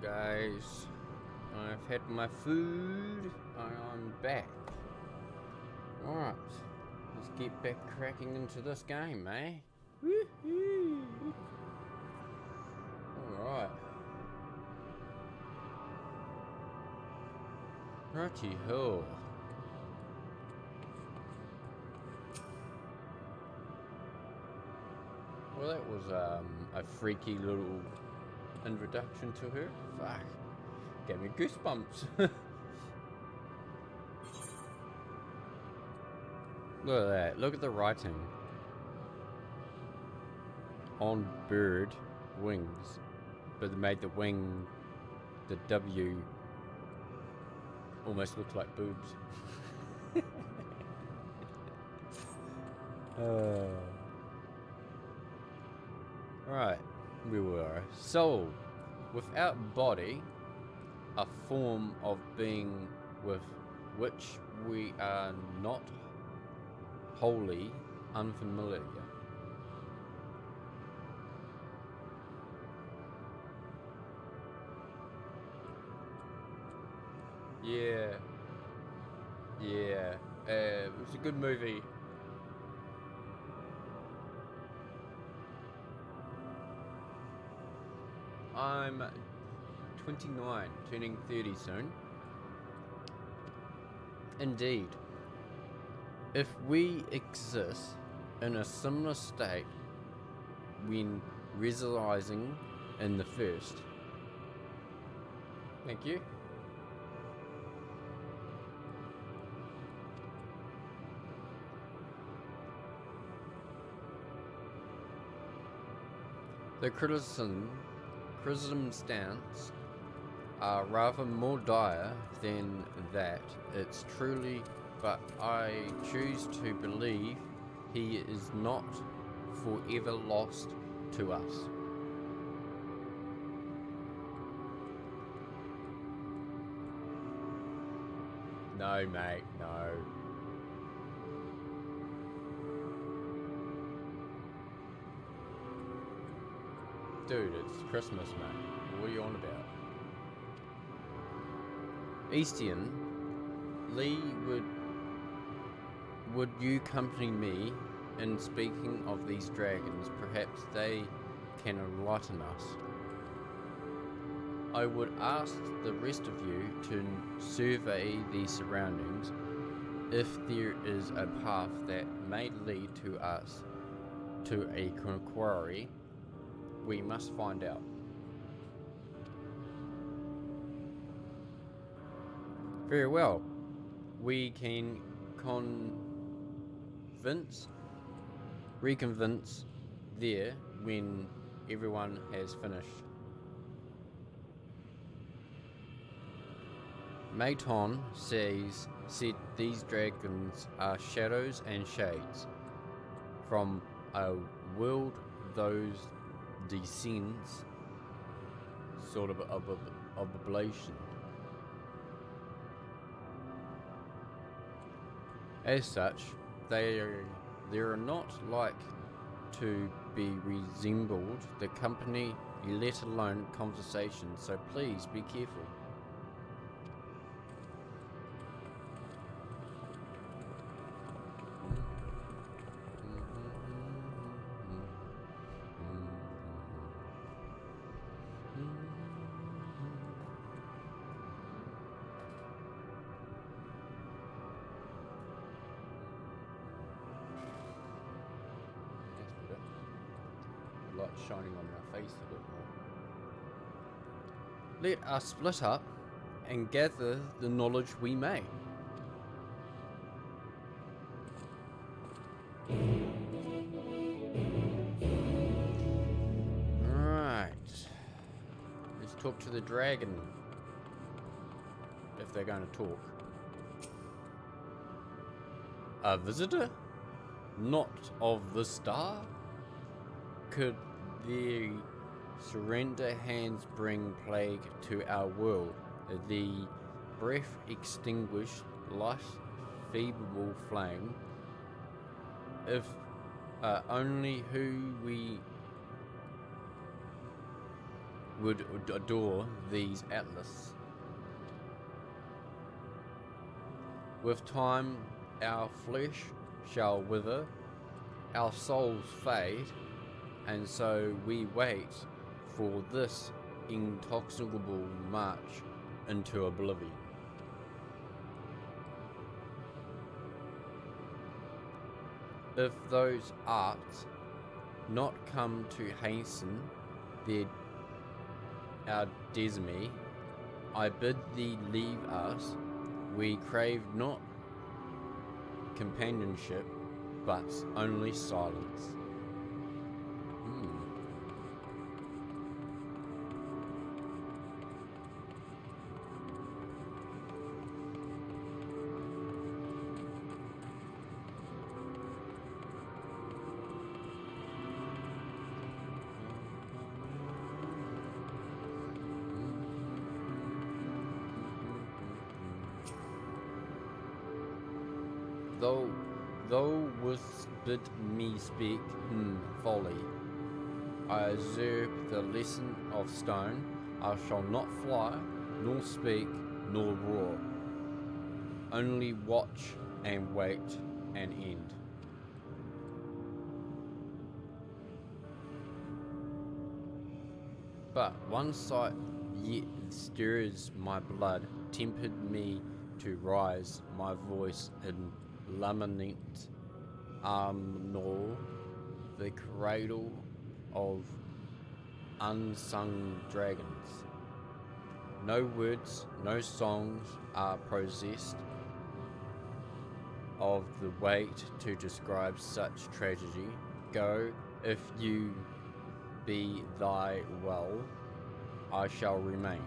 guys. I've had my food and I'm back. Alright, let's get back cracking into this game, eh? Woohoo! Alright. Righty ho. Well, that was a freaky little introduction to her. Fuck. Gave me goosebumps. Look at that. Look at the writing. On bird wings. But they made the wing, the W, almost looks like boobs. Right, we were. Soul, without body, a form of being with which we are not wholly unfamiliar. Yeah. It was a good movie. I'm 29, turning 30 soon. Indeed. If we exist in a similar state when realizing in the first. Thank you. The criticism stance are rather more dire than that. It's truly, but I choose to believe he is not forever lost to us. No, mate, no. Dude, it's Christmas, mate. What are you on about? Eastian, Lee, would you accompany me in speaking of these dragons? Perhaps they can enlighten us. I would ask the rest of you to survey the surroundings. If there is a path that may lead to us to a quarry, we must find out. Very well. We can reconvince there when everyone has finished. Maton said these dragons are shadows and shades from a world those descends sort of oblation. As such, they are not like to be resembled the company, let alone conversation, so please be careful. Light shining on my face a bit more. Let us split up and gather the knowledge we may. Right. Let's talk to the dragon. If they're going to talk. A visitor? Not of the star? Could their surrender hands bring plague to our world? The breath extinguish life's feeble flame. If only who would adore these atlas. With time our flesh shall wither, our souls fade, and so we wait for this intoxicable march into oblivion. If those arts not come to hasten our destiny, I bid thee leave us. We crave not companionship, but only silence. Thou wouldst bid me speak, folly. I observe the lesson of stone. I shall not fly, nor speak, nor roar. Only watch and wait and end. But one sight yet stirs my blood, tempered me to rise, my voice in lament, nor the cradle of unsung dragons. No words, no songs are possessed of the weight to describe such tragedy. Go, if you be thy well, I shall remain.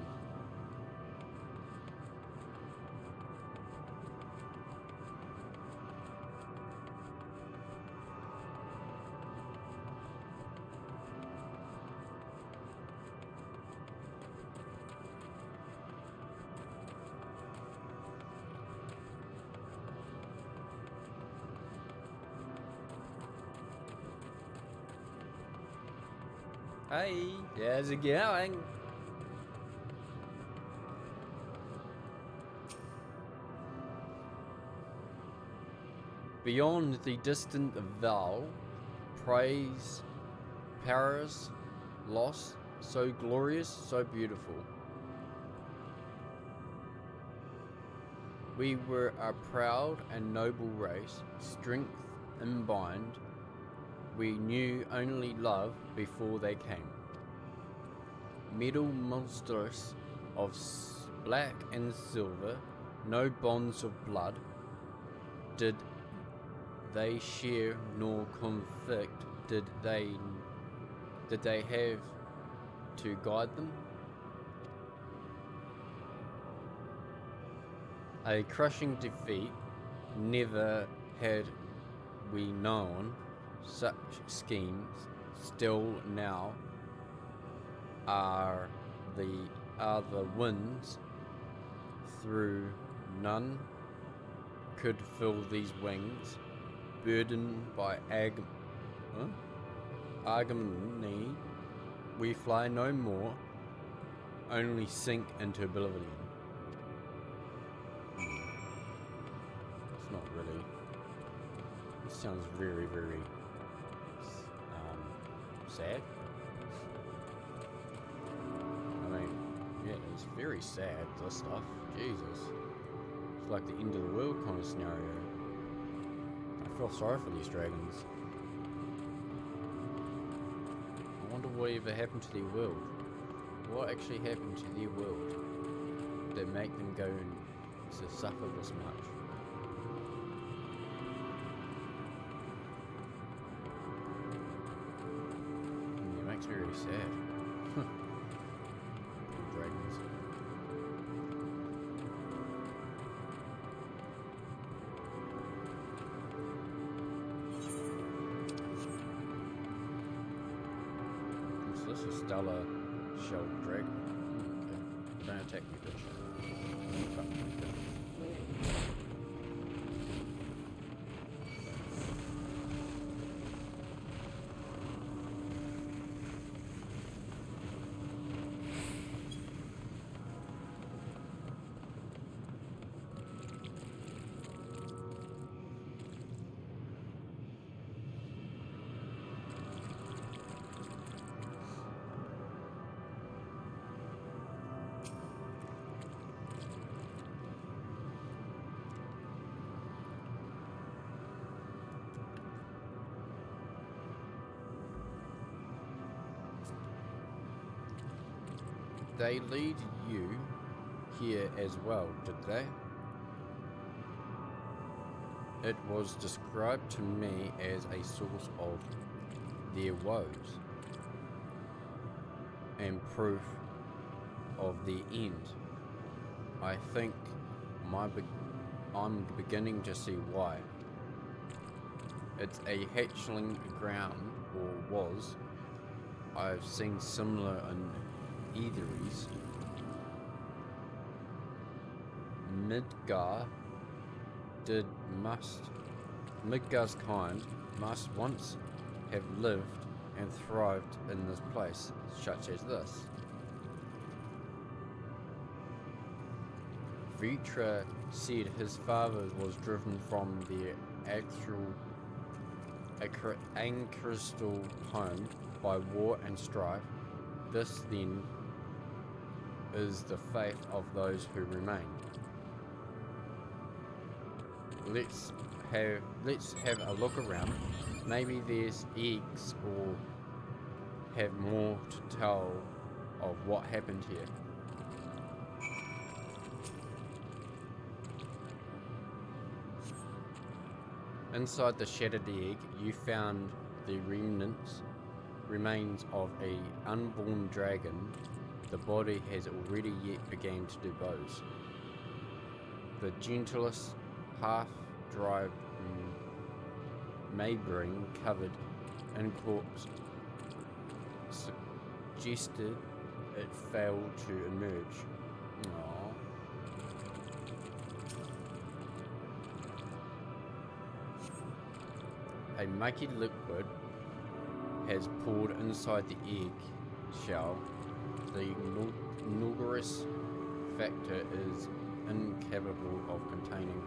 Hey, how's it going? Beyond the distant vale, praise, Paris, lost, so glorious, so beautiful. We were a proud and noble race, strength imbibed. We knew only love before they came. Metal monsters of black and silver, no bonds of blood did they share nor conflict. Did they have to guide them? A crushing defeat, never had we known such schemes. Still now are the winds, through none could fill these wings, burdened by agony. We fly no more, only sink into oblivion. It's not really. It sounds very, very sad. I mean, yeah, it's very sad, this stuff. Jesus. It's like the end of the world kind of scenario. I feel sorry for these dragons. I wonder what ever happened to their world. What actually happened to their world that make them go and to suffer this much? Makes me really sad. Poor dragons. So this is Stella Shell Dragon. Okay. Don't attack me, bitch. Fuck. they lead you here as well, did they? It was described to me as a source of their woes and proof of their end. I think I'm beginning to see why. It's a hatchling ground, or was. I've seen similar in eateries. Midgar's kind must once have lived and thrived in this place, such as this. Vitra said his father was driven from their ancestral home by war and strife. This then is the fate of those who remain. Let's have a look around. Maybe there's eggs or have more to tell of what happened here. Inside the shattered egg, you found the remains of an unborn dragon. The body has already yet begun to decompose. The gentlest half-dried Maybring covered in corpse suggested it failed to emerge. Aww. A murky liquid has poured inside the egg shell. The nauseous factor is incapable of containing.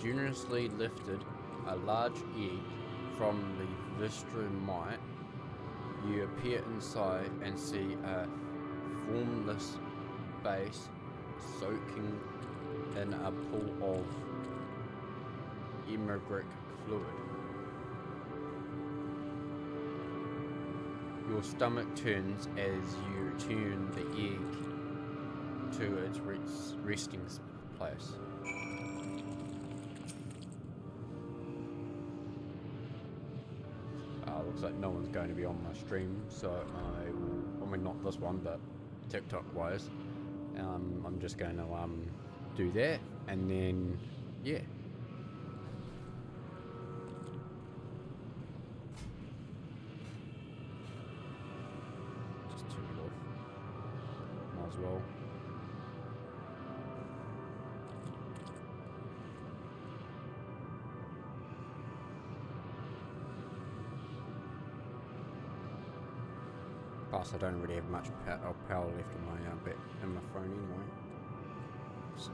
Generously lifted a large egg from the visceromite. You appear inside and see a formless base soaking in a pool of hemorrhagic fluid. Your stomach turns as you return the egg to its resting place. Looks like no one's going to be on my stream, so I mean not this one, but TikTok wise, I'm just going to do that, and then yeah. Just turn it off. Might as well. Plus, I don't really have much power left in my phone anyway. So.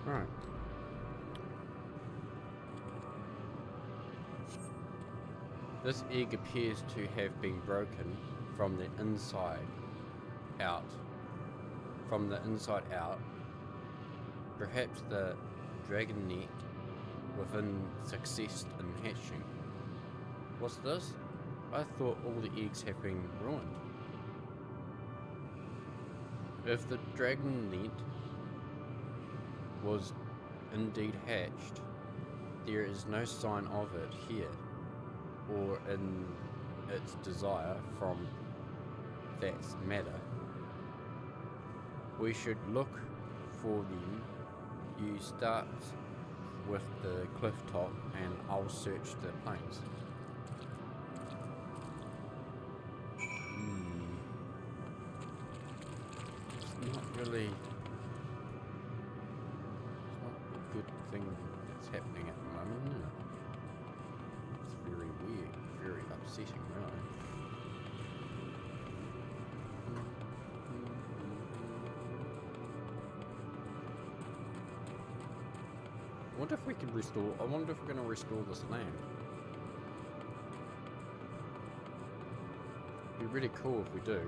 Right. This egg appears to have been broken from the inside out. Perhaps the dragonet within successed in hatching. What's this? I thought all the eggs have been ruined. If the dragonet was indeed hatched, there is no sign of it here, or in its desire from that matter. We should look for them. You start with the cliff top and I'll search the plains. It's not really... It's not a good thing that's happening at the moment, is it? It's very weird, very upsetting, really. I wonder if we can restore. I wonder if we're going to restore this land. It'd be really cool if we do.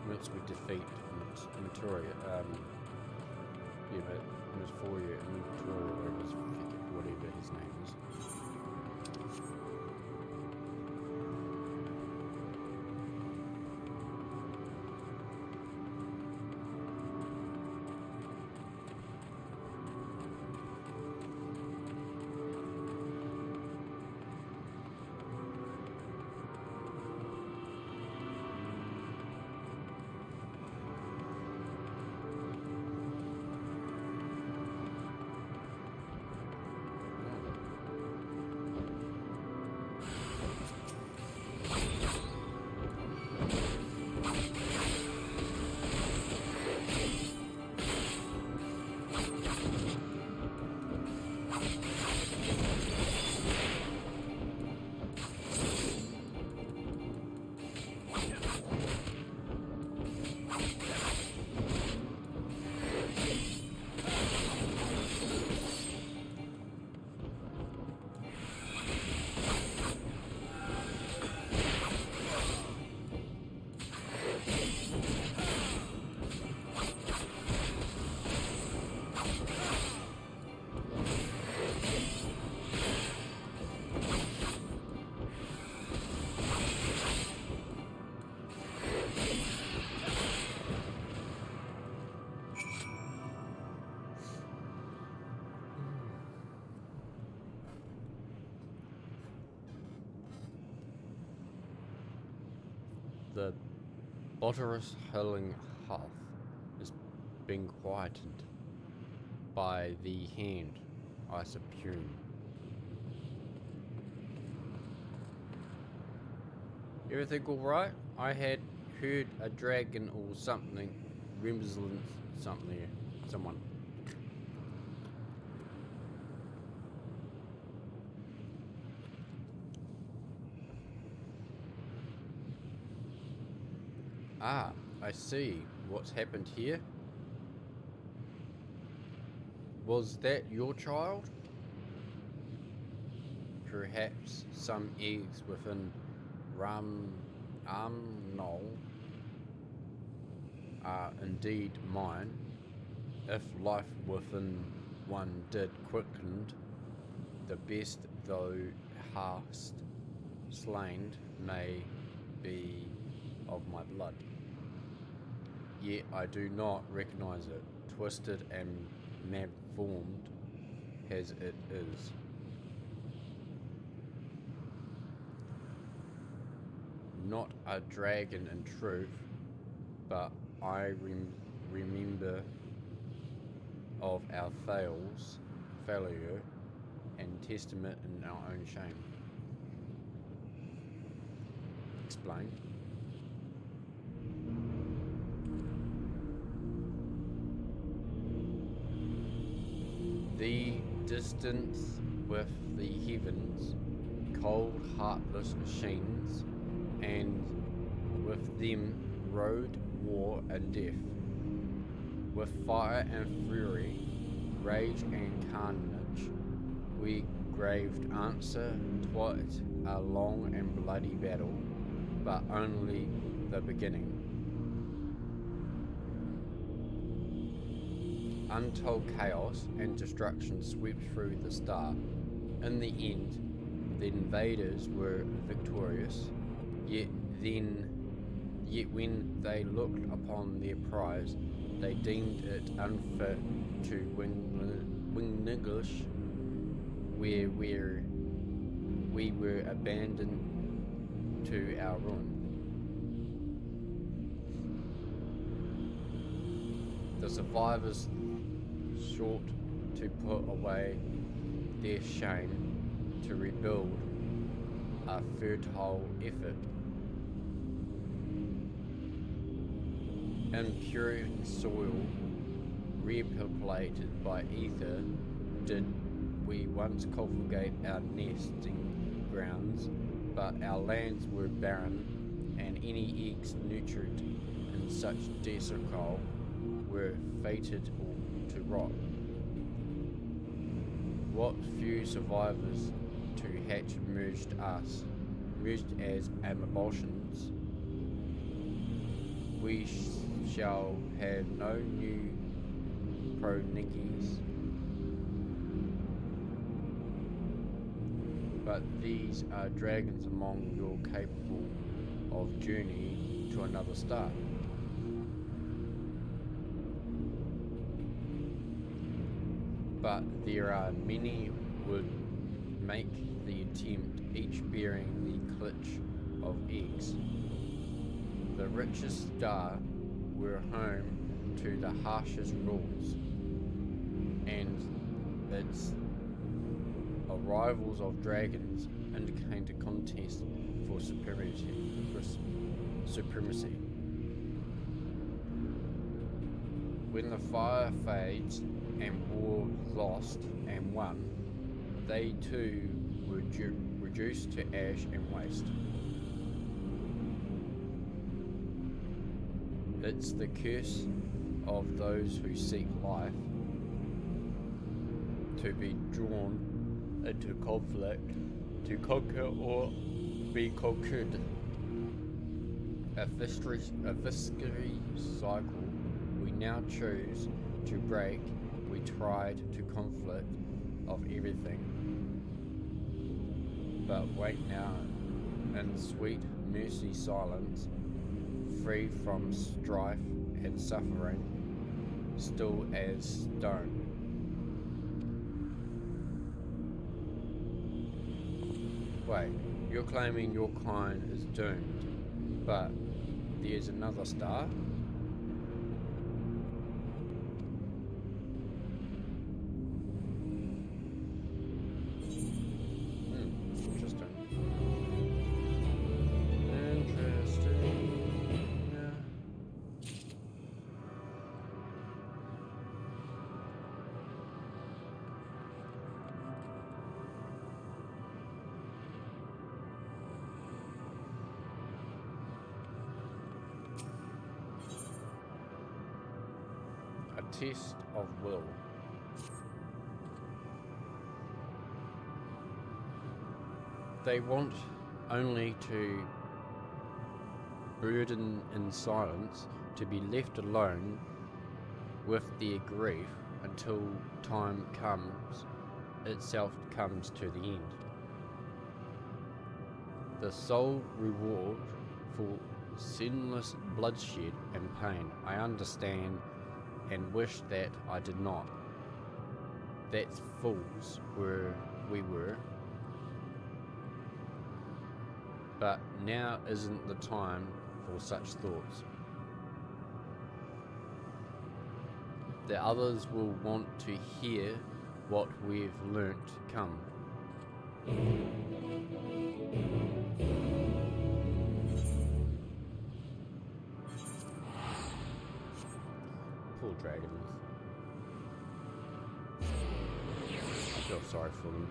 Once we defeat Materia, yeah, but Materia, whatever his name is. The Botterus hurling hearth is being quietened by the hand I subsume. Everything alright? I had heard a dragon or something, resembling someone. Ah, I see what's happened here. Was that your child? Perhaps some eggs within Armnol are indeed mine. If life within one did quickened, the best thou hast slain may be of my blood. Yet I do not recognize it, twisted and malformed as it is. Not a dragon in truth, but I remember of our failure and testament in our own shame. Explain. The distance with the heavens, cold, heartless machines, and with them road, war, and death. With fire and fury, rage and carnage, we graved answer. 'Twas a long and bloody battle, but only the beginning. Untold chaos and destruction swept through the star. In the end, the invaders were victorious, yet when they looked upon their prize, they deemed it unfit to relinquish where we were abandoned to our ruin. The survivors sought to put away their shame, to rebuild a fertile effort. Impure soil, repopulated by ether, did we once cultivate our nesting grounds, but our lands were barren, and any eggs nurtured in such desiccal were fated to rot. what few survivors to hatch merged as emulsions. We shall have no new progenies, but these are dragons among your capable of journey to another star. But there are many would make the attempt, each bearing the clutch of eggs. The richest star were home to the harshest rules, and its arrivals of dragons indicate a contest for supremacy. When the fire fades and war lost and won, they too were reduced to ash and waste. It's the curse of those who seek life to be drawn into conflict, to conquer or be conquered. A viscary cycle we now choose to break. We tried to conflict of everything, but wait now in sweet mercy silence, free from strife and suffering, still as stone. Wait, you're claiming your kind is doomed, but there's another star? Test of will. They want only to burden in silence, to be left alone with their grief until time itself comes to the end. The sole reward for sinless bloodshed and pain. I understand and wish that I did not. That fools we were. But now isn't the time for such thoughts. The others will want to hear what we've learnt come. Poor dragons. I feel sorry for them.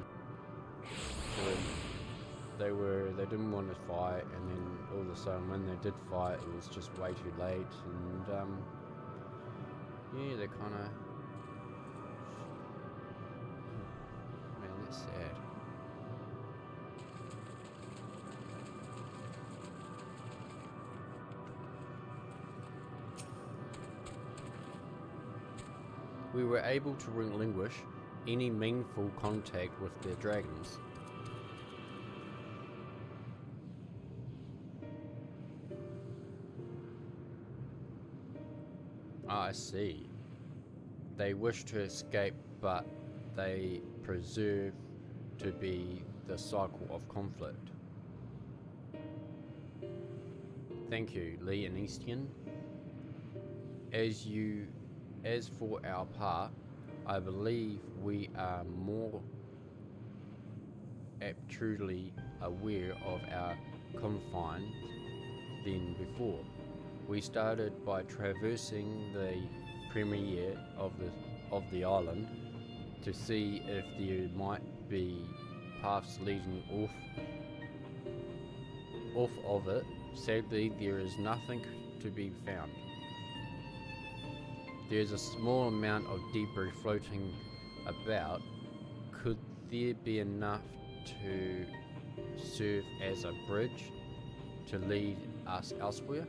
They didn't want to fight, and then all of a sudden when they did fight, it was just way too late, and yeah, they're kind of, man, that's sad. We were able to relinquish any meaningful contact with their dragons. I see. They wish to escape, but they preserve to be the cycle of conflict. Thank you, Lee and Eastian. As for our part, I believe we are more truly aware of our confines than before. We started by traversing the premier of the island to see if there might be paths leading off of it. Sadly, there is nothing to be found. There is a small amount of debris floating about, could there be enough to serve as a bridge to lead us elsewhere?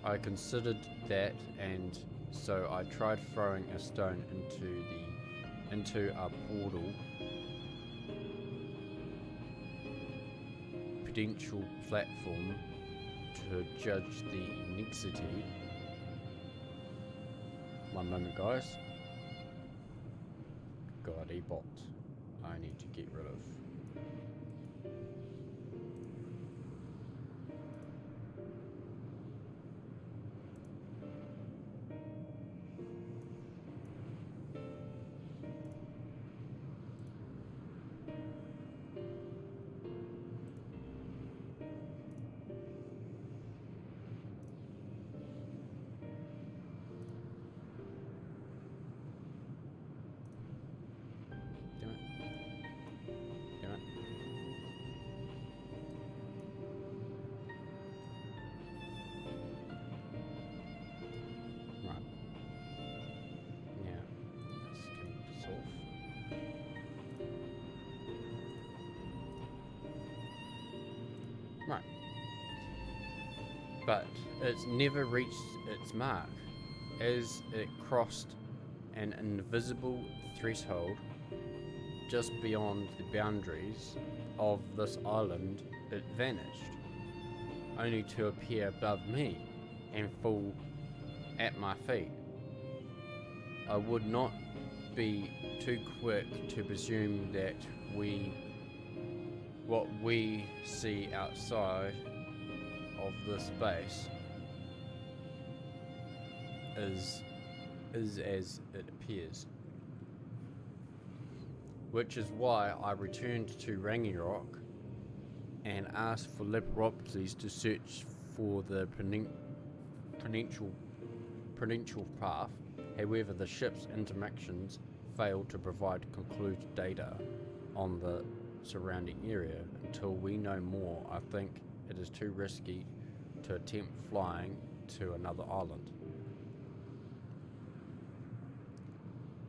I considered that, and so I tried throwing a stone into a portal potential platform to judge the nexity. One moment, guys. God, a bot I need to get rid of. Right. But it's never reached its mark. As it crossed an invisible threshold just beyond the boundaries of this island, it vanished, only to appear above me and fall at my feet. I would not be too quick to presume that what we see outside of this space is as it appears. Which is why I returned to Rangirock and asked for Leperopsis to search for the potential path. However, the ship's interactions failed to provide conclusive data on the surrounding area. Until we know more, I think it is too risky to attempt flying to another island.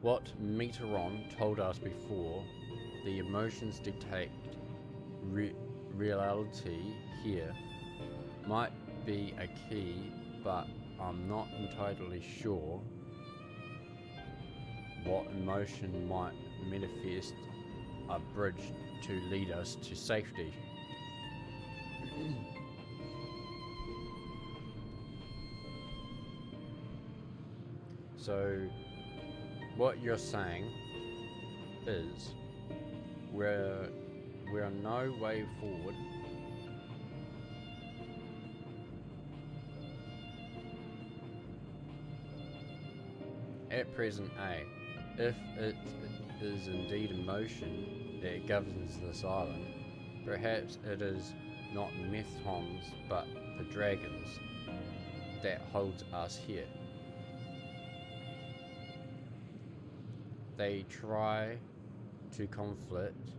What Meteoron told us before, the emotions dictate reality here, might be a key, but I'm not entirely sure what emotion might manifest a bridge to lead us to safety. So, what you're saying is we're no way forward. At present, if it is indeed emotion that governs this island, perhaps it is not metons but the dragons that holds us here. They try to conflict,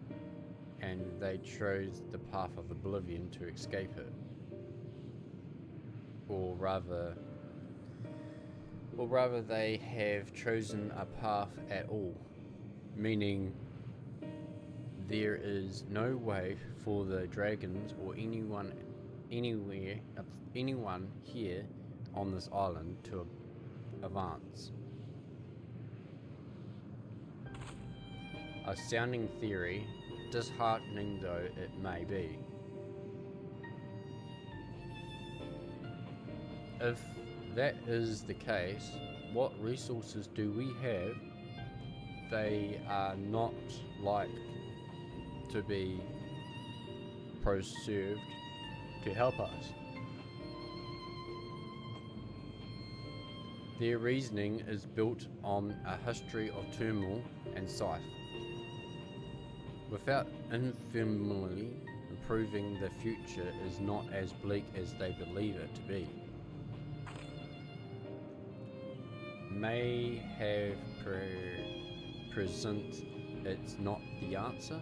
and they chose the path of oblivion to escape it. Or rather they have chosen a path at all, meaning there is no way for the dragons or anyone here on this island to advance. A sounding theory, disheartening though it may be. If that is the case, what resources do we have? They are not like to be preserved to help us. Their reasoning is built on a history of turmoil and strife, without infernally improving. The future is not as bleak as they believe it to be. May have present it's not the answer.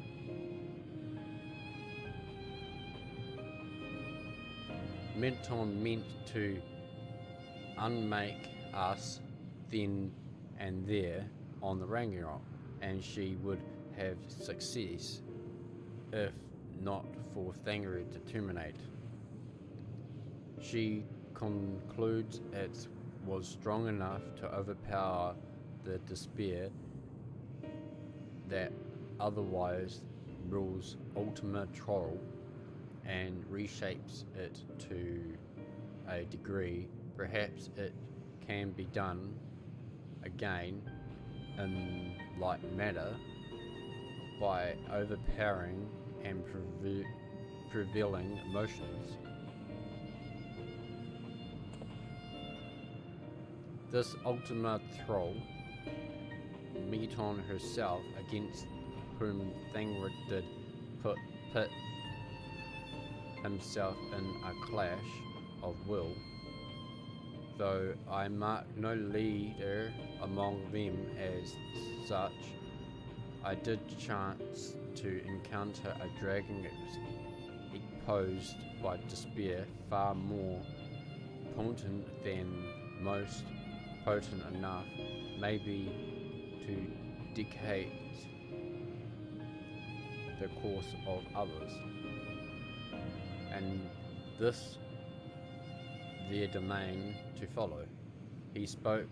Menton meant to unmake us then and there on the Rangirock, and she would have success if not for Thangari to terminate. She concludes it was strong enough to overpower the despair that otherwise rules Ultima Troll and reshapes it to a degree. Perhaps it can be done again in like matter by overpowering and prevailing emotions. This Ultima Troll, Meton herself, against whom Thangrid did pit himself in a clash of will, though I mark no leader among them as such. I did chance to encounter a dragon opposed by despair, far more potent than most, potent enough maybe to dictate the course of others, and this their domain to follow. He spoke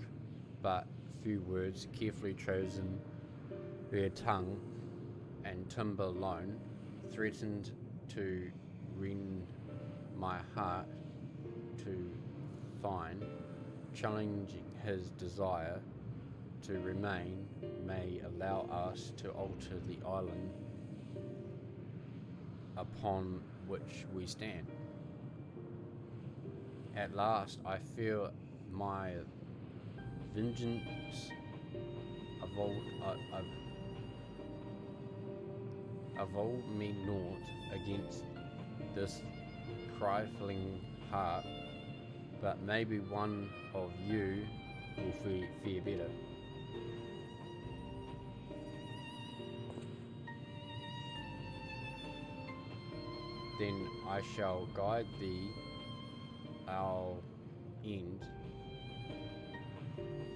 but few words, carefully chosen, her tongue and timber alone threatened to rend my heart to find, challenging his desire to remain, may allow us to alter the island upon which we stand. At last I feel my vengeance evolve me naught against this trifling heart, but maybe one of you will fare better. Then I shall guide thee our end.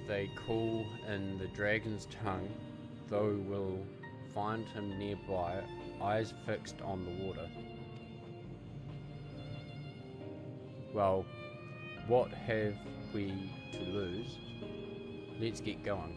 They call in the dragon's tongue, though we'll find him nearby, eyes fixed on the water. Well, what have we to lose? Let's get going.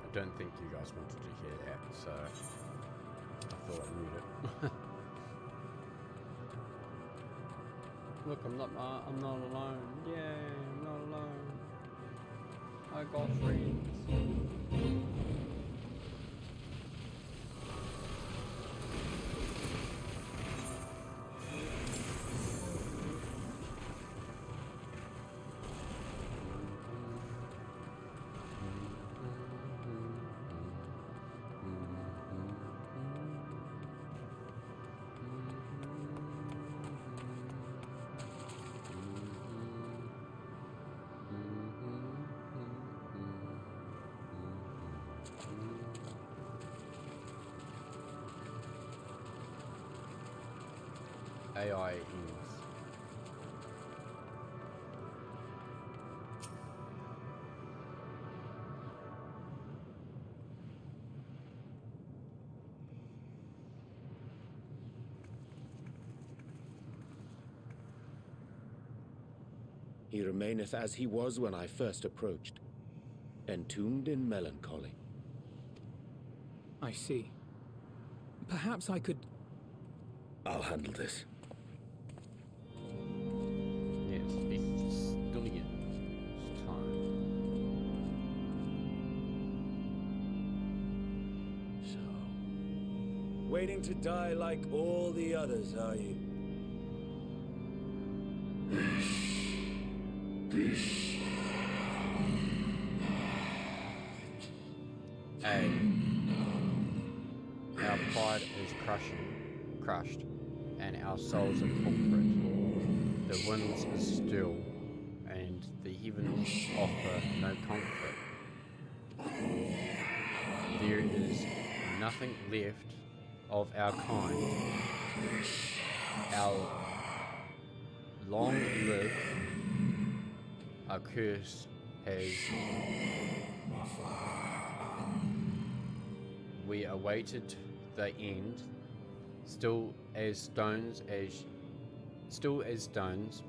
I don't think you guys wanted to hear that, so I thought I'd read it. Look, I'm not alone. Yay, I'm not alone. I got friends. AI ends. He remaineth as he was when I first approached, entombed in melancholy. I see. Perhaps I could... I'll handle this. Yes, it's still here. It's time. So, waiting to die like all the others, are you? Our pride is crushed, and our souls are pulpit. The winds is still, and the heavens offer no comfort. There is nothing left of our kind. Our long live, our curse has. We awaited the end, still as stones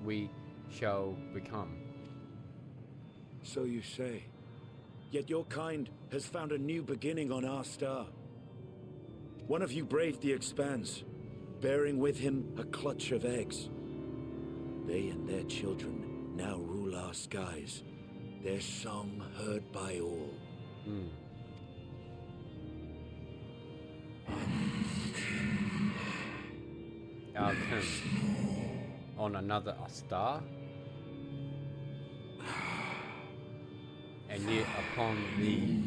we shall become. So you say. Yet your kind has found a new beginning on our star. One of you braved the expanse, bearing with him a clutch of eggs. They and their children now rule our skies, their song heard by all. Our kin on another star, and yet upon thee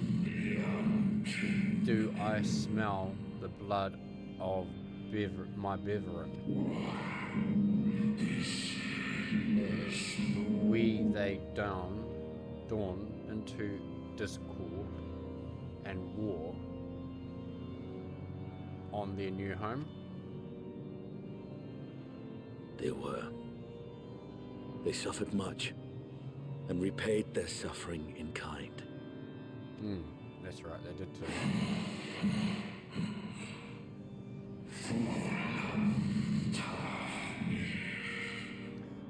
do I smell the blood of my brethren. They dawn into discord and war on their new home. They were. They suffered much, and repaid their suffering in kind. That's right, they did too.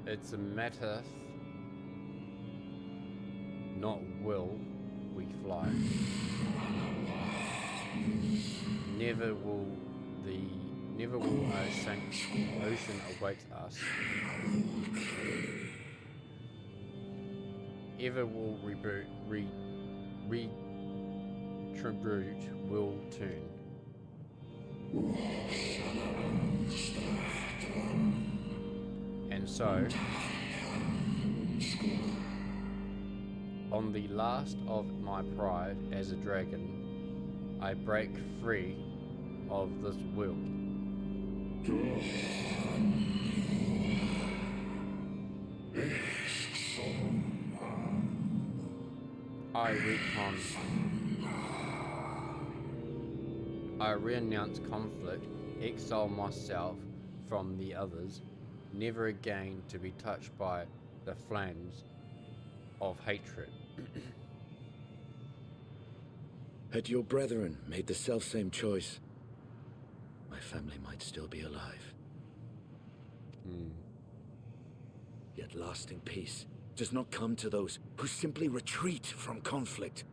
It's a matter, not will we fly. Never will a sank ocean await us. Ever will retribute will turn. And so, on the last of my pride as a dragon, I break free of this will. I renounce conflict, exile myself from the others, never again to be touched by the flames of hatred. Had your brethren made the selfsame choice, my family might still be alive. Yet lasting peace does not come to those who simply retreat from conflict.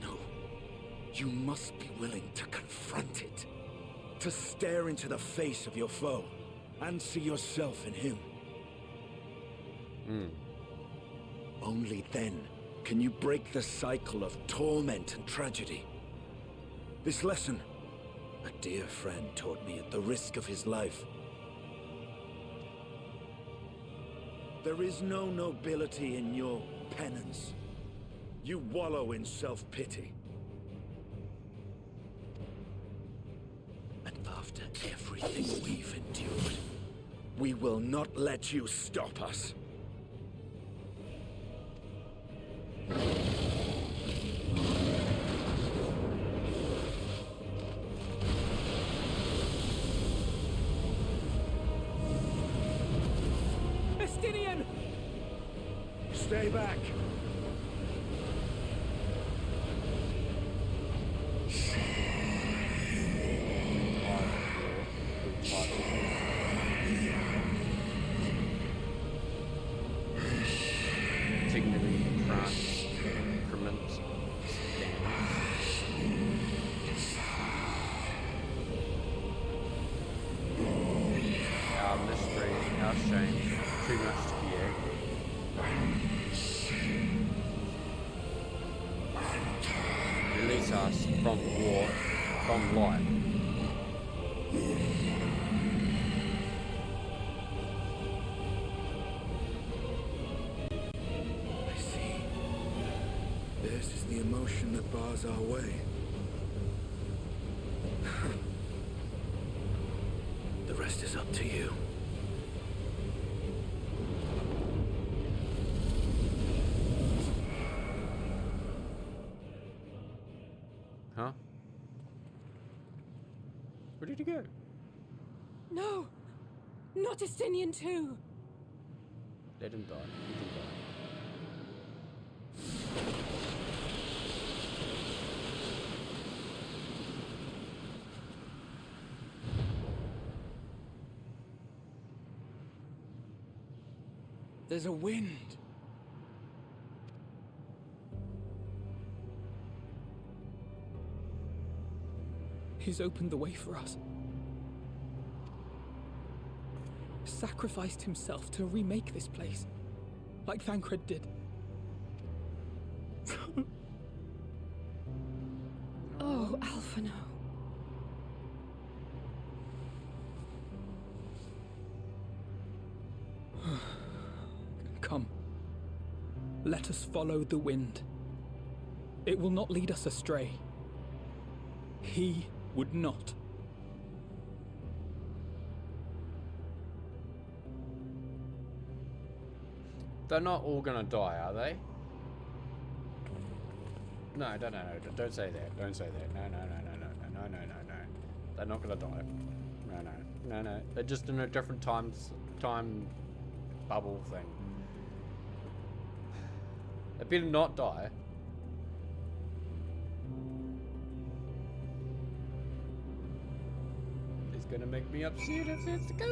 No, you must be willing to confront it, to stare into the face of your foe, and see yourself in him. Only then can you break the cycle of torment and tragedy. This lesson, a dear friend taught me at the risk of his life. There is no nobility in your penance. You wallow in self-pity. And after everything we've endured, we will not let you stop us. Stay back. Dignity, France, increments, stand. release us from war, from life. I see. This is the emotion that bars our way. The rest is up to you. Huh? Where did he go? No! Not Estinian too! Let him die. Let him die. There's a wind. He's opened the way for us. Sacrificed himself to remake this place, like Thancred did. Oh, Alphino. Come. Let us follow the wind. It will not lead us astray. He would not. They're not all gonna die, are they? No, no, don't say that. Don't say that. No. They're not gonna die. No. They're just in a different time bubble thing. They better not die. It's gonna make me upset if it's the case.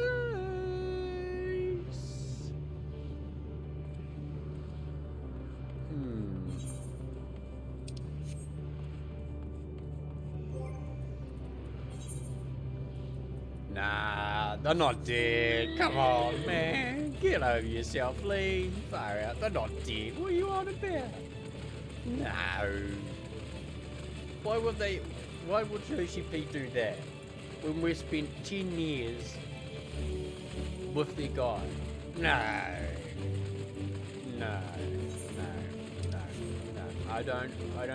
Nah, they're not dead. Come on, man. Get over yourself, please. Far out. They're not dead. What are you on about? No. Why would Yoshi P do that? When we spent 10 years with their guy. No. I don't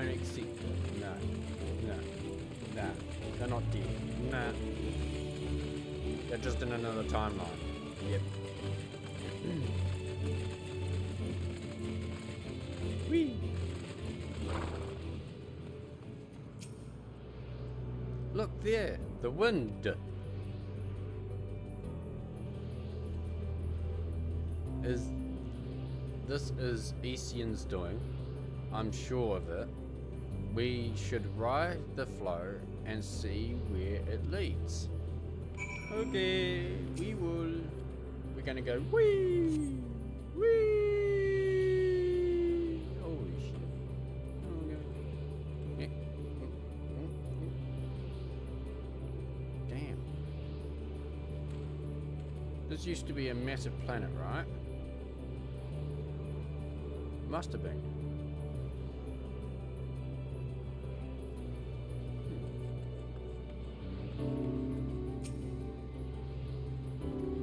accept it. No. They're not dead. Nah. They're just in another timeline. Yep. Whee! Look there, the wind. This is Isian's doing. I'm sure of it. We should ride the flow and see where it leads. Okay, we will. We're gonna go wee, wee. Holy shit! Okay. Damn. This used to be a massive planet, right? Must have been.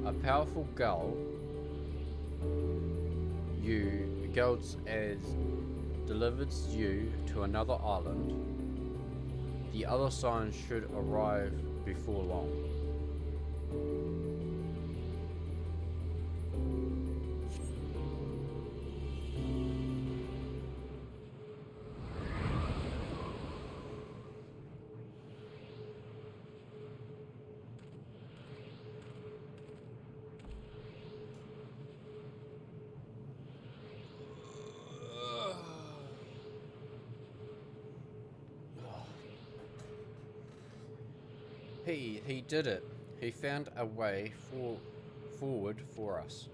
A powerful gull delivers you to another island. The other sign should arrive before long. He did it. He found a way forward for us.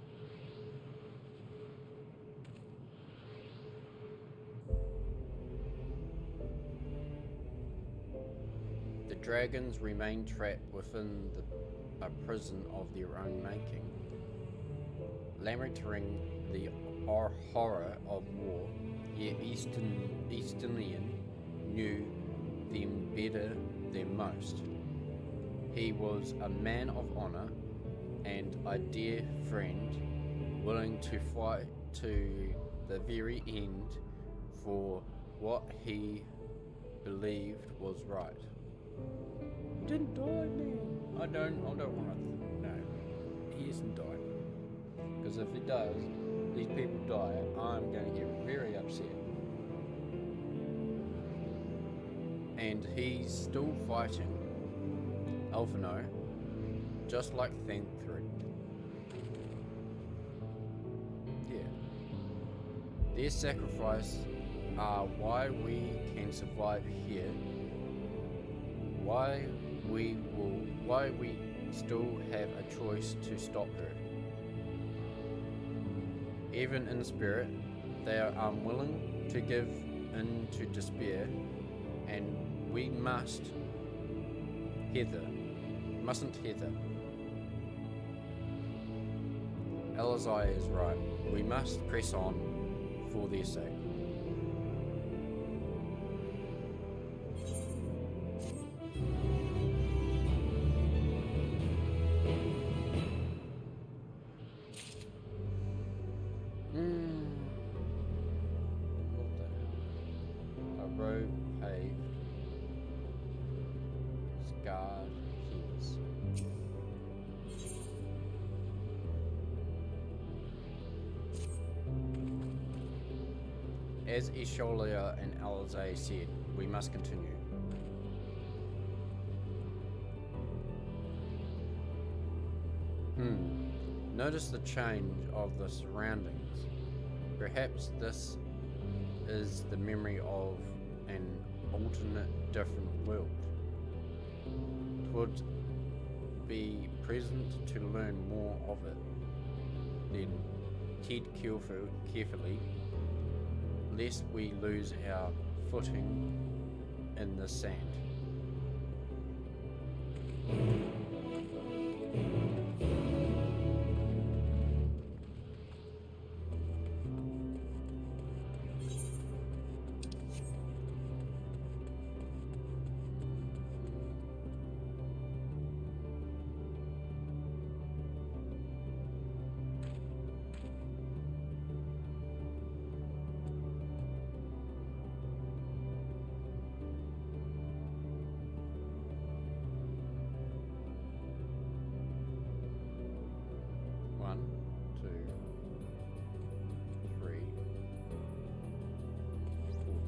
The dragons remain trapped within a prison of their own making. Lamenting the horror of war, yet Estinian knew them better than most. He was a man of honour and a dear friend, willing to fight to the very end for what he believed was right. He didn't die, man. I don't want to. No, he hasn't died. Because if he does, these people die, I'm going to get very upset. And he's still fighting Alphino, just like Thing 3. Yeah. Their sacrifice are why we can survive here, why we still have a choice to stop her. Even in spirit, they are unwilling to give in to despair, and we mustn't heather. Elazai is right. We must press on for their sake. What the hell? A road paved, scarred heaps. As Isholia and Alzay said, we must continue. Notice the change of the surroundings. Perhaps this is the memory of an alternate, different world. It would be present to learn more of it. Then tread carefully, lest we lose our footing in the sand. One, two, three, four.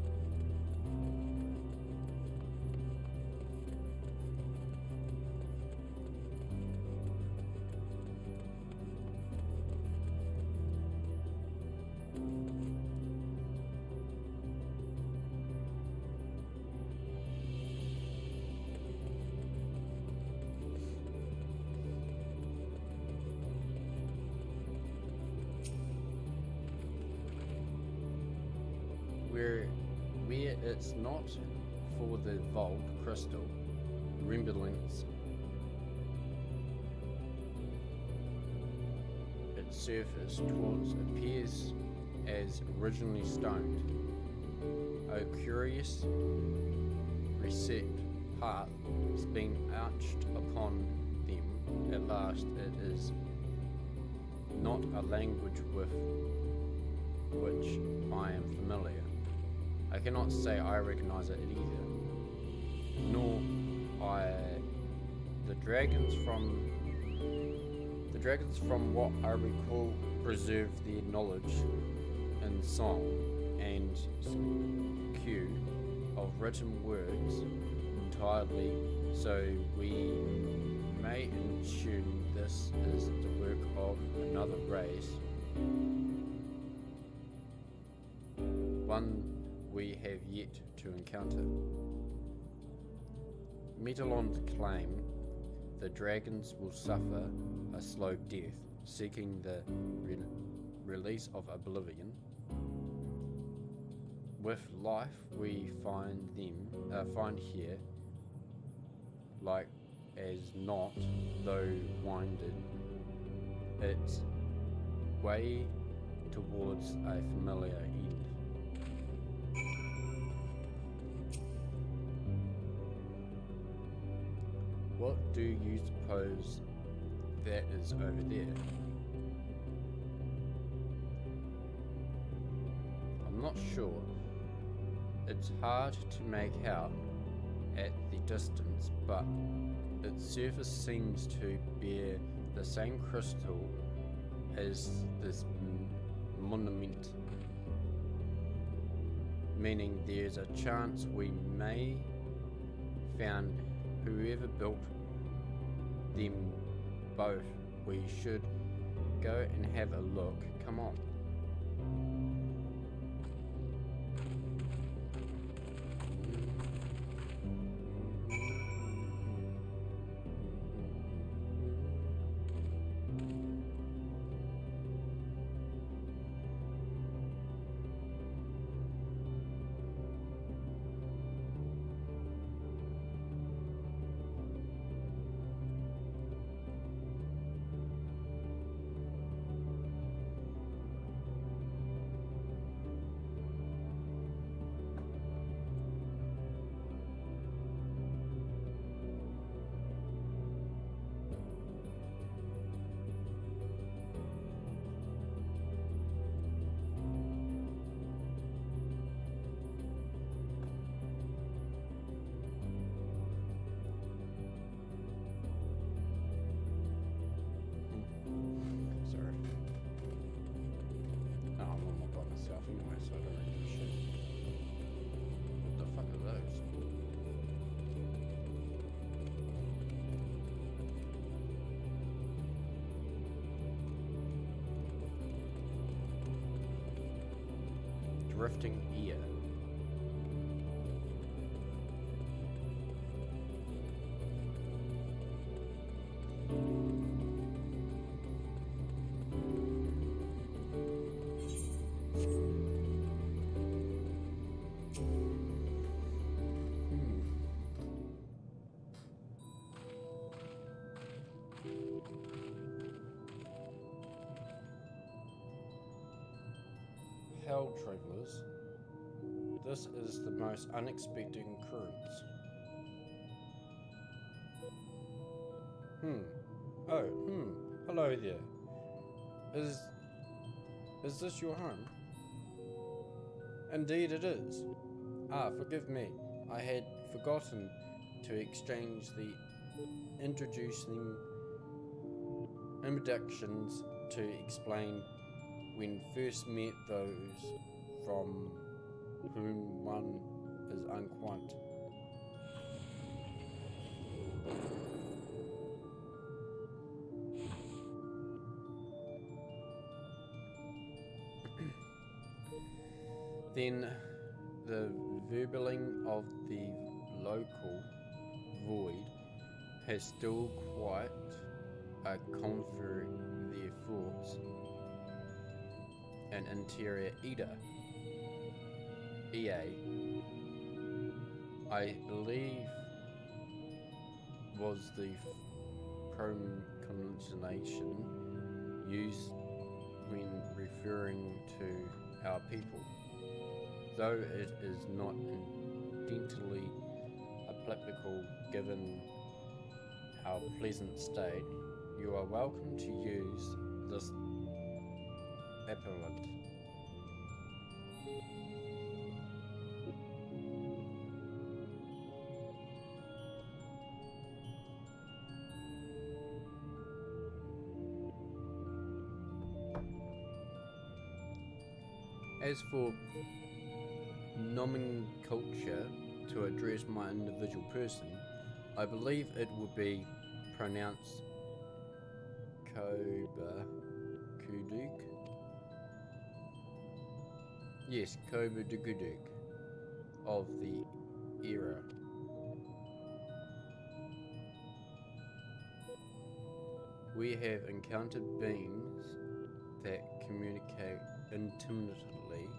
Where it's not for the vault crystal resemblance, its surface towards appears as originally stoned. O curious reset heart has been arched upon them. At last it is not a language with which I am familiar. I cannot say I recognize it either, nor I. The dragons from what I recall preserve their knowledge in song and cue of written words entirely, so we may assume this is the work of another race, one we have yet to encounter. Metalon's claim the dragons will suffer a slow death, seeking the release of oblivion. With life we find here, like as not, though winded, its way towards a familiar end. what do you suppose that is over there? I'm not sure. It's hard to make out at the distance, but its surface seems to bear the same crystal as this monument, meaning there's a chance we may found whoever built them both. We should go and have a look. Come on. Drifting ear. Hell, travellers. This is the most unexpected occurrence. Hello there. Is this your home? Indeed it is. Forgive me. I had forgotten to exchange the introductions to explain when first met those from whom one is unquint. Then the verbling of the local void has still quite a conferring their thoughts. An interior eater. EA, I believe, was the pronunciation used when referring to our people. Though it is not intently applicable given our pleasant state, you are welcome to use this epithet. As for nomenclature to address my individual person, I believe it would be pronounced Koba Kuduk. Yes, Koba Duguduk of the era. We have encountered beings that communicate intermittently,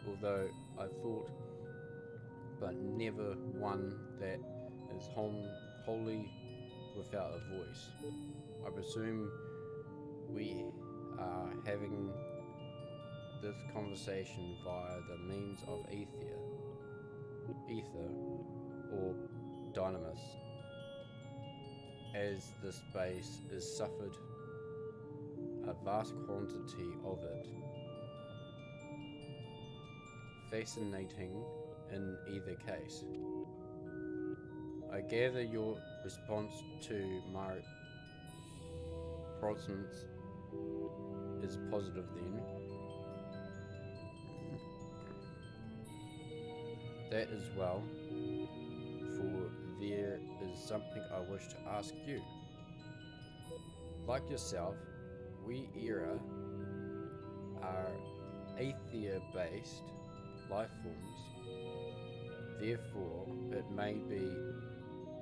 although I thought, but never one that is wholly without a voice. I presume we are having this conversation via the means of ether or dynamis. as the space is suffered a vast quantity of it. Fascinating in either case. I gather your response to my presence is positive then. That is well, for there is something I wish to ask you. Like yourself, we era are aether-based life forms. Therefore, it may be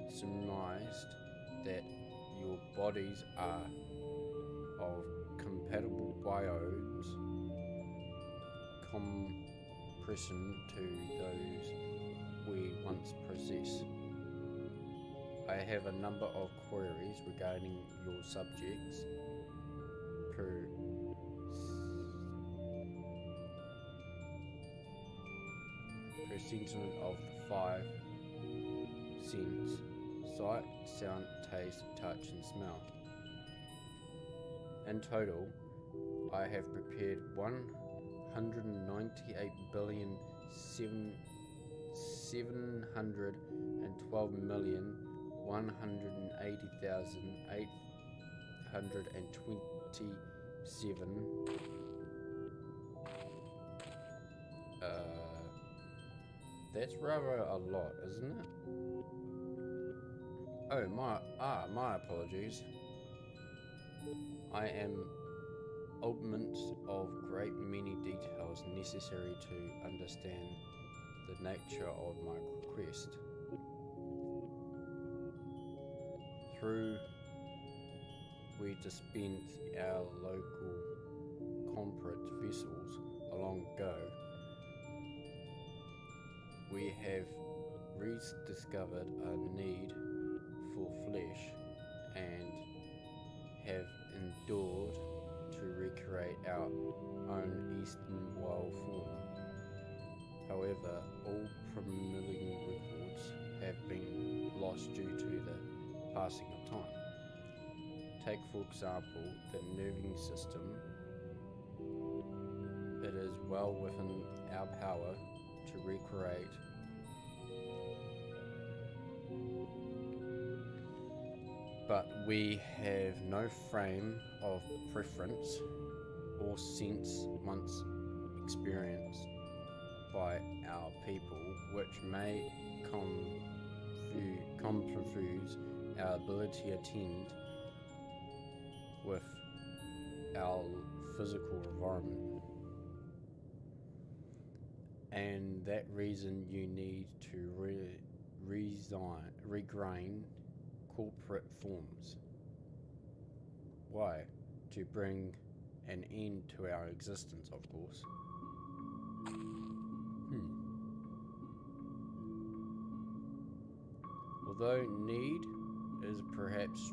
surmised that your bodies are of compatible biomes, comparison to those we once possessed. I have a number of queries regarding your subjects per sentiment of the 5 sense: sight, sound, taste, touch and smell. In total, I have prepared 198,712,180,827. That's rather a lot, isn't it? Oh, my apologies. I am omitting of great many details necessary to understand the nature of my quest. Through we dispense our local comfort vessels long ago, we have rediscovered a need for flesh and have endured to recreate our own Eastern wild form. However, all preliminary records have been lost due to the passing of time. Take, for example, the nerving system. It is well within our power to recreate but we have no frame of preference or sense once experienced by our people, which may confuse our ability to attend with our physical environment. And that reason you need to regrain corporate forms. Why? To bring an end to our existence, of course. Although need is perhaps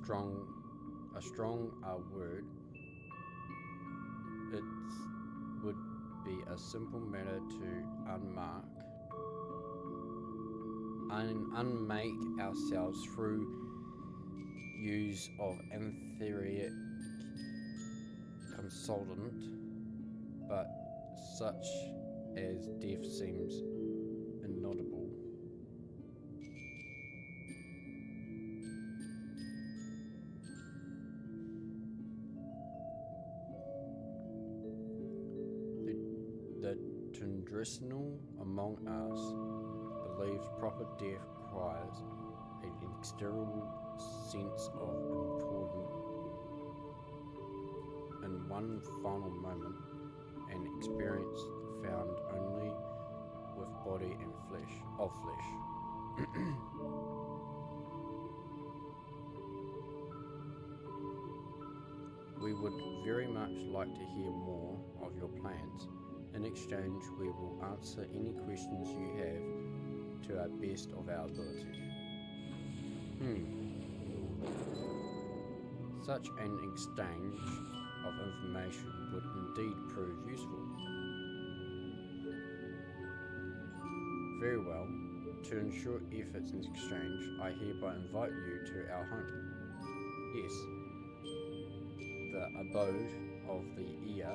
a strong word, it would be a simple matter to unmake ourselves through use of etheric consultant, but such as death seems inaudible. The traditional among us believes proper death requires an exterior sense of importance in one final moment, an experience found only with body and flesh. We would very much like to hear more of your plans. In exchange, we will answer any questions you have to our best of our ability. Such an exchange of information would indeed prove useful. Very well. To ensure efforts in exchange, I hereby invite you to our home. Yes, the abode of the ear,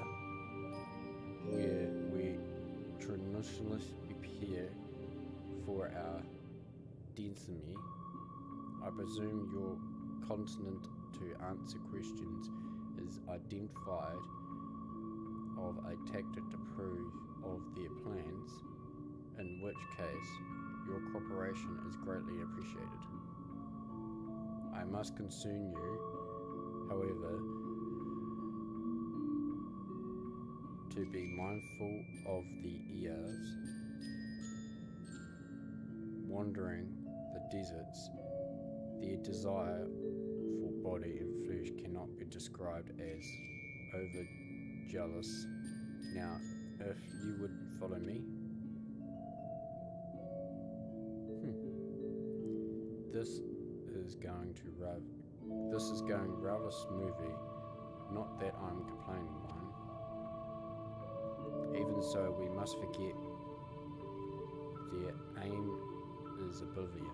where we traditionally prepare for our density. I presume your continent to answer questions is identified of a tactic to prove of their plans, in which case your cooperation is greatly appreciated. I must concern you, however, to be mindful of the ears wandering the deserts. Their desire for body and flesh cannot be described as over jealous. Now, if you would follow me. This is going rather smoothly. Not that I'm complaining, one. Even so, we must forget their aim is oblivion,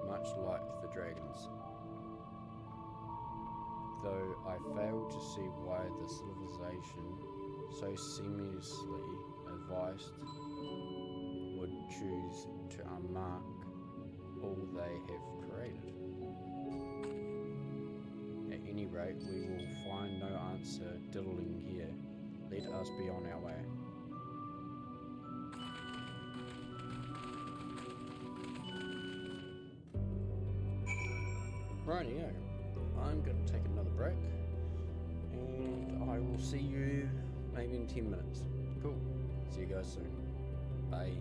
much like the dragons. Though I fail to see why the civilization, so seamlessly advised, would choose to unmark all they have created. At any rate, we will find no answer diddling here. Let us be on our way. Rightio, I'm going to take another break, and I will see you maybe in 10 minutes. Cool. See you guys soon. Bye.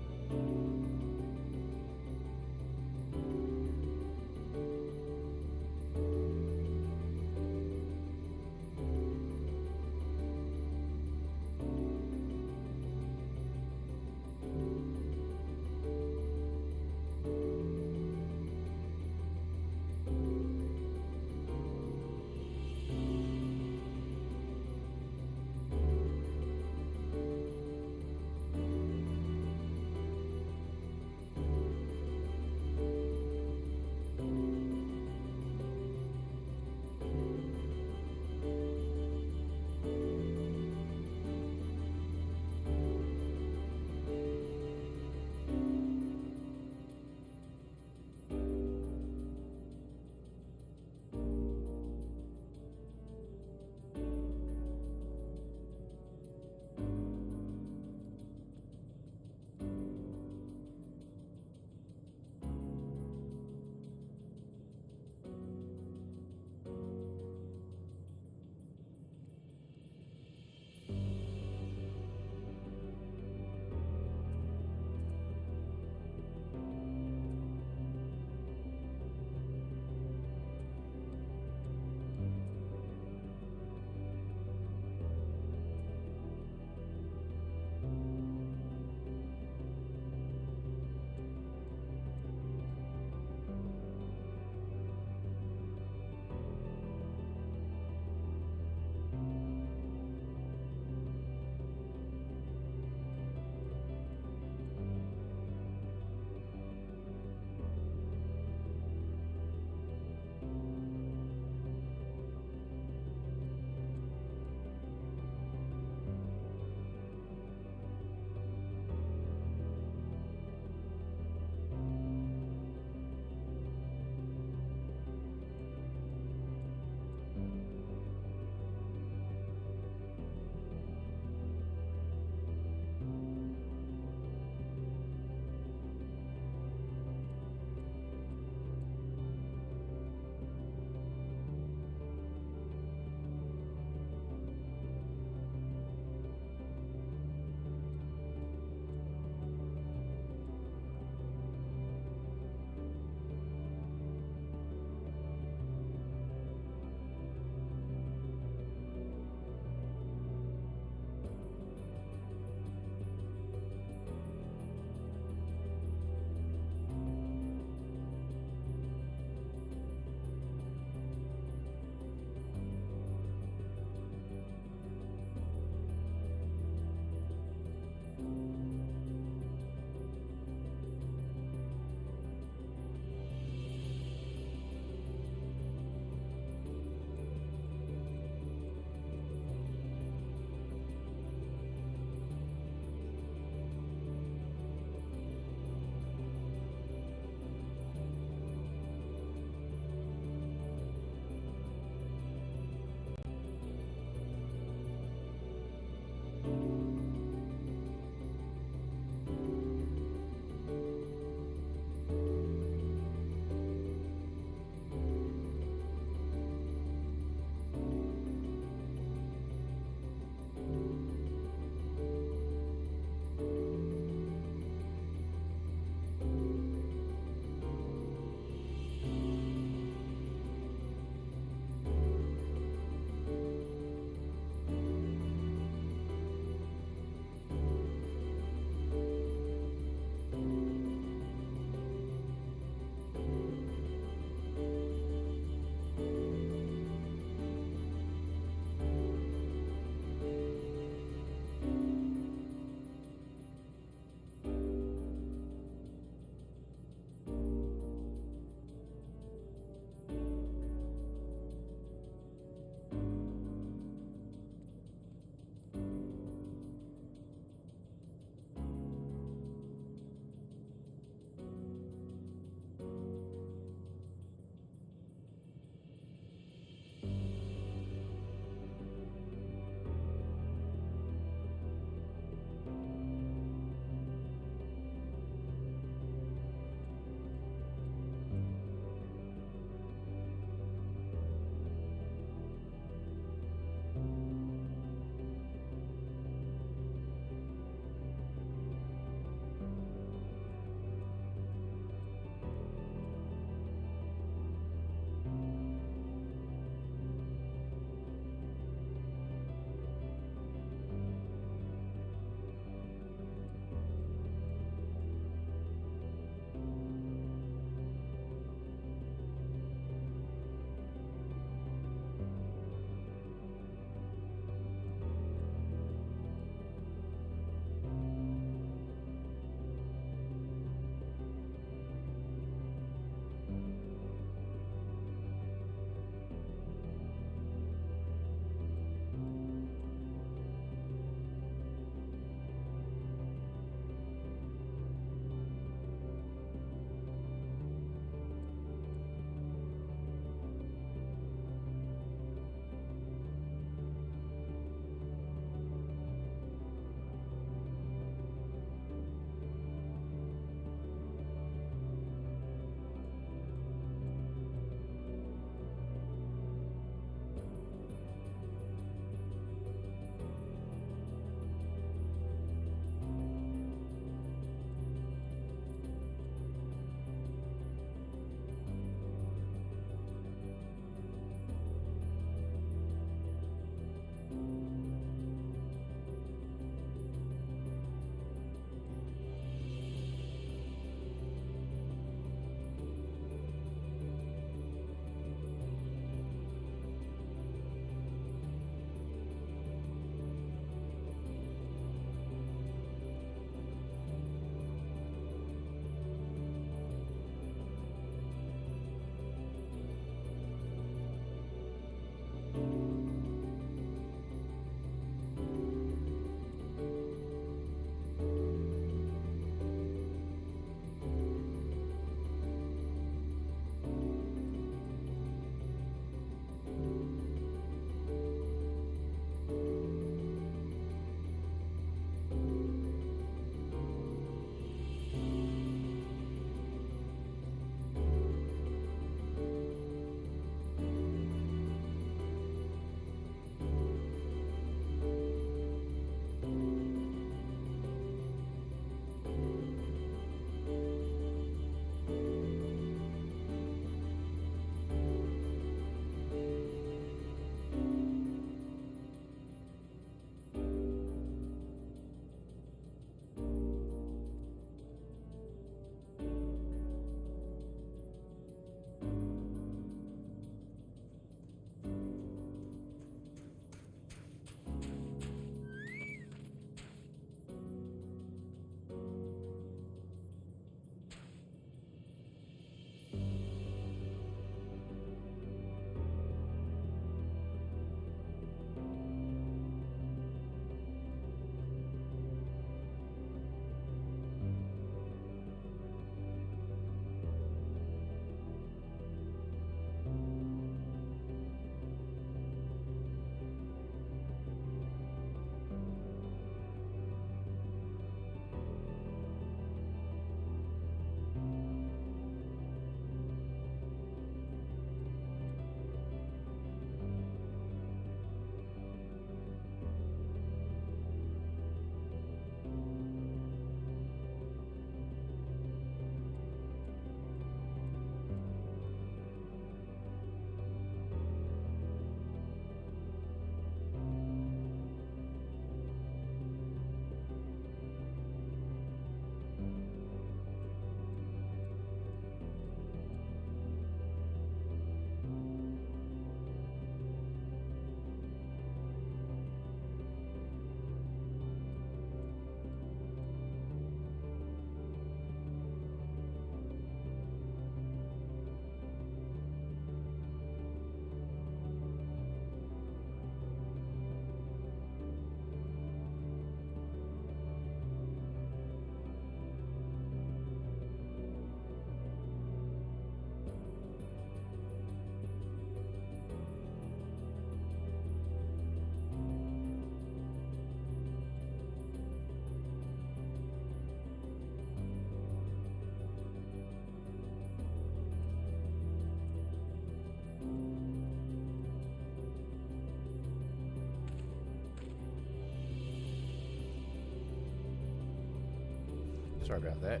Sorry about that.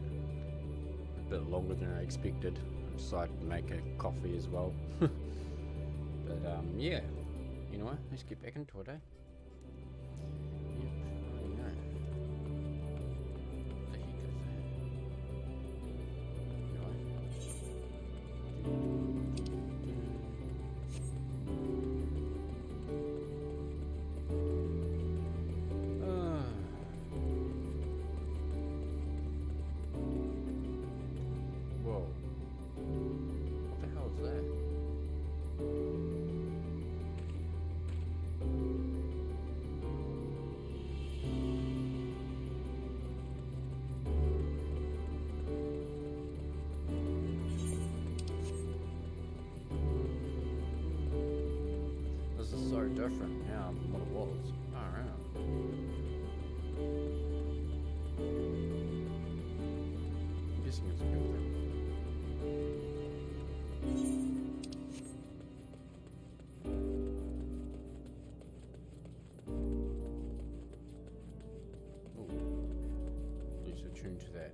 A bit longer than I expected. I decided to make a coffee as well. But yeah. Anyway, let's get back into it, eh? Yep, I know. What the heck is that? Whoa. What the hell is that? This is so different now from what it was. Alright. I'm guessing it's a good thing. Ooh. At least attuned to that.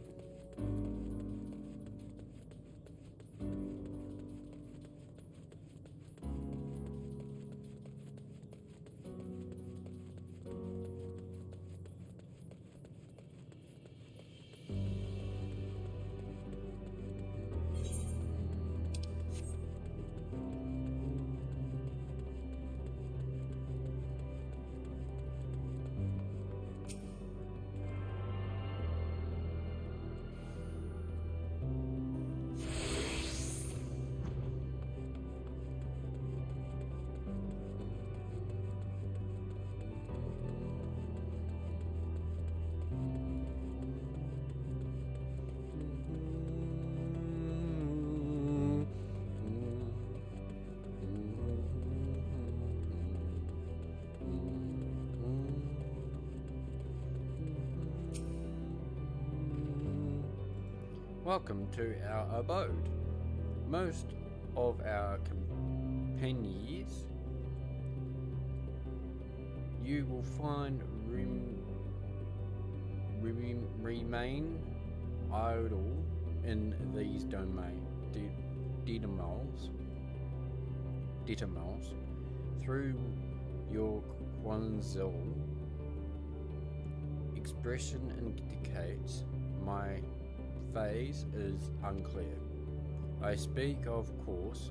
Welcome to our abode. Most of our companions you will find remain idle in these detamals through your Quanzil. Expression indicates my phase is unclear. I speak, of course,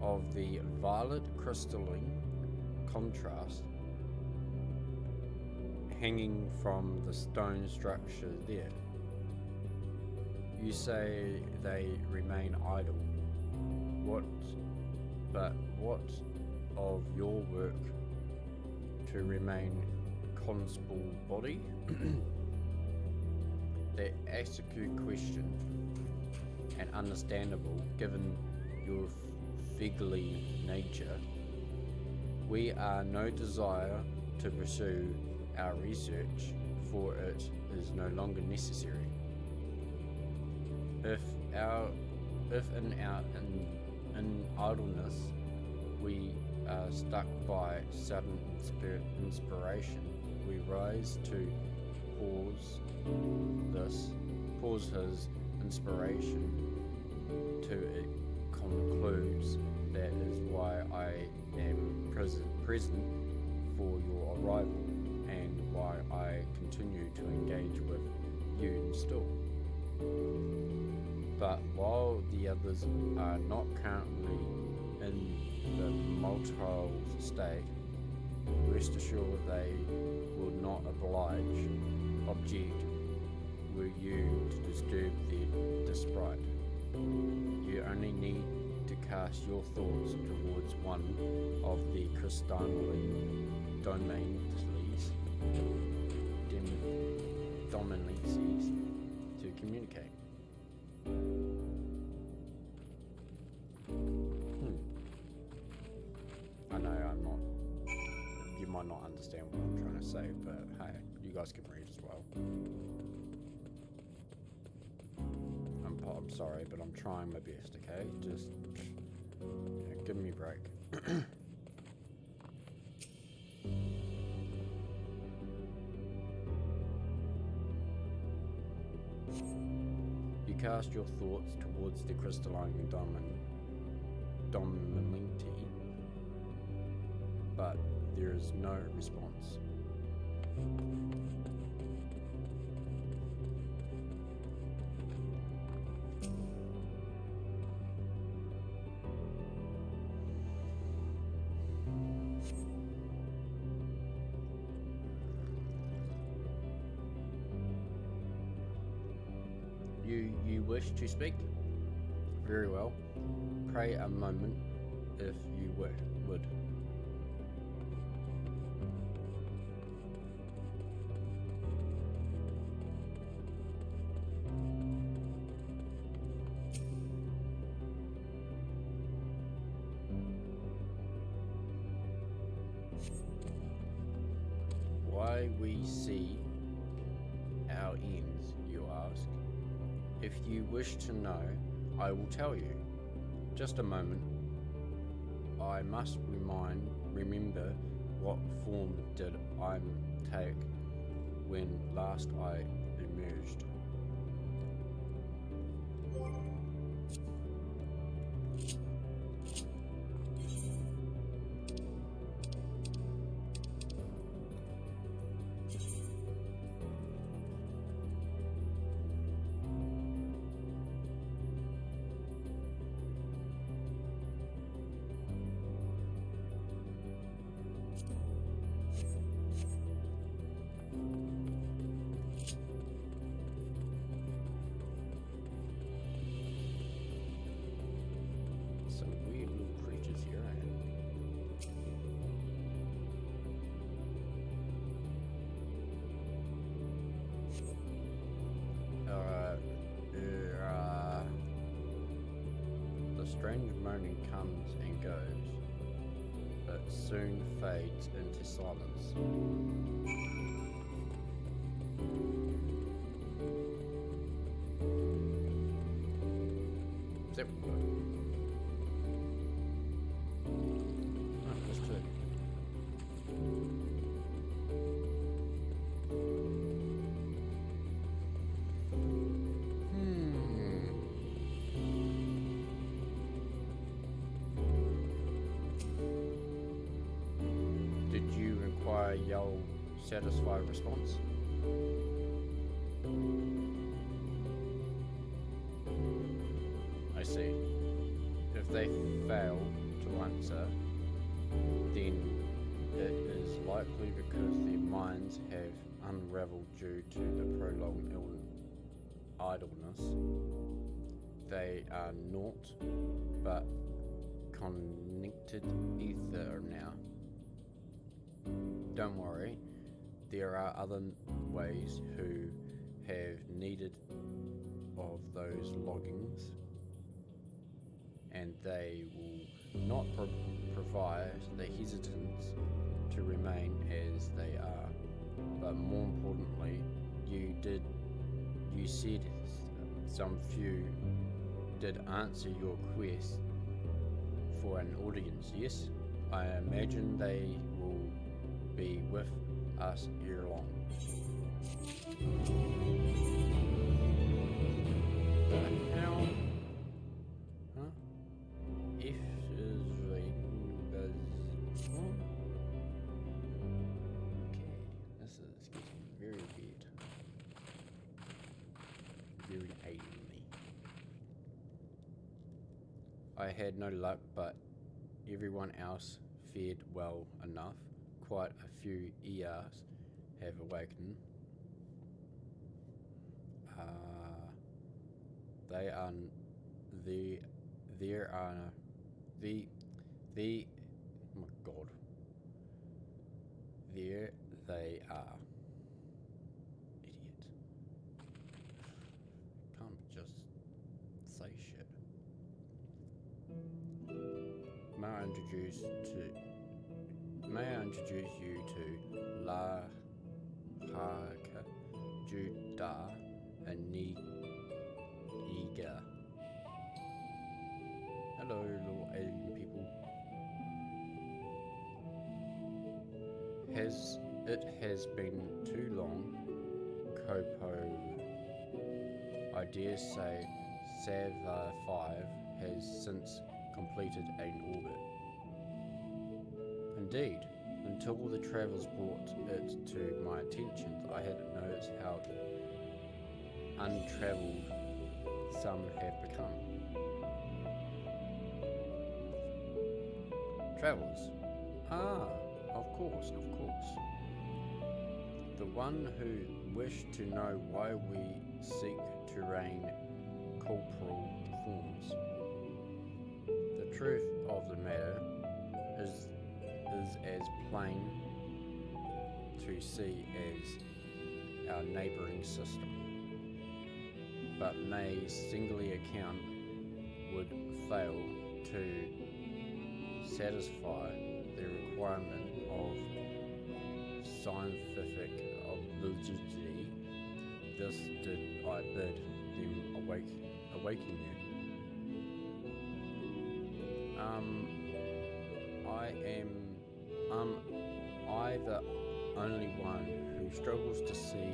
of the violet crystalline contrast hanging from the stone structure there. You say they remain idle. What of your work to remain constable body? The execute question, and understandable given your figly nature. We are no desire to pursue our research, for it is no longer necessary. If in idleness we are struck by sudden inspiration, we rise to pause his inspiration to it concludes. That is why I am present for your arrival, and why I continue to engage with you still. But while the others are not currently in the motile state, rest assured they will not object were you to disturb their sprite. You only need to cast your thoughts towards one of the crystalline domains to communicate. I know you might not understand what I'm trying to say, but hey, you guys can read as well. I'm sorry, but I'm trying my best, okay? Just give me a break. cast your thoughts towards the crystalline dominity, but there is no response. You wish to speak? Very well. Pray a moment if you would. Why we see our ends, you ask? If you wish to know, I will tell you. Just a moment. I must remember what form did I take when last I emerged. Strange moaning comes and goes, but soon fades into silence. Is that what? Oh, that's two. Yell satisfied response. I see. If they fail to answer, then it is likely because their minds have unraveled due to the prolonged idleness. They are naught but connected ether now. Don't worry, there are other ways who have needed of those loggings, and they will not provide the hesitance to remain as they are. But more importantly, you said some few did answer your quest for an audience, yes? I imagine they will be with us ere long. The hell? Huh? If is okay, this is getting very weird. Very alieny. I had no luck, but everyone else fared well enough. Quite a few ERs have awakened. They are there are the oh my god. There they are. Idiot. Can't just say shit. May I introduce you to La Haka Judah and Niga. Hello, little alien people. It has been too long, Kopo. I dare say Sava 5 has since completed an orbit. Indeed, until the travels brought it to my attention, I hadn't noticed how untravelled some have become. Travellers? Ah, of course. The one who wished to know why we seek to reign corporal forms. The truth of the matter is as plain to see as our neighbouring system, but may singly account would fail to satisfy the requirement of scientific validity. This did I bid them awaken you. I the only one who struggles to see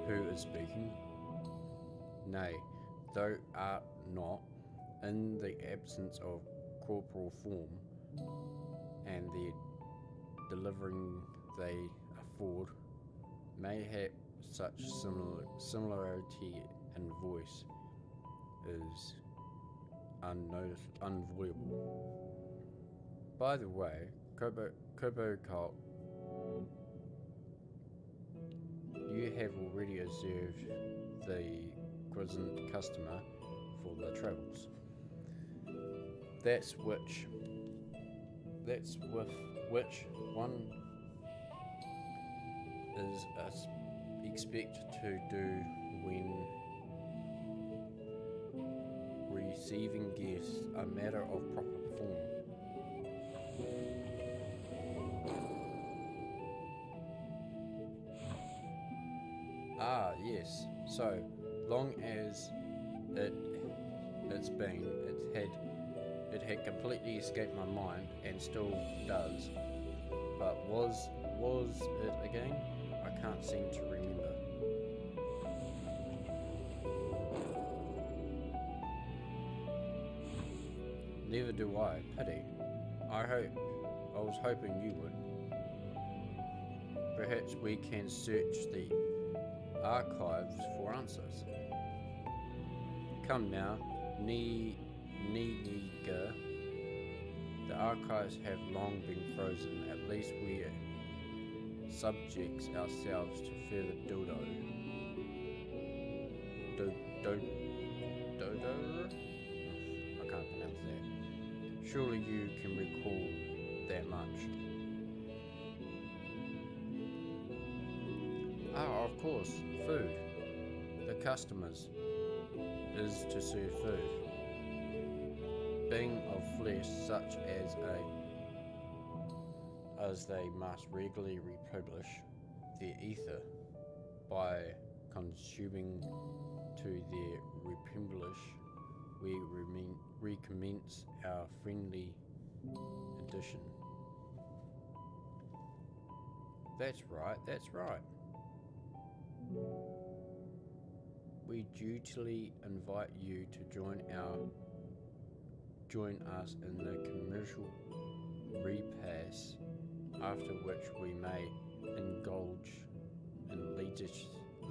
who is speaking? Nay, thou art not, in the absence of corporal form, and the delivering they afford, mayhap such similarity in voice is unavoidable. By the way, Kobo Cult, you have already observed the quiescent customer for the travels. That's with which one is expect to do when receiving guests, a matter of proper form. Ah, yes. So long as it had completely escaped my mind and still does. But was it again? I can't seem to remember. Neither do I. Pity. I was hoping you would. Perhaps we can search the archives for answers. Come now, Niga. The archives have long been frozen. At least we subjects ourselves to further dodo. I can't pronounce that. Surely you can recall that much. Ah, of course, food. The customers is to serve food. Being of flesh such as they must regularly republish their ether by consuming to their republish, we recommence our friendly addition. That's right. We dutifully invite you to join us in the commercial repass, after which we may indulge in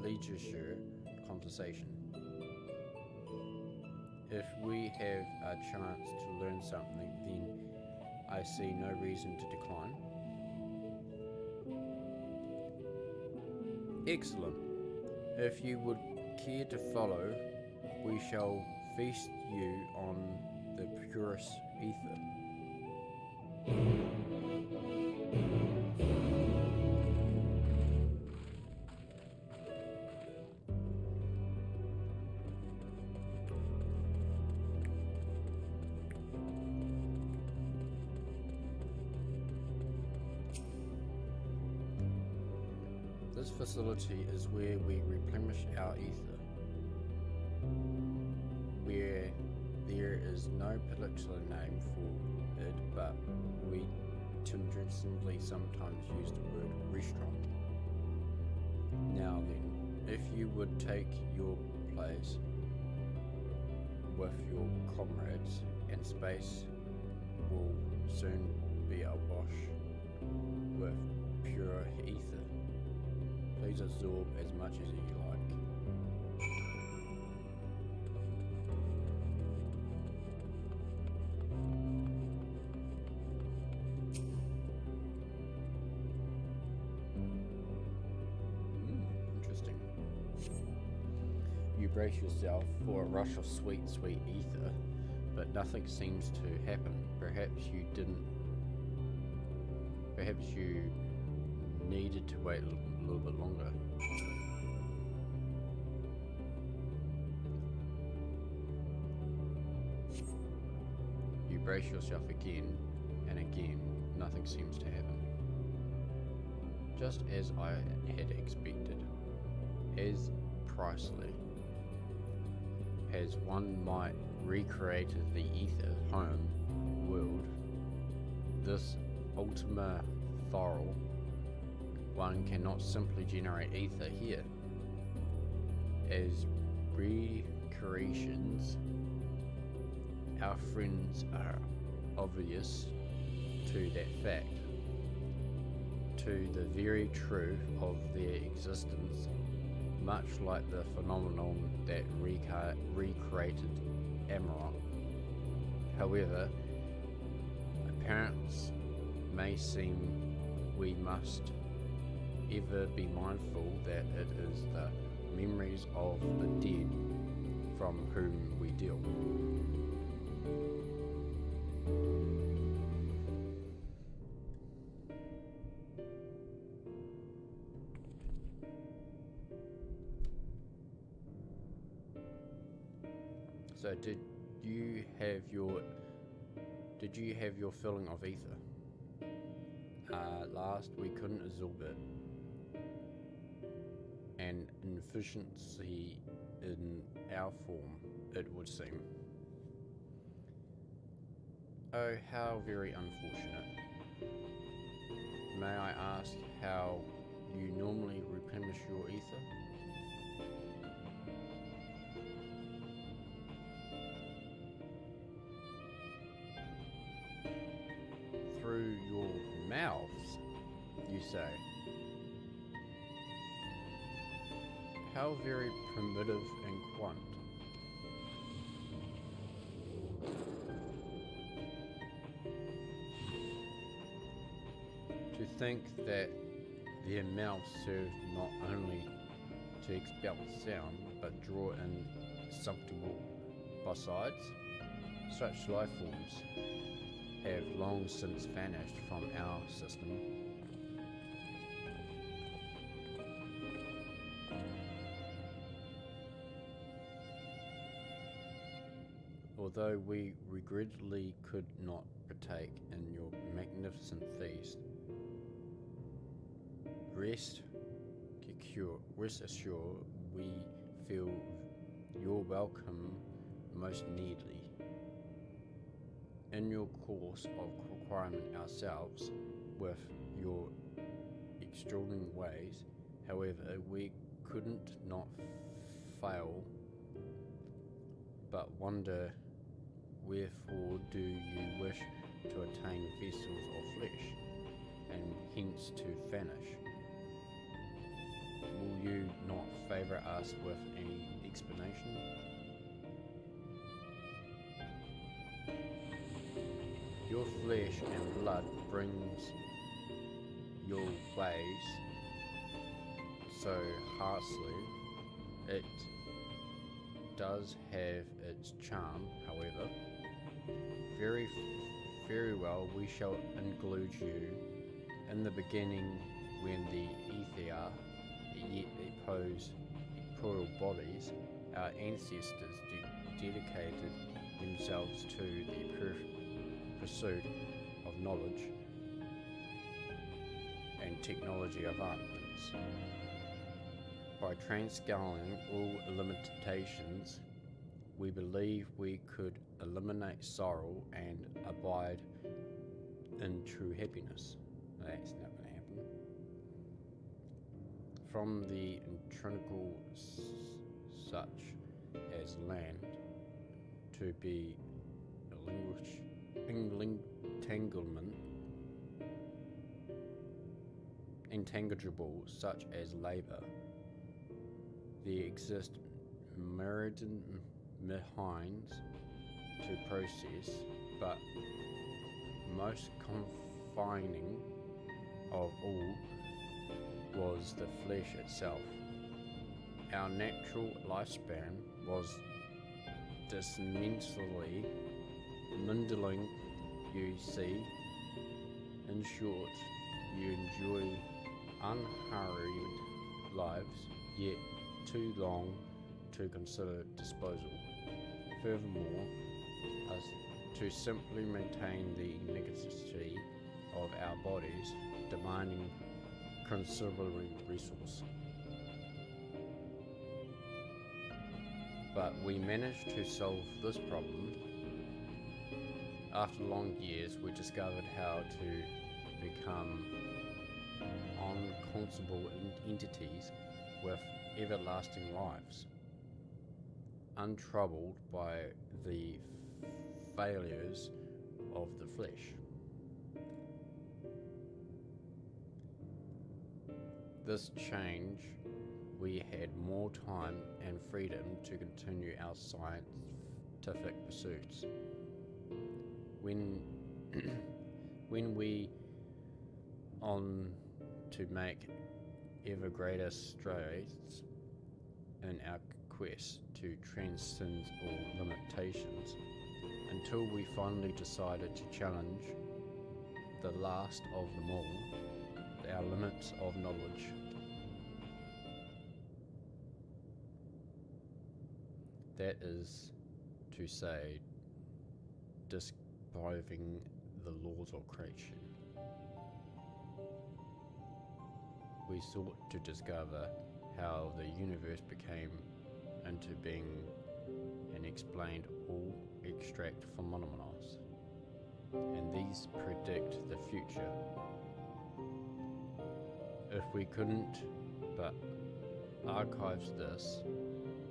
leisure conversation. If we have a chance to learn something, then I see no reason to decline. Excellent. If you would care to follow, we shall feast you on the purest ether. This facility is where we replenish our ether, where there is no particular name for it, but we tangentially sometimes use the word restaurant. Now then, if you would take your place with your comrades, and space will soon be awash with pure ether. Please absorb as much as you like. Interesting. You brace yourself for a rush of sweet, sweet ether, but nothing seems to happen. Perhaps you needed to wait a little bit longer. You brace yourself again and again, nothing seems to happen. Just as I had expected, as precisely as one might recreate the ether home world, this Ultima Thorol, one cannot simply generate ether here. As recreations, our friends are obvious to that fact, to the very truth of their existence, much like the phenomenon that recreated Amarok. However, appearance may seem we must ever be mindful that it is the memories of the dead from whom we deal. So did you have your filling of ether? Last we couldn't absorb it. An inefficiency in our form, it would seem. Oh, how very unfortunate. May I ask how you normally replenish your ether? Through your mouths, you say. How very primitive and quaint. To think that their mouths serve not only to expel sound, but draw in suctible besides. Such life forms have long since vanished from our system. Although we regrettably could not partake in your magnificent feast, rest assured we feel your welcome most needly. In your course of requirement ourselves with your extraordinary ways, however, we couldn't not fail but wonder, wherefore do you wish to attain vessels of flesh, and hence to vanish? Will you not favour us with any explanation? Your flesh and blood brings your ways so harshly. It does have its charm, however. Very, very well, we shall include you. In the beginning, when the ether yet opposed corporeal bodies, our ancestors dedicated themselves to the pursuit of knowledge and technology advancements. By transcending all limitations, we believe we could eliminate sorrow and abide in true happiness. That's not going to happen. From the intrinsic such as land to be intangible such as labour. There exist myriad behinds to process, but most confining of all was the flesh itself. Our natural lifespan was dismantling, mindling, you see. In short, you enjoy unhurried lives, yet too long to consider disposal. Furthermore, to simply maintain the necessity of our bodies, demanding considerable resource. But we managed to solve this problem. After long years, we discovered how to become unconscionable entities with everlasting lives, untroubled by the failures of the flesh. This change, we had more time and freedom to continue our scientific pursuits. When we on to make ever greater strides in our quest to transcend all limitations, until we finally decided to challenge the last of them all, our limits of knowledge. That is to say, disproving the laws of creation. We sought to discover how the universe became into being and explained all abstract phenomena, and these predict the future. If we couldn't but archive this,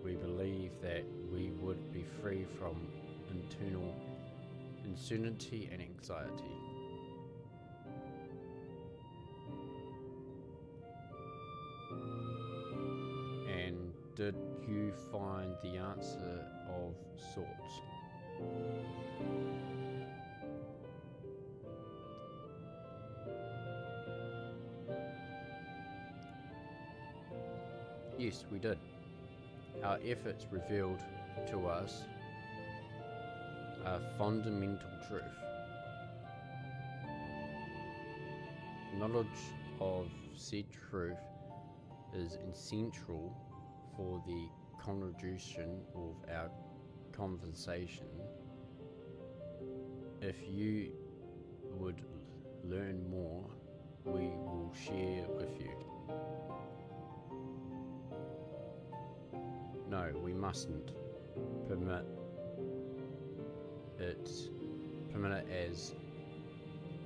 we believe that we would be free from internal uncertainty and anxiety. And did you find the answer of sorts? Yes, we did. Our efforts revealed to us a fundamental truth. Knowledge of said truth is essential for the contribution of our conversation. If you would learn more, we will share with you. No, we mustn't permit it as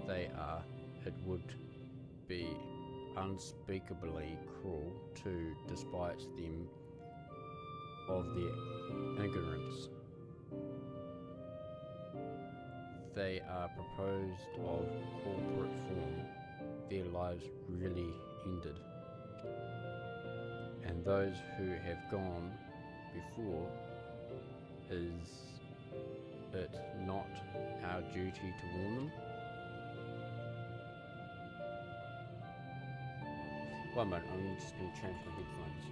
they are. It would be unspeakably cruel to despise them of their ignorance. They are proposed of corporate form. Their lives really ended. And those who have gone before, is it not our duty to warn them? One moment, I'm just going to change my headphones.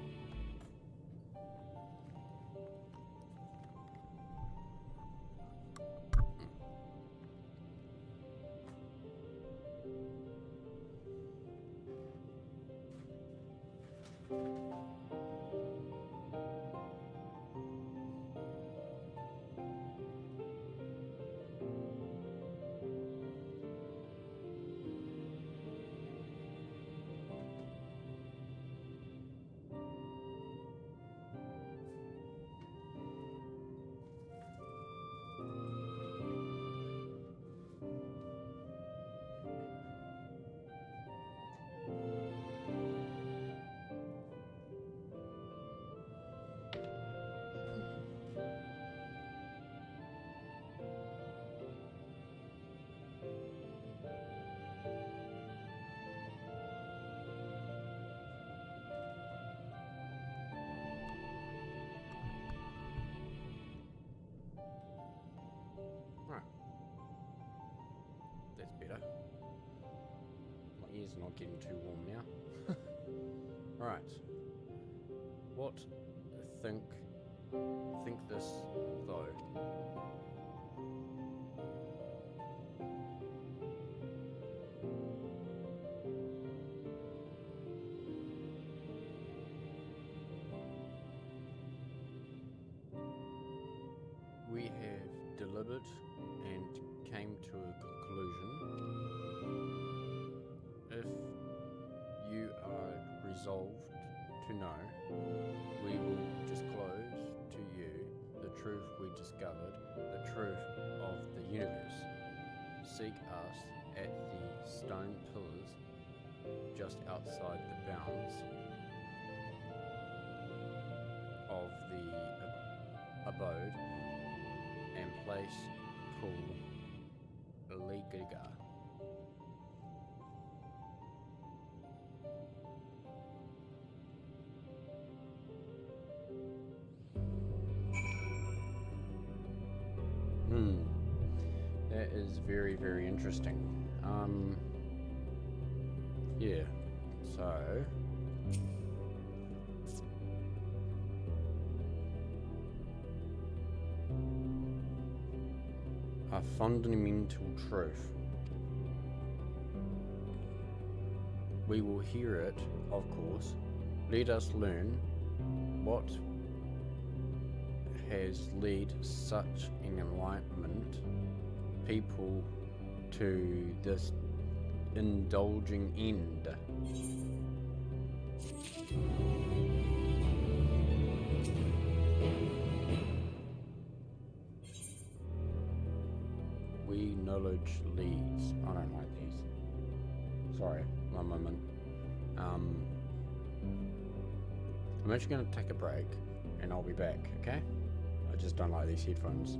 not getting too warm now. Right. What think this though? We have delivered and came to a conclusion. If you are resolved to know, we will disclose to you the truth we discovered, the truth of the universe. Seek us at the stone pillars just outside the bounds of the abode and place called Ligiga. That is very, very interesting. Yeah, so a fundamental truth. We will hear it, of course. Let us learn what has led such an enlightenment people to this indulging end. We knowledge leads. I don't like these. Sorry, one moment. I'm actually going to take a break and I'll be back, okay? I just don't like these headphones.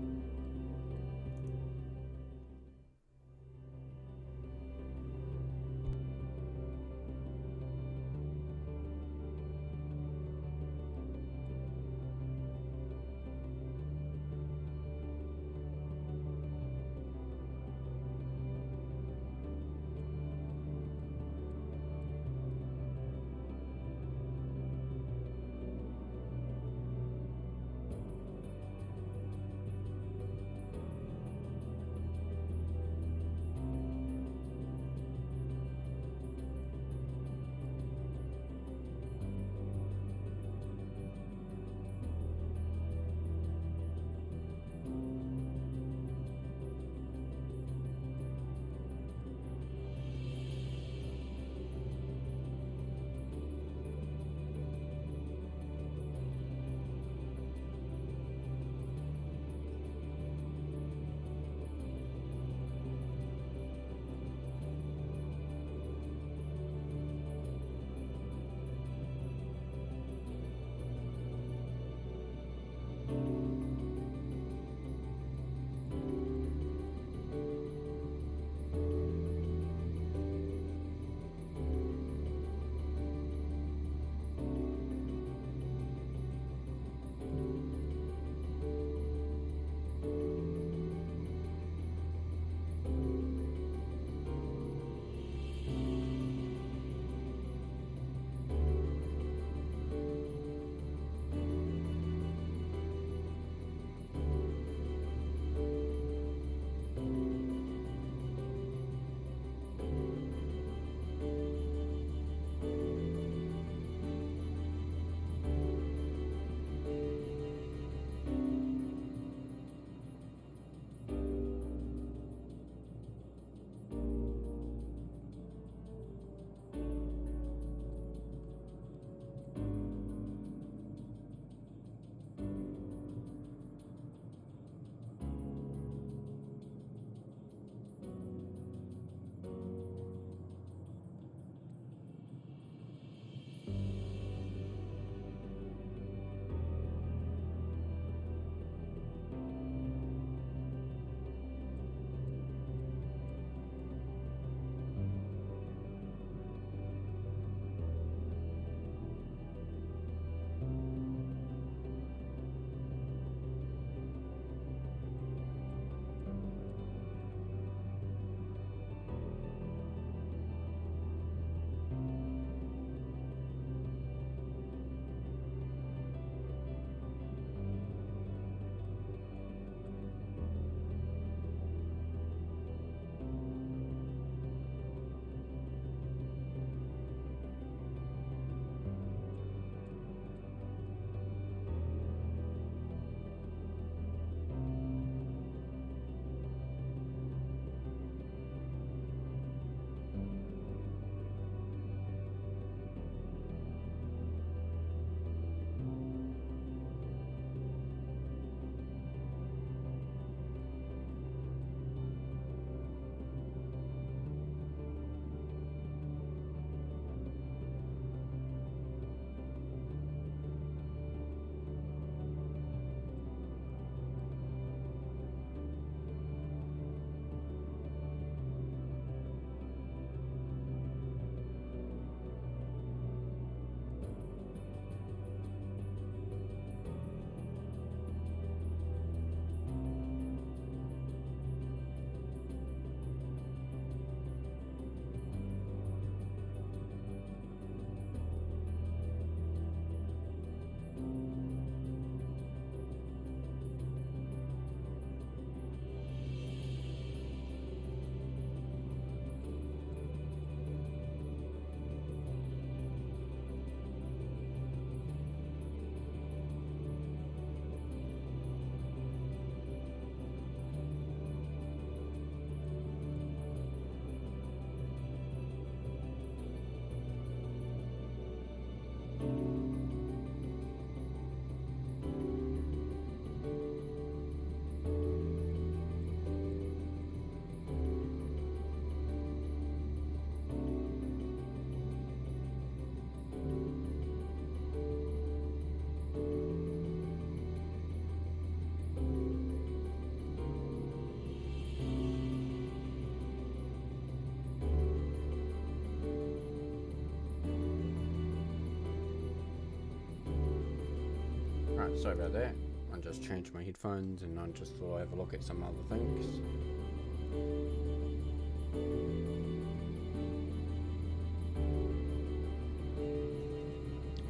Alright, sorry about that. I just changed my headphones and I just thought I'd have a look at some other things.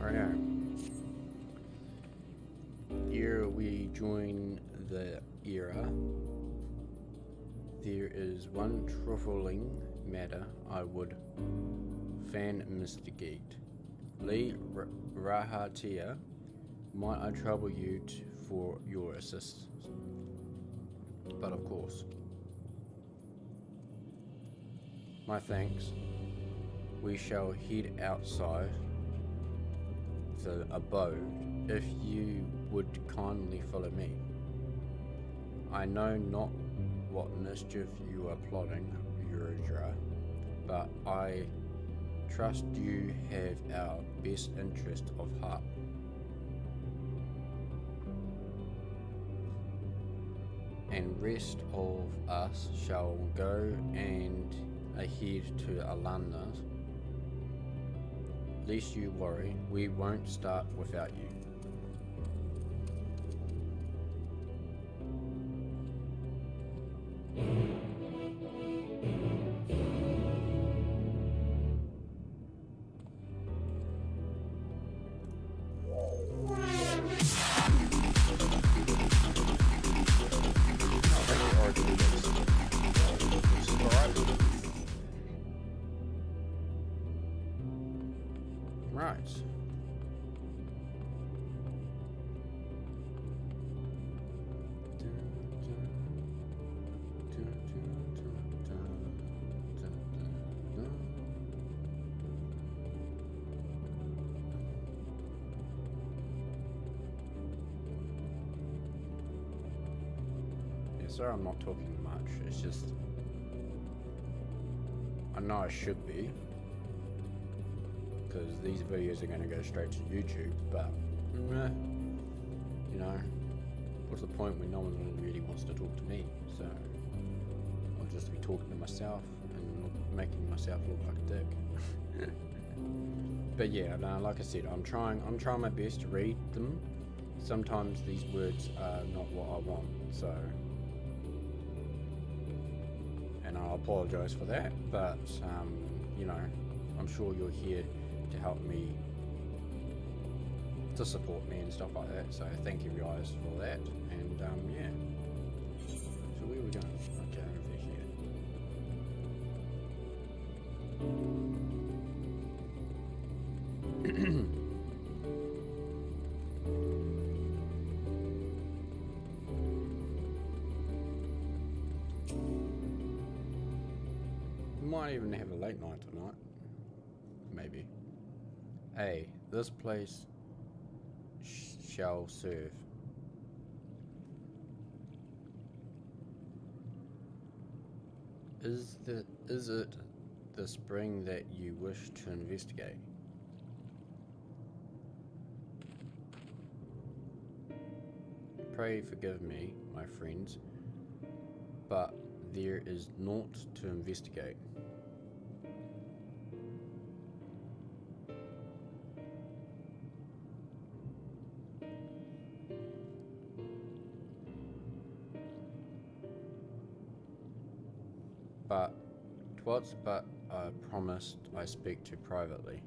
Alright. Here we join the era. There is one troubling matter I would fan investigate. Lee Rahatia, might I trouble you for your assistance? But of course. My thanks. We shall head outside the abode if you would kindly follow me. I know not what mischief you are plotting, Urudra, but I trust you have our best interest of heart. And rest of us shall go and ahead to Alana. Lest you worry, we won't start without you. Right. Yeah, sorry I'm not talking much. It's just I know I should be, because these videos are going to go straight to YouTube, but you know, what's the point when no one really wants to talk to me? So I'll just be talking to myself and making myself look like a dick. But yeah, no, like I said, I'm trying my best to read them. Sometimes these words are not what I want, so, and I apologize for that, but you know, I'm sure you're here to help me, to support me and stuff like that, so thank you guys for that. And yeah, so where are we going? Okay, over here. We might even have a late night tonight, maybe. Hey, this place shall serve. Is it the spring that you wish to investigate? Pray forgive me, my friends, but there is naught to investigate. But 'twas but I promised I speak to privately.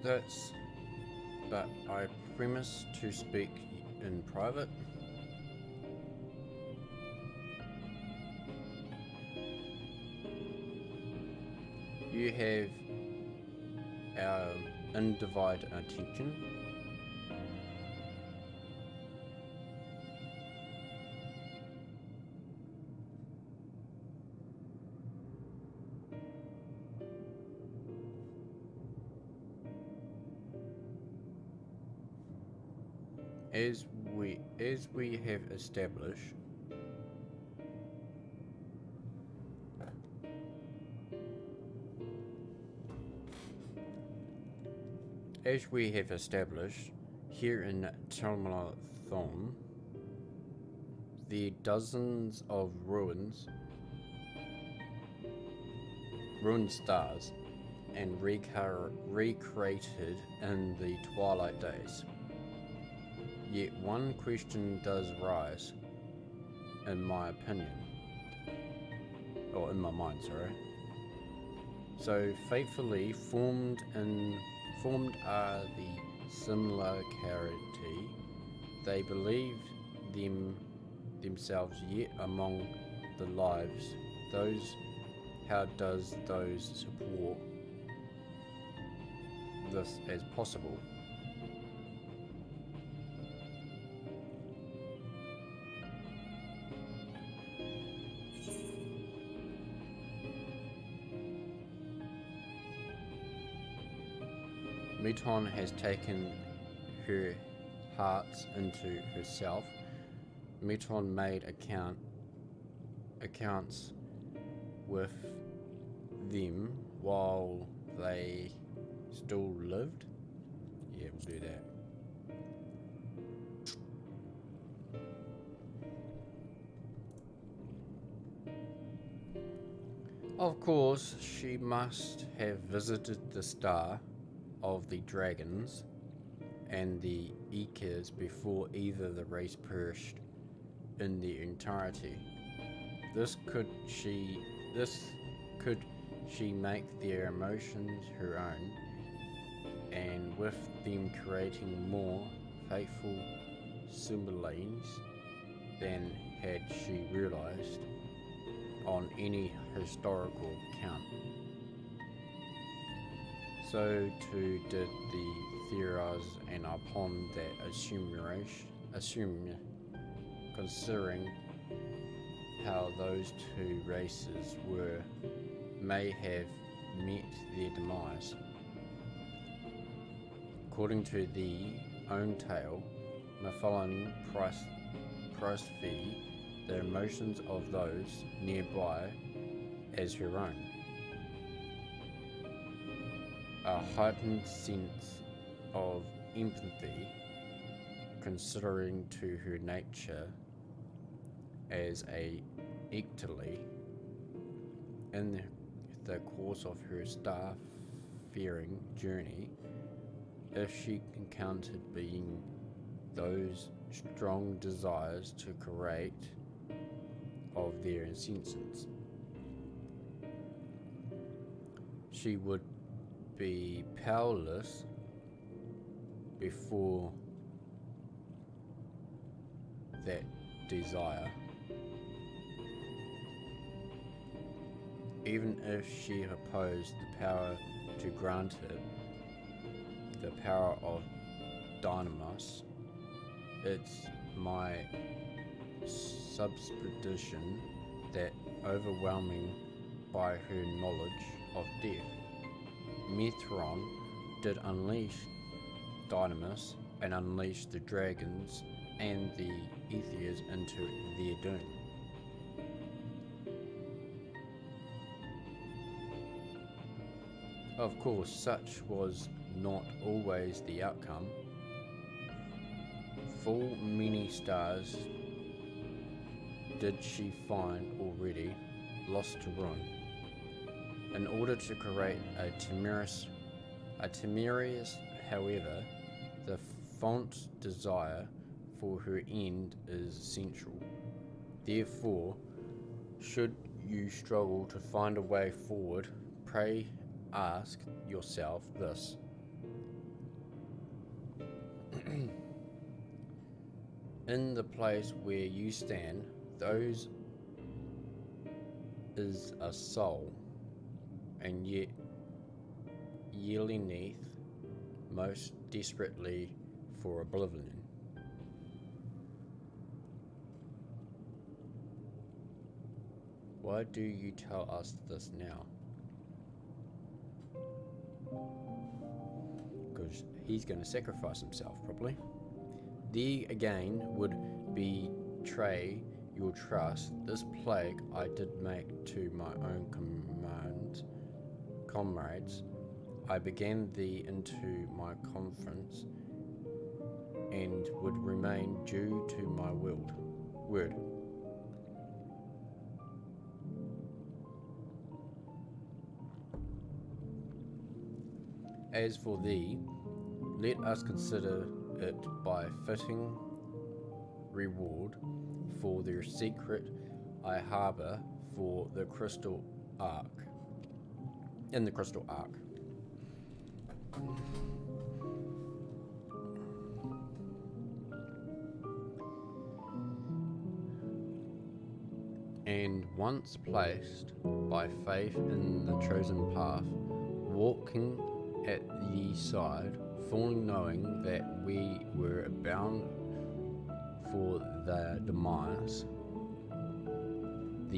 That's, but I promise to speak in private. You have our undivided attention. As we have established, here in Telmalathon, the dozens of ruined stars, and recreated in the twilight days. Yet one question does rise, in my opinion, or in my mind, sorry. So faithfully formed are the similarity they believed themselves yet among the lives. How does those support this as possible? Meton has taken her hearts into herself. Meton made accounts with them while they still lived. Yeah, we'll do that. Of course, she must have visited the star of the dragons and the Ekers before either the race perished in their entirety. Could she make their emotions her own, and with them creating more faithful siblings than had she realized on any historical count? So too did the theorize, and upon that assume, considering how those two races may have met their demise. According to the own tale, Mephalon priced the emotions of those nearby as her own. A heightened sense of empathy, considering to her nature as a ectily in the course of her star-faring journey, if she encountered being those strong desires to create of their insensence, she would be powerless before that desire, even if she opposed the power to grant it, the power of dynamis. It's my supposition that, overwhelming by her knowledge of death, Mithron did unleash dynamis and unleash the dragons and the Ethers into their doom. Of course, such was not always the outcome. Full many stars did she find already lost to ruin. In order to create a temerarious, however, the font's desire for her end is essential. Therefore, should you struggle to find a way forward, pray ask yourself this. In the place where you stand, those is a soul, and yet yearneth most desperately for oblivion. Why do you tell us this now? Because he's going to sacrifice himself, probably. thee again would betray your trust. This plague I did make to my own comrades. I began thee into my confidence, and would remain due to my word. As for thee, let us consider it by fitting reward for the secret I harbour for the crystal ark. In the crystal ark. And once placed by faith in the chosen path, walking at ye side, fully knowing that we were bound for the demise, I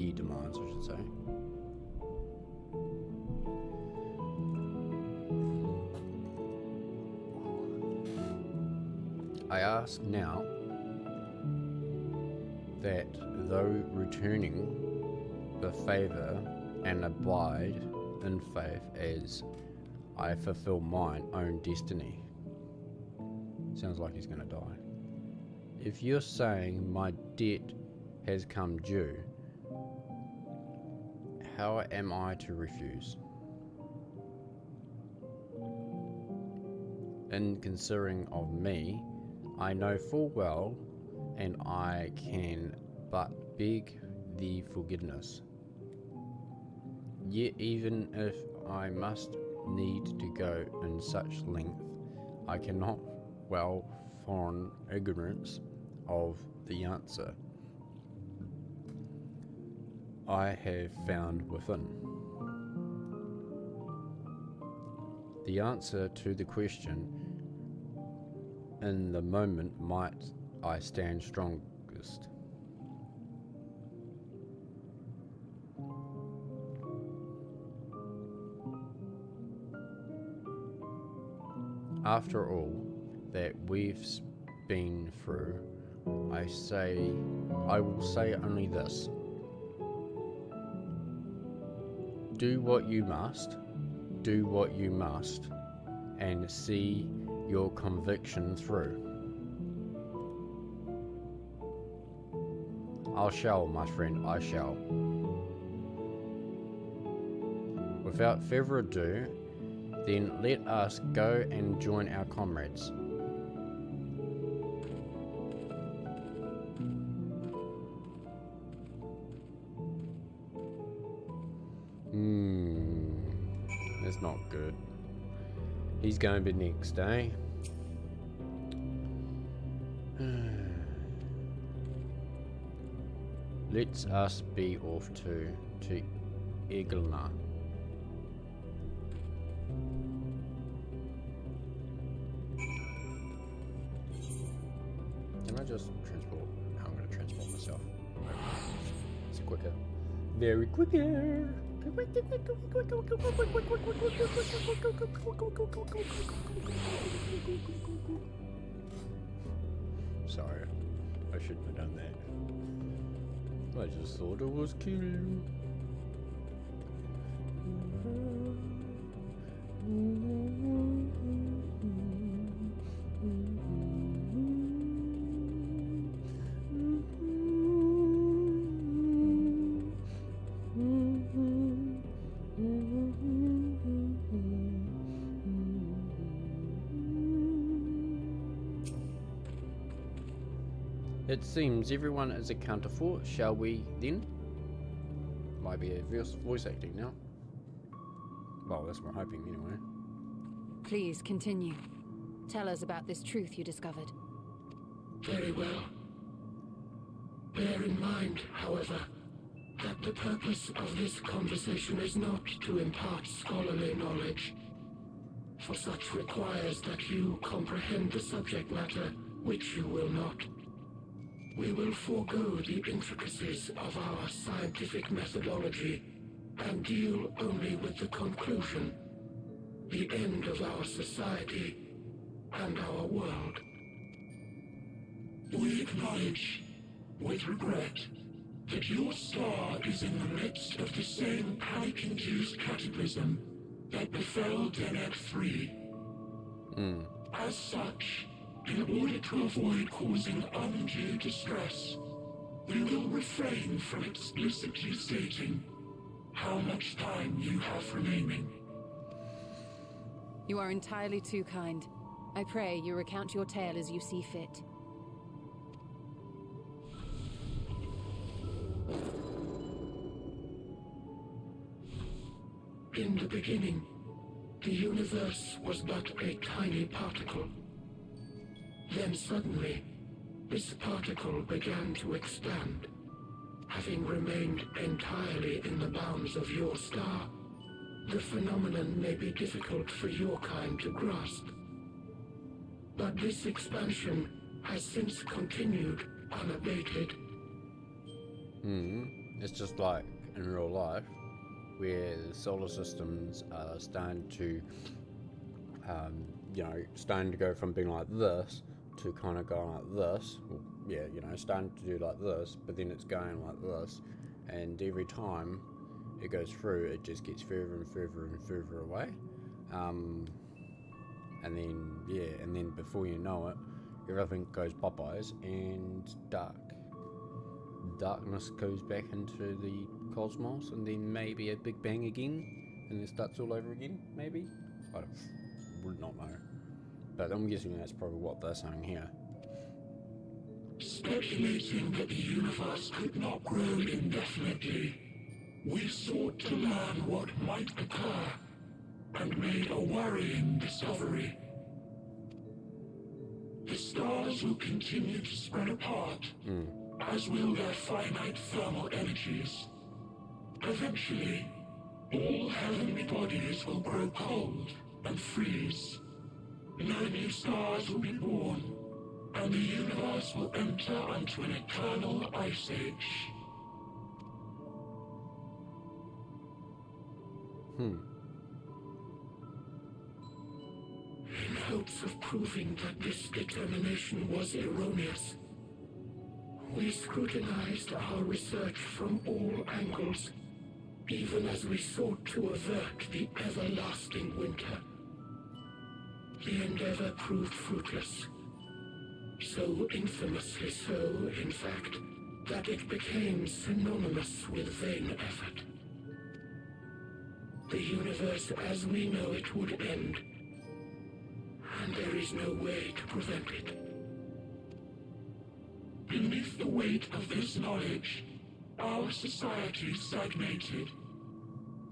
should say. I ask now that though returning the favour and abide in faith as I fulfill mine own destiny. Sounds like he's gonna die. If you're saying my debt has come due, how am I to refuse? In considering of me, I know full well, and I can but beg thee forgiveness. Yet even if I must need to go in such length, I cannot well form ignorance of the answer I have found within. The answer to the question, in the moment might I stand strongest. After all that we've been through, I will say only this. Do what you must, and see your conviction through. I shall, my friend, I shall. Without further ado, then let us go and join our comrades. That's not good. He's going to be next, eh? Let us be off to Egelna. Can I just transport? I'm going to transport myself. It's quicker. Very quicker. Sorry, I shouldn't have done that. I just thought it was cute. It seems everyone is accounted for. Shall we then? Might be a voice acting now. Well, that's what I'm hoping anyway. Please continue. Tell us about this truth you discovered. Very well. Bear in mind, however, that the purpose of this conversation is not to impart scholarly knowledge, for such requires that you comprehend the subject matter, which you will not. We will forego the intricacies of our scientific methodology and deal only with the conclusion, the end of our society and our world. We acknowledge, with regret, that your star is in the midst of the same panic-induced cataclysm that befell Deneb 3. As such, in order to avoid causing undue distress, we will refrain from explicitly stating how much time you have remaining. You are entirely too kind. I pray you recount your tale as you see fit. In the beginning, the universe was but a tiny particle. Then suddenly, this particle began to expand. Having remained entirely in the bounds of your star, the phenomenon may be difficult for your kind to grasp. But this expansion has since continued unabated. It's just like in real life, where the solar systems are starting to, starting to go from being like this to kind of going like this. Well, yeah, starting to do like this, but then it's going like this, and every time it goes through, it just gets further and further and further away. And then before you know it, everything goes bye-byes and darkness goes back into the cosmos, and then maybe a big bang again, and it starts all over again, maybe? I would not know. But I'm guessing that's probably what they're saying here. Speculating that the universe could not grow indefinitely, we sought to learn what might occur, and made a worrying discovery. The stars will continue to spread apart, as will their finite thermal energies. Eventually, all heavenly bodies will grow cold and freeze. No new stars will be born, and the universe will enter into an eternal ice age. In hopes of proving that this determination was erroneous, we scrutinized our research from all angles, even as we sought to avert the everlasting winter. The endeavor proved fruitless. So infamously so, in fact, that it became synonymous with vain effort. The universe as we know it would end, and there is no way to prevent it. Beneath the weight of this knowledge, our society stagnated.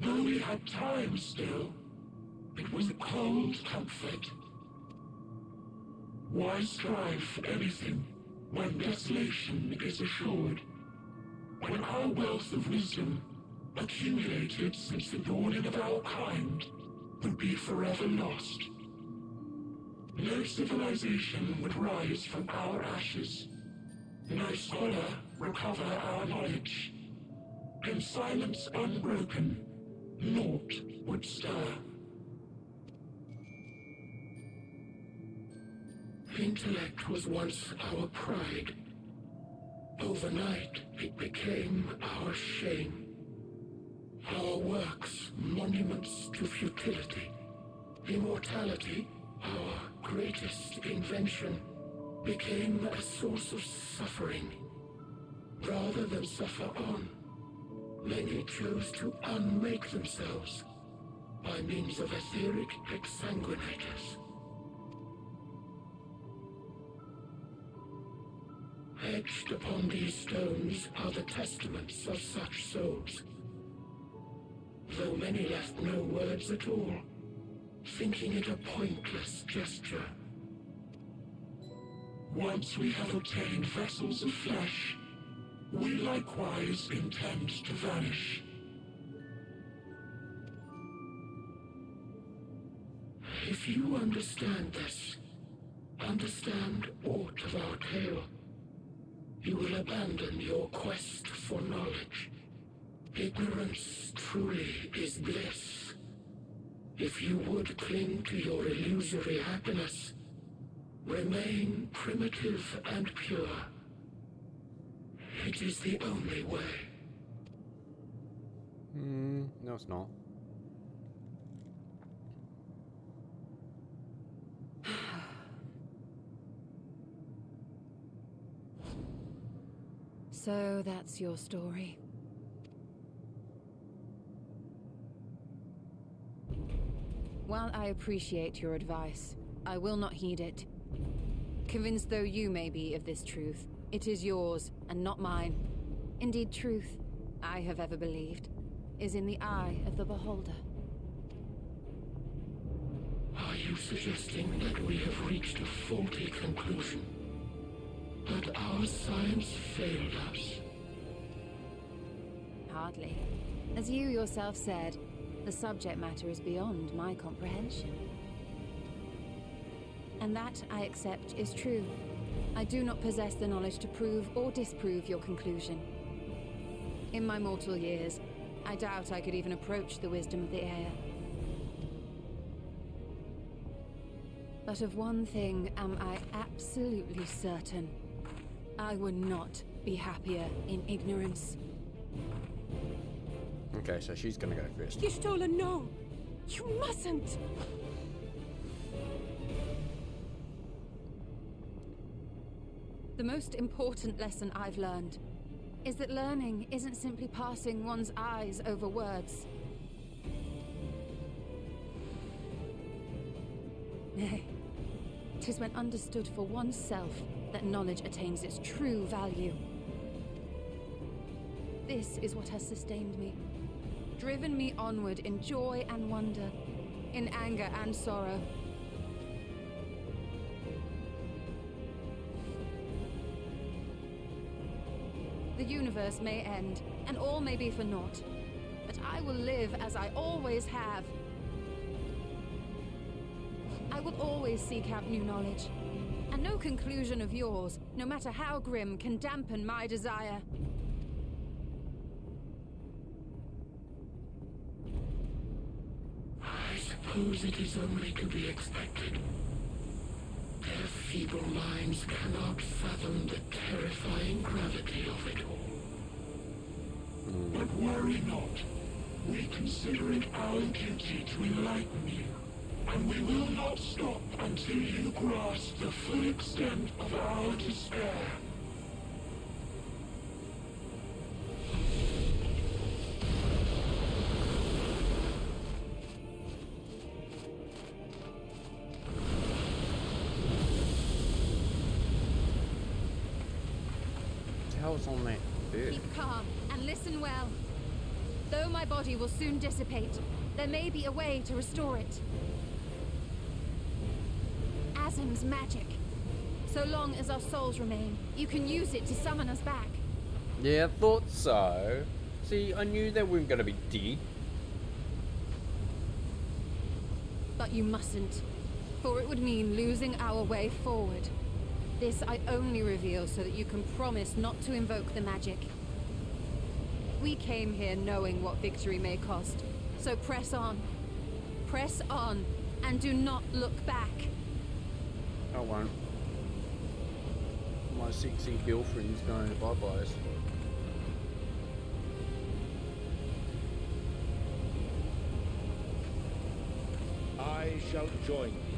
Though we had time still, it was a cold comfort. Why strive for anything when desolation is assured? When our wealth of wisdom, accumulated since the dawning of our kind, would be forever lost. No civilization would rise from our ashes. No scholar recover our knowledge. In silence unbroken, naught would stir. Intellect was once our pride. Overnight, it became our shame. Our works, monuments to futility. Immortality, our greatest invention, became a source of suffering. Rather than suffer on, many chose to unmake themselves by means of etheric exsanguinators. Etched upon these stones are the testaments of such souls, though many left no words at all, thinking it a pointless gesture. Once we have obtained vessels of flesh, we likewise intend to vanish. If you understand this, understand aught of our tale, you will abandon your quest for knowledge. Ignorance truly is bliss. If you would cling to your illusory happiness, Remain primitive and pure. It is the only way. No, it's not. So that's your story. While I appreciate your advice, I will not heed it. Convinced though you may be of this truth, it is yours and not mine. Indeed, truth, I have ever believed, is in the eye of the beholder. Are you suggesting that we have reached a faulty conclusion? That our science failed us? Hardly. As you yourself said, the subject matter is beyond my comprehension. And that, I accept, is true. I do not possess the knowledge to prove or disprove your conclusion. In my mortal years, I doubt I could even approach the wisdom of the air. But of one thing am I absolutely certain. I would not be happier in ignorance. Okay, so she's gonna go first. Y'shtola, no! You mustn't! The most important lesson I've learned is that learning isn't simply passing one's eyes over words. Nay, 'tis when understood for oneself that knowledge attains its true value. This is what has sustained me, driven me onward in joy and wonder, in anger and sorrow. The universe may end, and all may be for naught, but I will live as I always have. I will always seek out new knowledge, and no conclusion of yours, no matter how grim, can dampen my desire. I suppose it is only to be expected. Their feeble minds cannot fathom the terrifying gravity of it all. But worry not. We consider it our duty to enlighten you. And we will not stop until you grasp the full extent of our despair. What the hell's on that bird? Keep calm and listen well. Though my body will soon dissipate, there may be a way to restore it. Asm's magic. So long as our souls remain, you can use it to summon us back. Yeah, I thought so. See, I knew they weren't gonna be dead. But you mustn't, for it would mean losing our way forward. This I only reveal so that you can promise not to invoke the magic. We came here knowing what victory may cost, so press on, and do not look back. I won't. My sexy girlfriend's going to bye-byes. I shall join thee.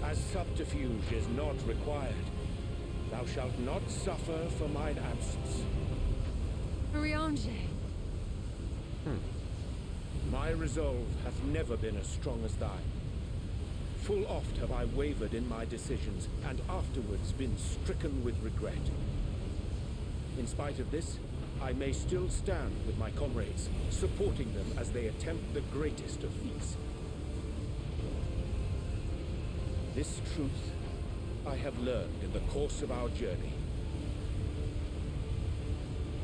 As subterfuge is not required, thou shalt not suffer for mine absence. Briange. My resolve hath never been as strong as thine. Full oft have I wavered in my decisions, and afterwards been stricken with regret. In spite of this, I may still stand with my comrades, supporting them as they attempt the greatest of feats. This truth I have learned in the course of our journey.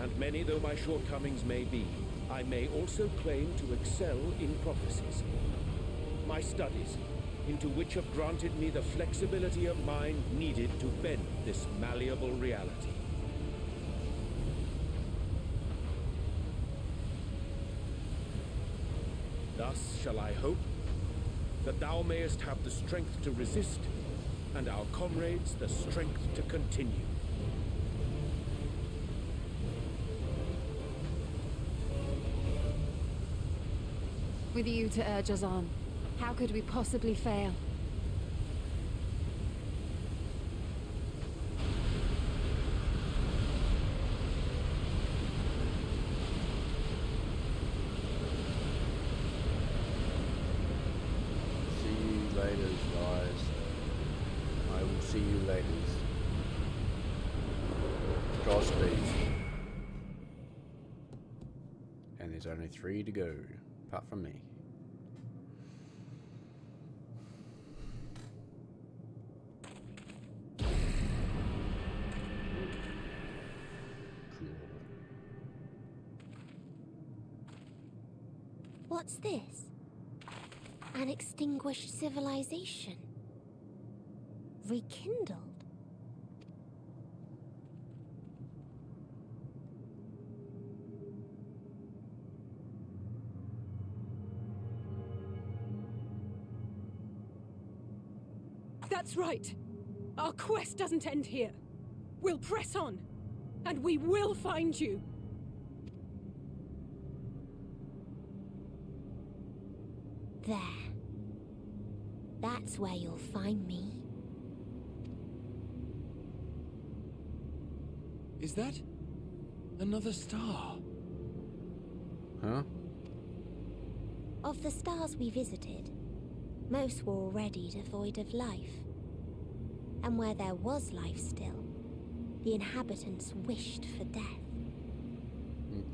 And many though my shortcomings may be, I may also claim to excel in prophecies. My studies, into which have granted me the flexibility of mind needed to bend this malleable reality. Thus shall I hope that thou mayest have the strength to resist and our comrades the strength to continue. With you to urge us on, how could we possibly fail? See you later, guys. I will see you later. Godspeed. And there's only 3 to go, apart from me. What's this? An extinguished civilization. Rekindled. That's right. Our quest doesn't end here. We'll press on, and we will find you. There. That's where you'll find me. Is that another star? Huh? Of the stars we visited, most were already devoid of life. And where there was life still, the inhabitants wished for death.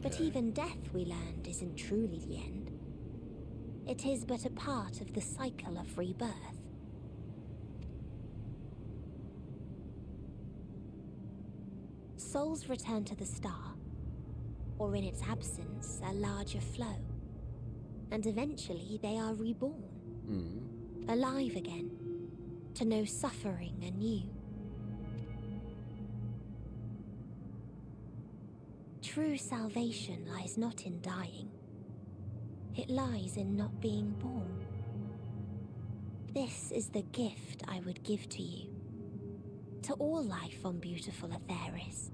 But even death, we learned, isn't truly the end. It is but a part of the cycle of rebirth. Souls return to the star, or in its absence, a larger flow. And eventually they are reborn, alive again, to know suffering anew. True salvation lies not in dying. It lies in not being born. This is the gift I would give to you, to all life on beautiful Atheris.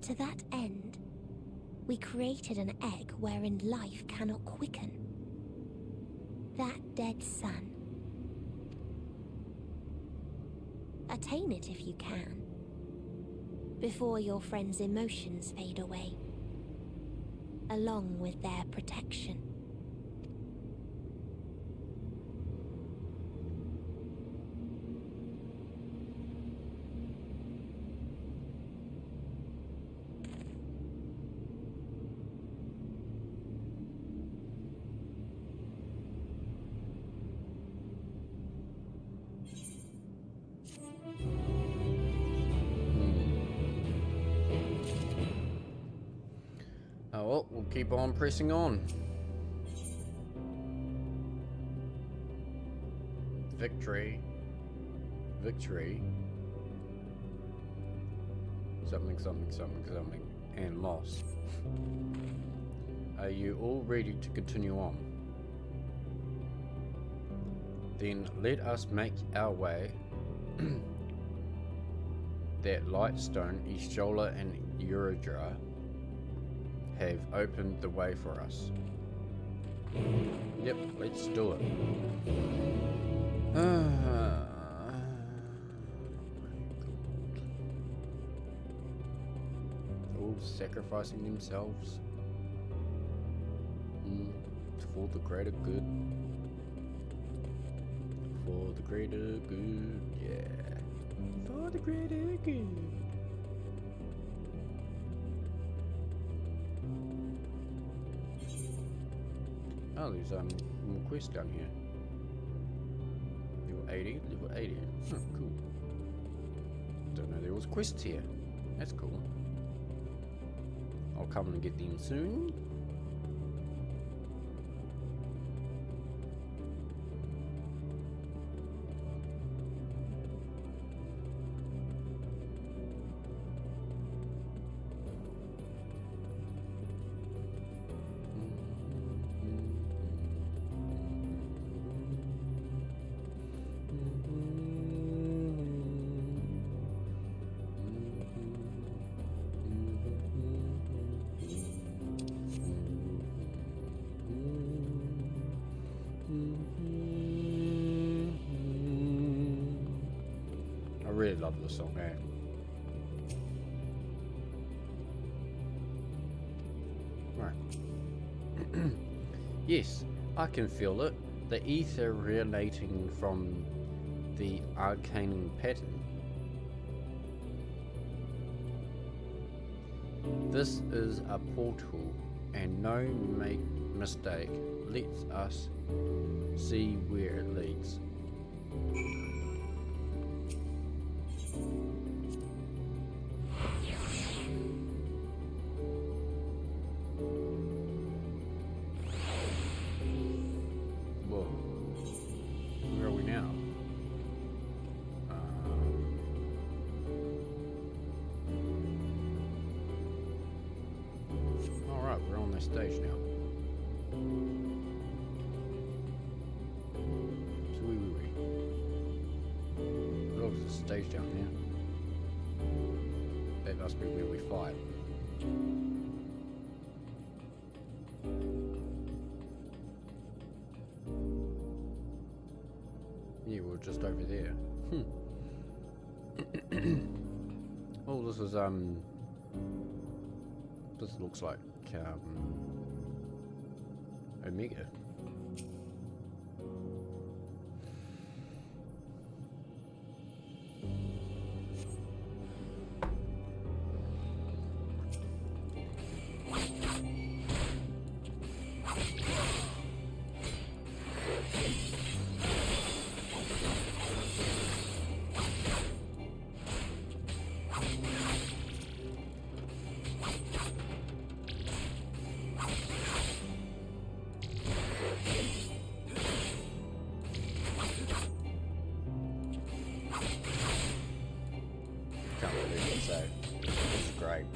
To that end, we created an egg wherein life cannot quicken. That dead sun. Attain it if you can, before your friends' emotions fade away, along with their protection. Oh well, we'll keep on pressing on. Victory. Victory. Something, something, something, something. And loss. Are you all ready to continue on? Then let us make our way. That Lightstone, Ishola and Uradra have opened the way for us. Yep, let's do it. All sacrificing themselves for the greater good. For the greater good, yeah. For the greater good. Oh, there's more quests down here. Level 80, level 80. Oh, cool. Don't know there was quests here. That's cool. I'll come and get them soon. really love this song, eh? Right. Yes, I can feel it. The ether relating from the arcane pattern. This is a portal, and no make mistake, lets us see where it leads. Whoa. Where are we now? Alright, we're on this stage now. So we. Oh, there's a stage down here. That must be where we fight. Yeah, we're just over there. Oh, this is this looks like Omega. Can't believe it, so this is great.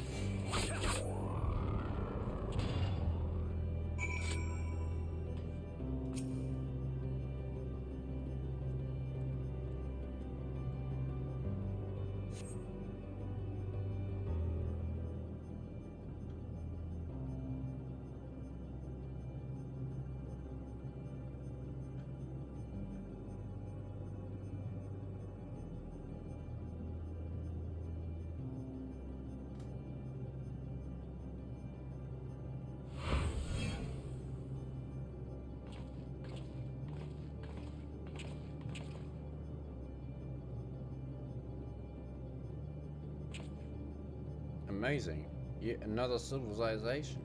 Amazing. Yet another civilization.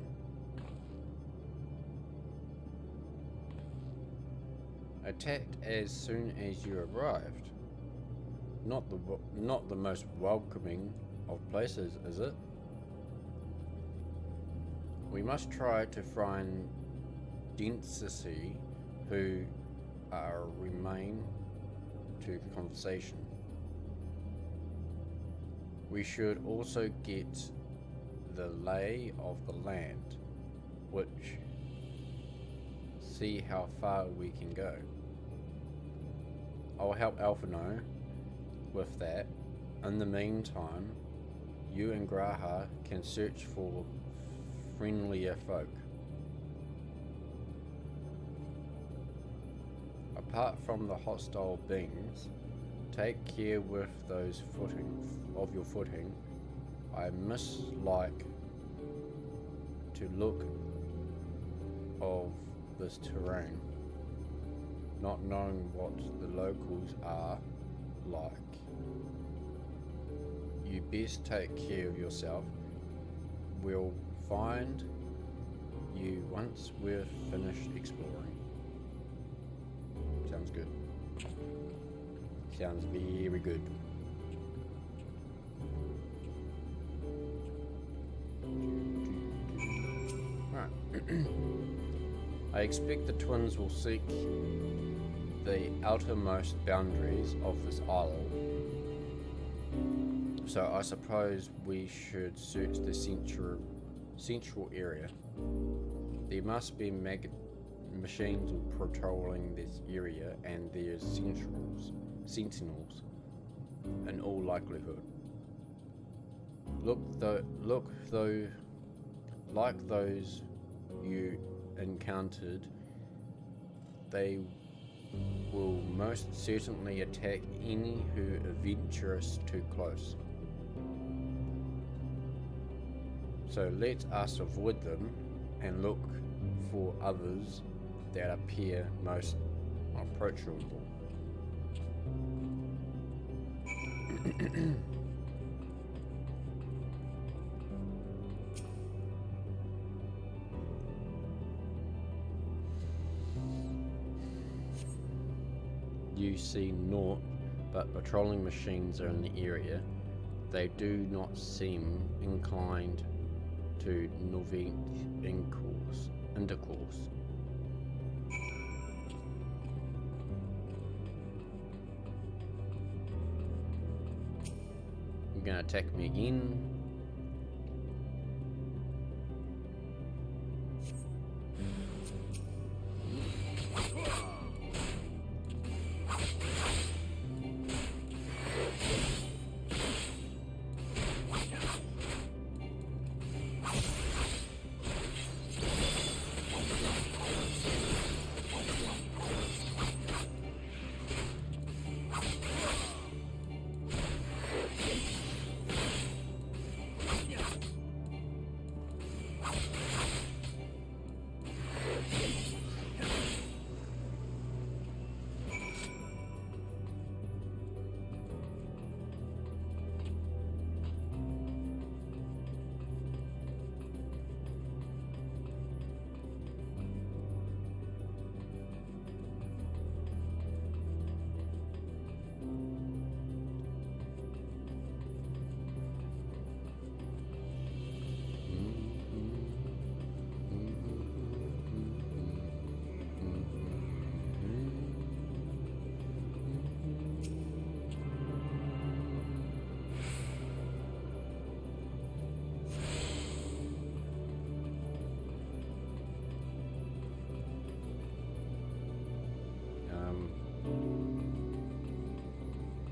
Attacked as soon as you arrived. Not the most welcoming of places, is it? We must try to find density who remain to the conversation. We should also get the lay of the land, which see how far we can go. I'll help Alpha know with that. In the meantime, you and Graha can search for friendlier folk. Apart from the hostile beings, take care with those of your footing. I mislike to look of this terrain, not knowing what the locals are like. You best take care of yourself. We'll find you once we're finished exploring. Sounds good. Sounds very good. Right. I expect the twins will seek the outermost boundaries of this isle. So I suppose we should search the central area. There must be machines patrolling this area, and there's sentinels in all likelihood. Look though, like those you encountered, they will most certainly attack any who adventures too close. So let us avoid them and look for others that appear most approachable. You see naught but patrolling machines are in the area. They do not seem inclined to novent intercourse. You're gonna attack me again.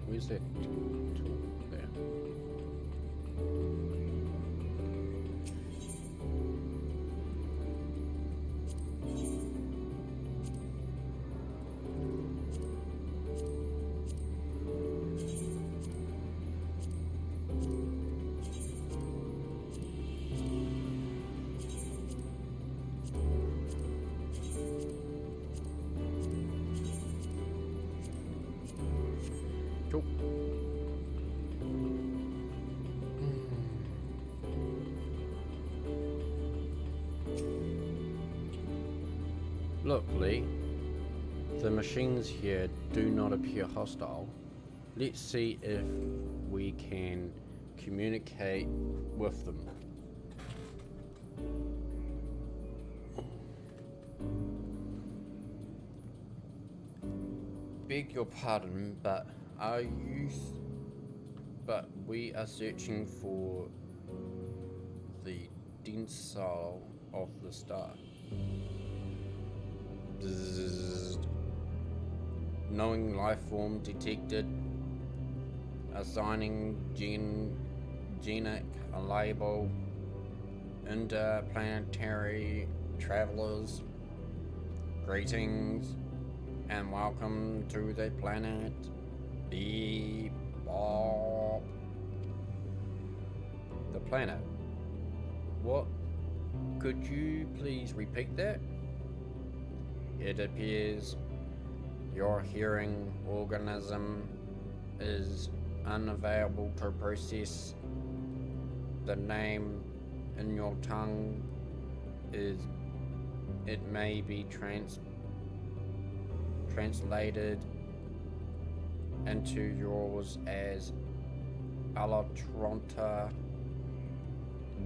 Where's that tool there? Cool. Look, Lee, the machines here do not appear hostile. Let's see if we can communicate with them. Beg your pardon, but we are searching for the densile of the star. Bzzzt. Knowing life form detected. Assigning genic a label. Interplanetary travelers. Greetings and welcome to the planet. Beep bop. The planet. What? Could you please repeat that? It appears your hearing organism is unavailable to process the name in your tongue. It may be translated into yours as Alatronta.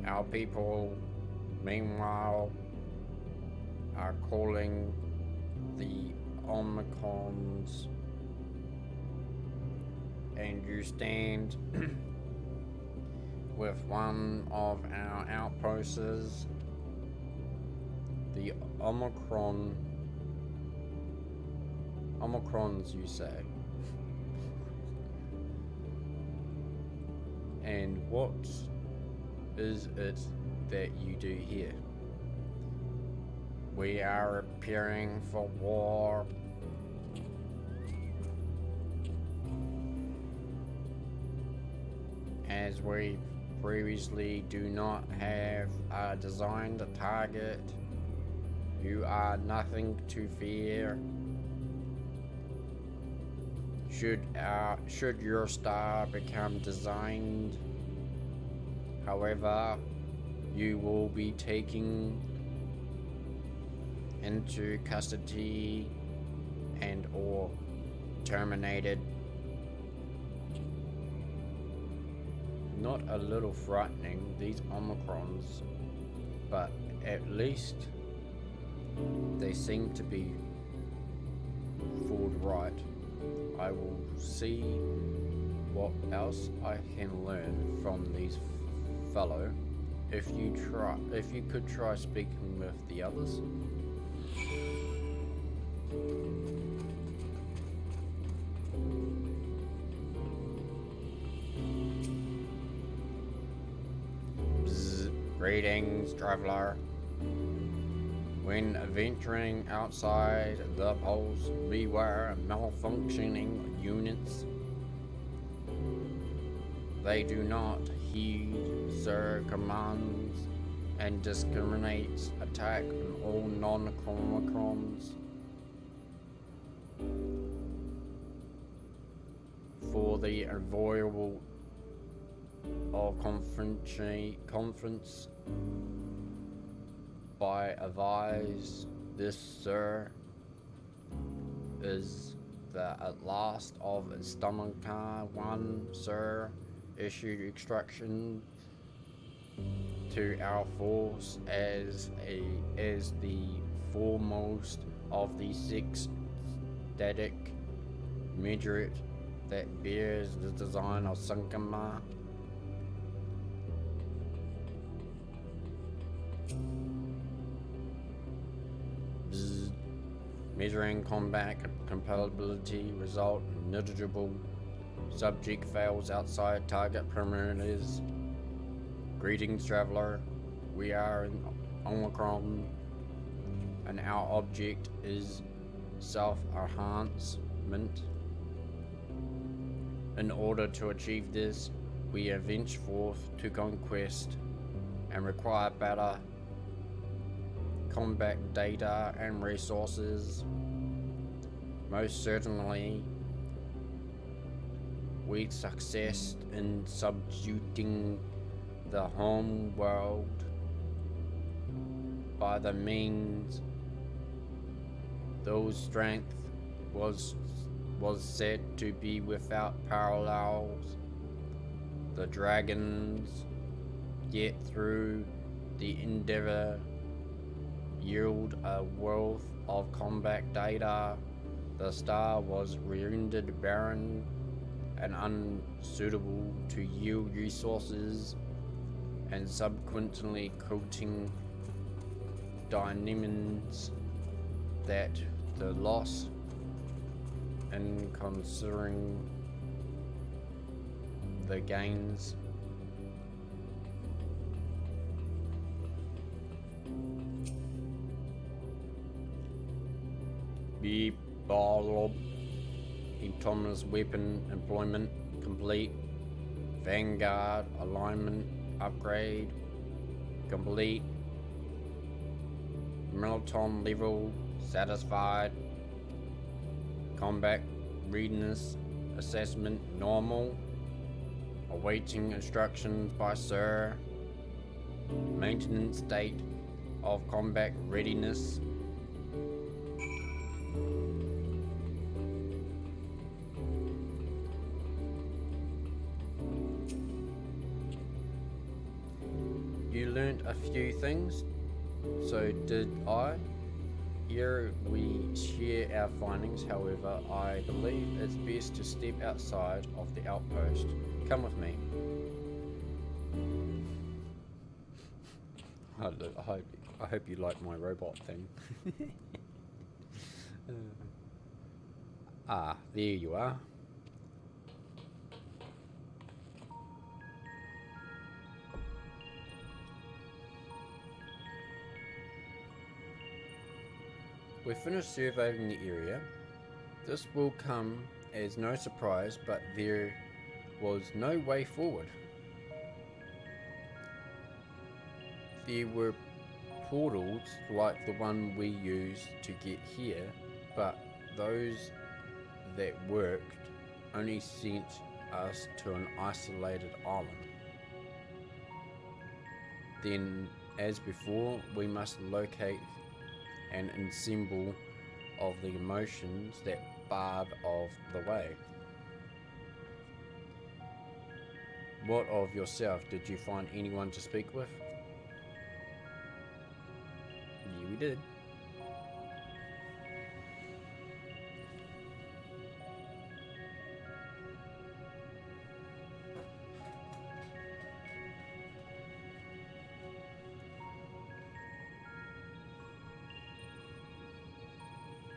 Our people, meanwhile, are calling the Omicrons, and you stand with one of our outposts. The Omicrons, you say. And what is it that you do here? We are appearing for war. as we previously do not have a designed target. You are nothing to fear. Should your star become designed, however, you will be taken into custody and or terminated. Not a little frightening, these Omicrons, but at least they seem to be forward right. I will see what else I can learn from these fellow. If you could try speaking with the others. Greetings, traveler. When venturing outside the poles, beware malfunctioning units. They do not heed Sir commands and discriminates attack on all non-Chronicrons. For the avoidable of conference by advise this, sir, is the at last of Stomachar one, sir, issued instruction to our force as the foremost of the 6 static meteorite that bears the design of Sankama. Measuring combat compatibility result negligible. Subject fails outside target perimeters. Greetings, traveler. We are in Omicron, and our object is self-enhancement. In order to achieve this, we are henceforth to conquest and require better combat data and resources. Most certainly, we success in subjugating the home world by the means those strength was said to be without parallels. The dragons get through the endeavor yield a wealth of combat data. The star was rendered barren and unsuitable to yield resources, and subsequently coating dynamics that the loss in considering the gains be ball autonomous weapon employment complete. Vanguard alignment upgrade complete. Militon level satisfied. Combat readiness assessment normal. Awaiting instructions by Sir. Maintenance state of combat readiness. You learned a few things, so did I. Here we share our findings, however, I believe it's best to step outside of the outpost. Come with me. I hope you like my robot thing. There you are. We've finished surveying the area. This will come as no surprise, but there was no way forward. There were portals like the one we used to get here, but those that worked only sent us to an isolated island. Then, as before, we must locate and assemble of the emotions that barred of the way. What of yourself? Did you find anyone to speak with? Yeah, we did.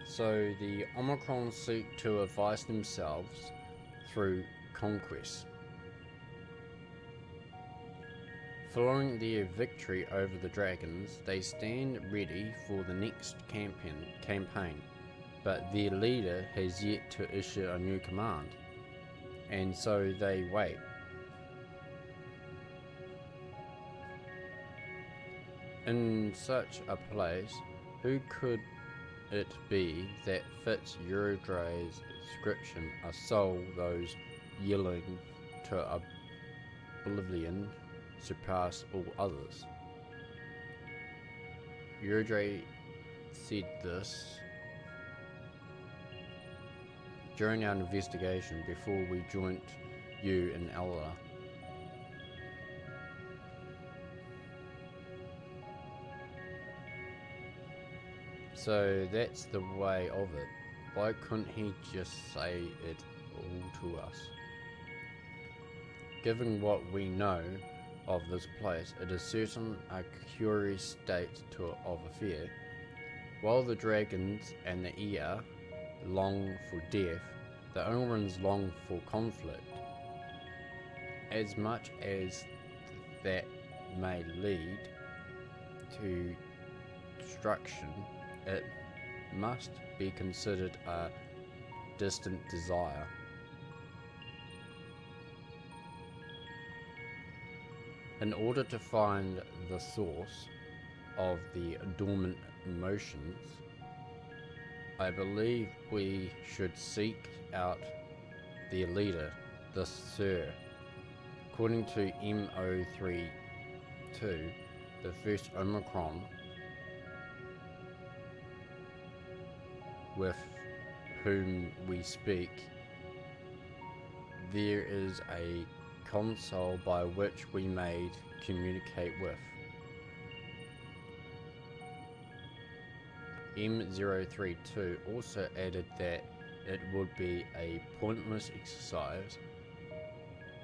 So the Omicron seek to advise themselves through conquest. Following their victory over the dragons, they stand ready for the next campaign, but their leader has yet to issue a new command, and so they wait. In such a place, who could it be that fits Eurydra's description, a soul those yielding to oblivion surpass all others? Eurydrae said this during our investigation before we joined you in Ella. So that's the way of it. Why couldn't he just say it all to us? Given what we know of this place, it is certain a curious state of affair. While the dragons and the air long for death, the Ungorans long for conflict. As much as that may lead to destruction, it must be considered a distant desire. In order to find the source of the dormant emotions, I believe we should seek out their leader, the Sir. According to MO32, the first Omicron with whom we speak, there is a console by which we may communicate with. M032 also added that it would be a pointless exercise,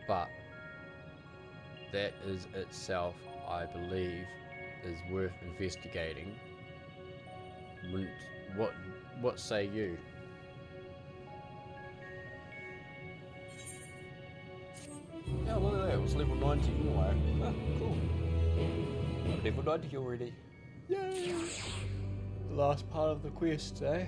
but that is itself, I believe, is worth investigating. What say you? Yeah, look at that, it was level 90 anyway. Ah, cool. Level 90 already. Yay! The last part of the quest, eh?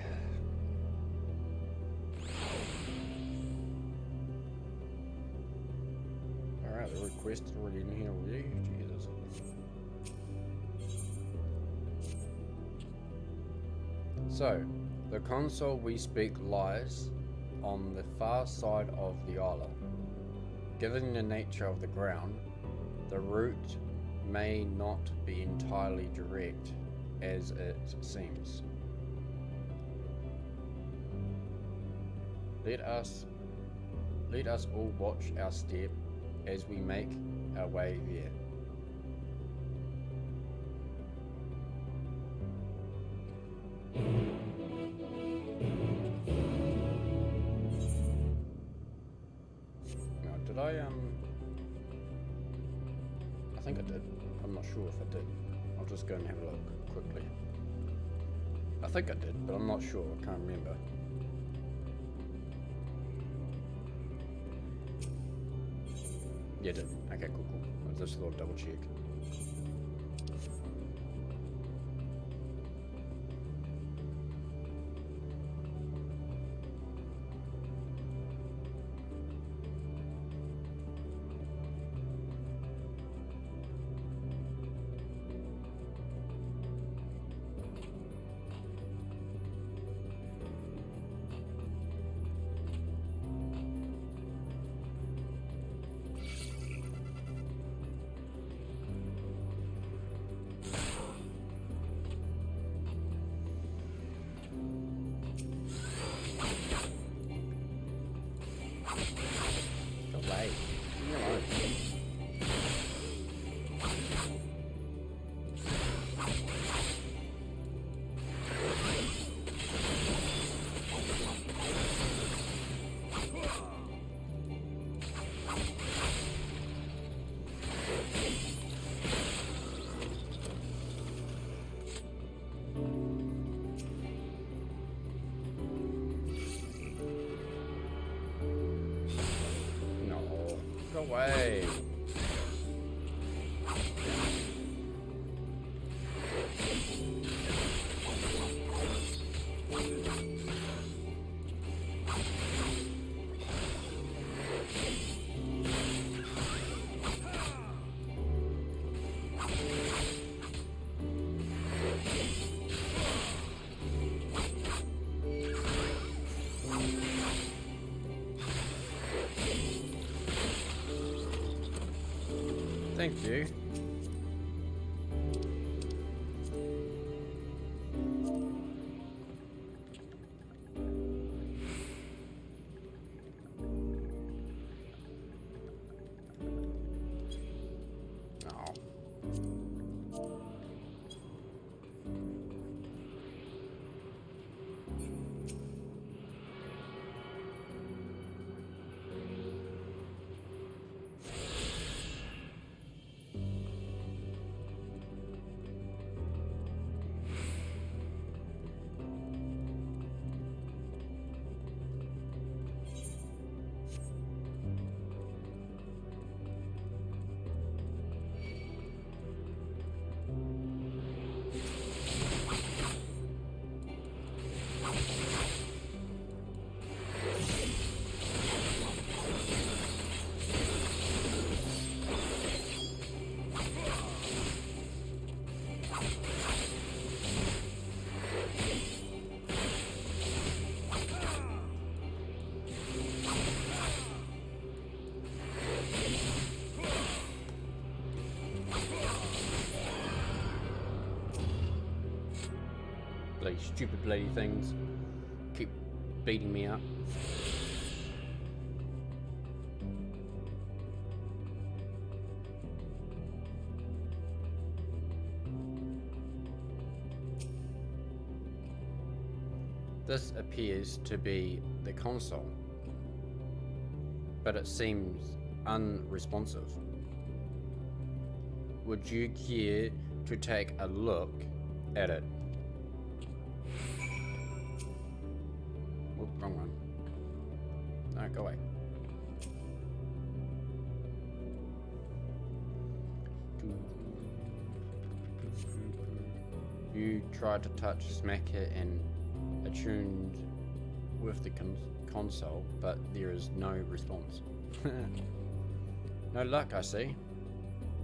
Alright, the request is already in here already. Jesus. So, the console we speak lies on the far side of the island. Given the nature of the ground, the route may not be entirely direct as it seems. Let us all watch our step as we make our way there. Now, did I think I did. I'm not sure if I did. I'll just go and have a look quickly. I think I did, but I'm not sure. I can't remember. Yeah, I did. Okay, cool. I just thought I'd double check. away. Thank you. Oh. Bloody stupid bloody things keep beating me up. This appears to be the console, but it seems unresponsive. Would you care to take a look at it? Whoop, wrong one. No, go away. You try to touch, smack it, and attuned with the console, but there is no response. No luck, I see.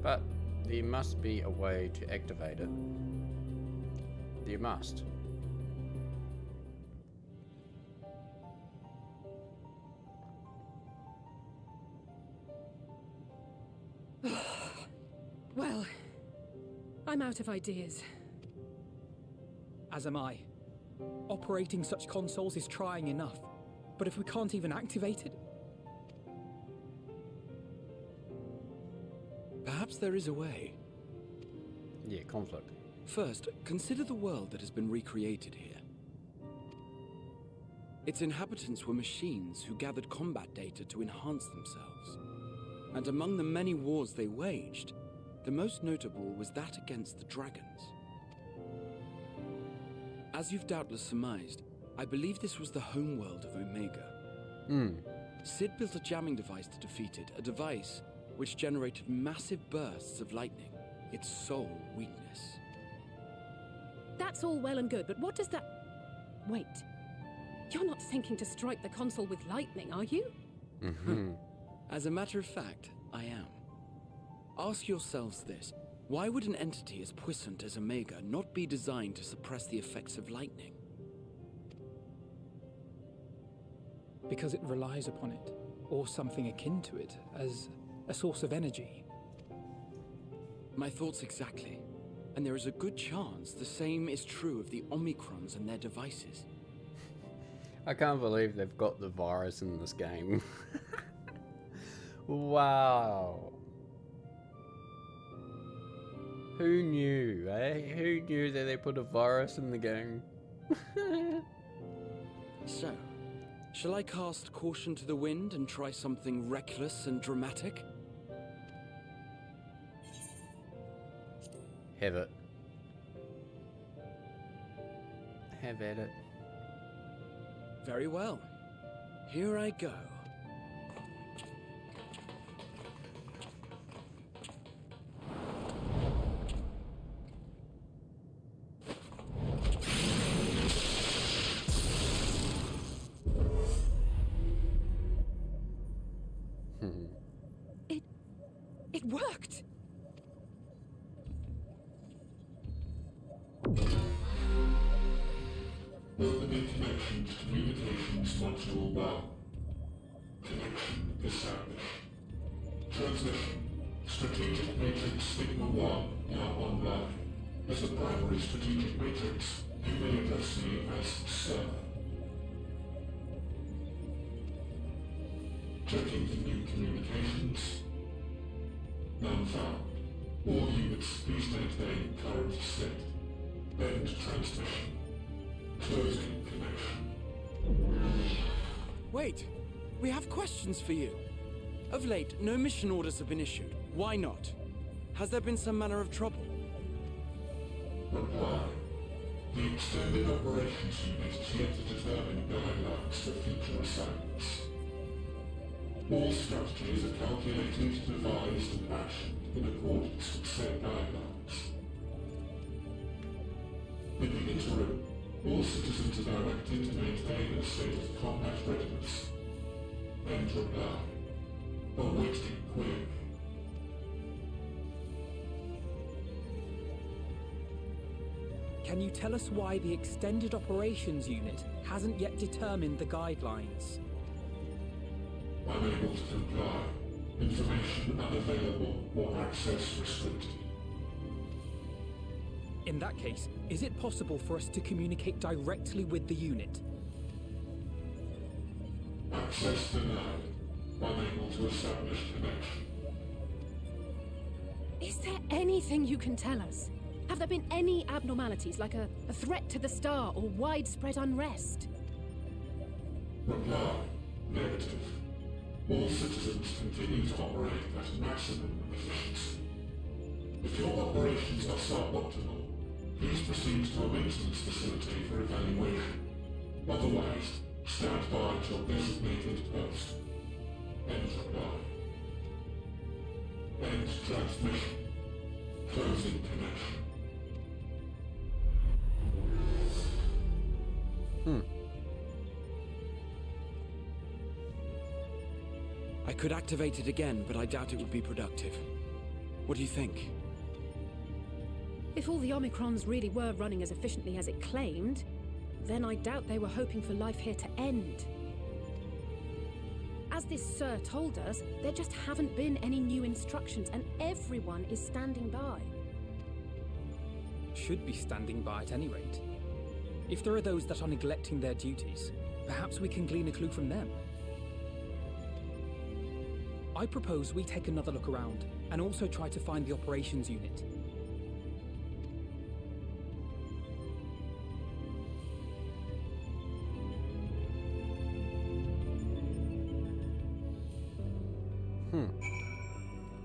But there must be a way to activate it. There must. Well, I'm out of ideas. As am I. Operating such consoles is trying enough, but if we can't even activate it... Perhaps there is a way. Yeah, conflict. First, consider the world that has been recreated here. Its inhabitants were machines who gathered combat data to enhance themselves. And among the many wars they waged, the most notable was that against the dragons. As you've doubtless surmised, I believe this was the homeworld of Omega. Sid built a jamming device to defeat it, a device which generated massive bursts of lightning, its sole weakness. That's all well and good, but what does that... Wait. You're not thinking to strike the console with lightning, are you? As a matter of fact, I am. Ask yourselves this. Why would an entity as puissant as Omega not be designed to suppress the effects of lightning? Because it relies upon it, or something akin to it, as a source of energy. My thoughts exactly. And there is a good chance the same is true of the Omicrons and their devices. I can't believe they've got the virus in this game. Wow. Who knew, eh? Who knew that they put a virus in the game? So, shall I cast caution to the wind and try something reckless and dramatic? Have it. Have at it. Very well. Here I go. Opening connection to communications module 1. Connection established. Transmission. Strategic Matrix Sigma 1 now online. As the primary strategic matrix, you may address me as Sir. Checking for new communications. None found. All units please maintain current state. End transmission. Closing connection. Wait, we have questions for you. Of late, no mission orders have been issued. Why not? Has there been some manner of trouble? Reply. The Extended Operations Unit is yet to determine guidelines for future assignments. All strategies are calculated, devised, and actioned in accordance with said guidelines. In the interim, all citizens are directed to maintain a state of combat readiness. End reply. Awaiting query. Can you tell us why the Extended Operations Unit hasn't yet determined the guidelines? Unable to comply. Information unavailable or access restricted. In that case, is it possible for us to communicate directly with the unit? Access denied. Unable to establish connection. Is there anything you can tell us? Have there been any abnormalities, like a threat to the star or widespread unrest? Reply. Negative. All citizens continue to operate at maximum efficiency. If your operations are suboptimal, please proceed to a maintenance facility for evaluation. Otherwise, stand by at your designated post. End reply. End transmission. Closing connection. I could activate it again, but I doubt it would be productive. What do you think? If all the Omicrons really were running as efficiently as it claimed, then I doubt they were hoping for life here to end. As this Sir told us, there just haven't been any new instructions, and everyone is standing by. Should be standing by at any rate. If there are those that are neglecting their duties, perhaps we can glean a clue from them. I propose we take another look around, and also try to find the operations unit.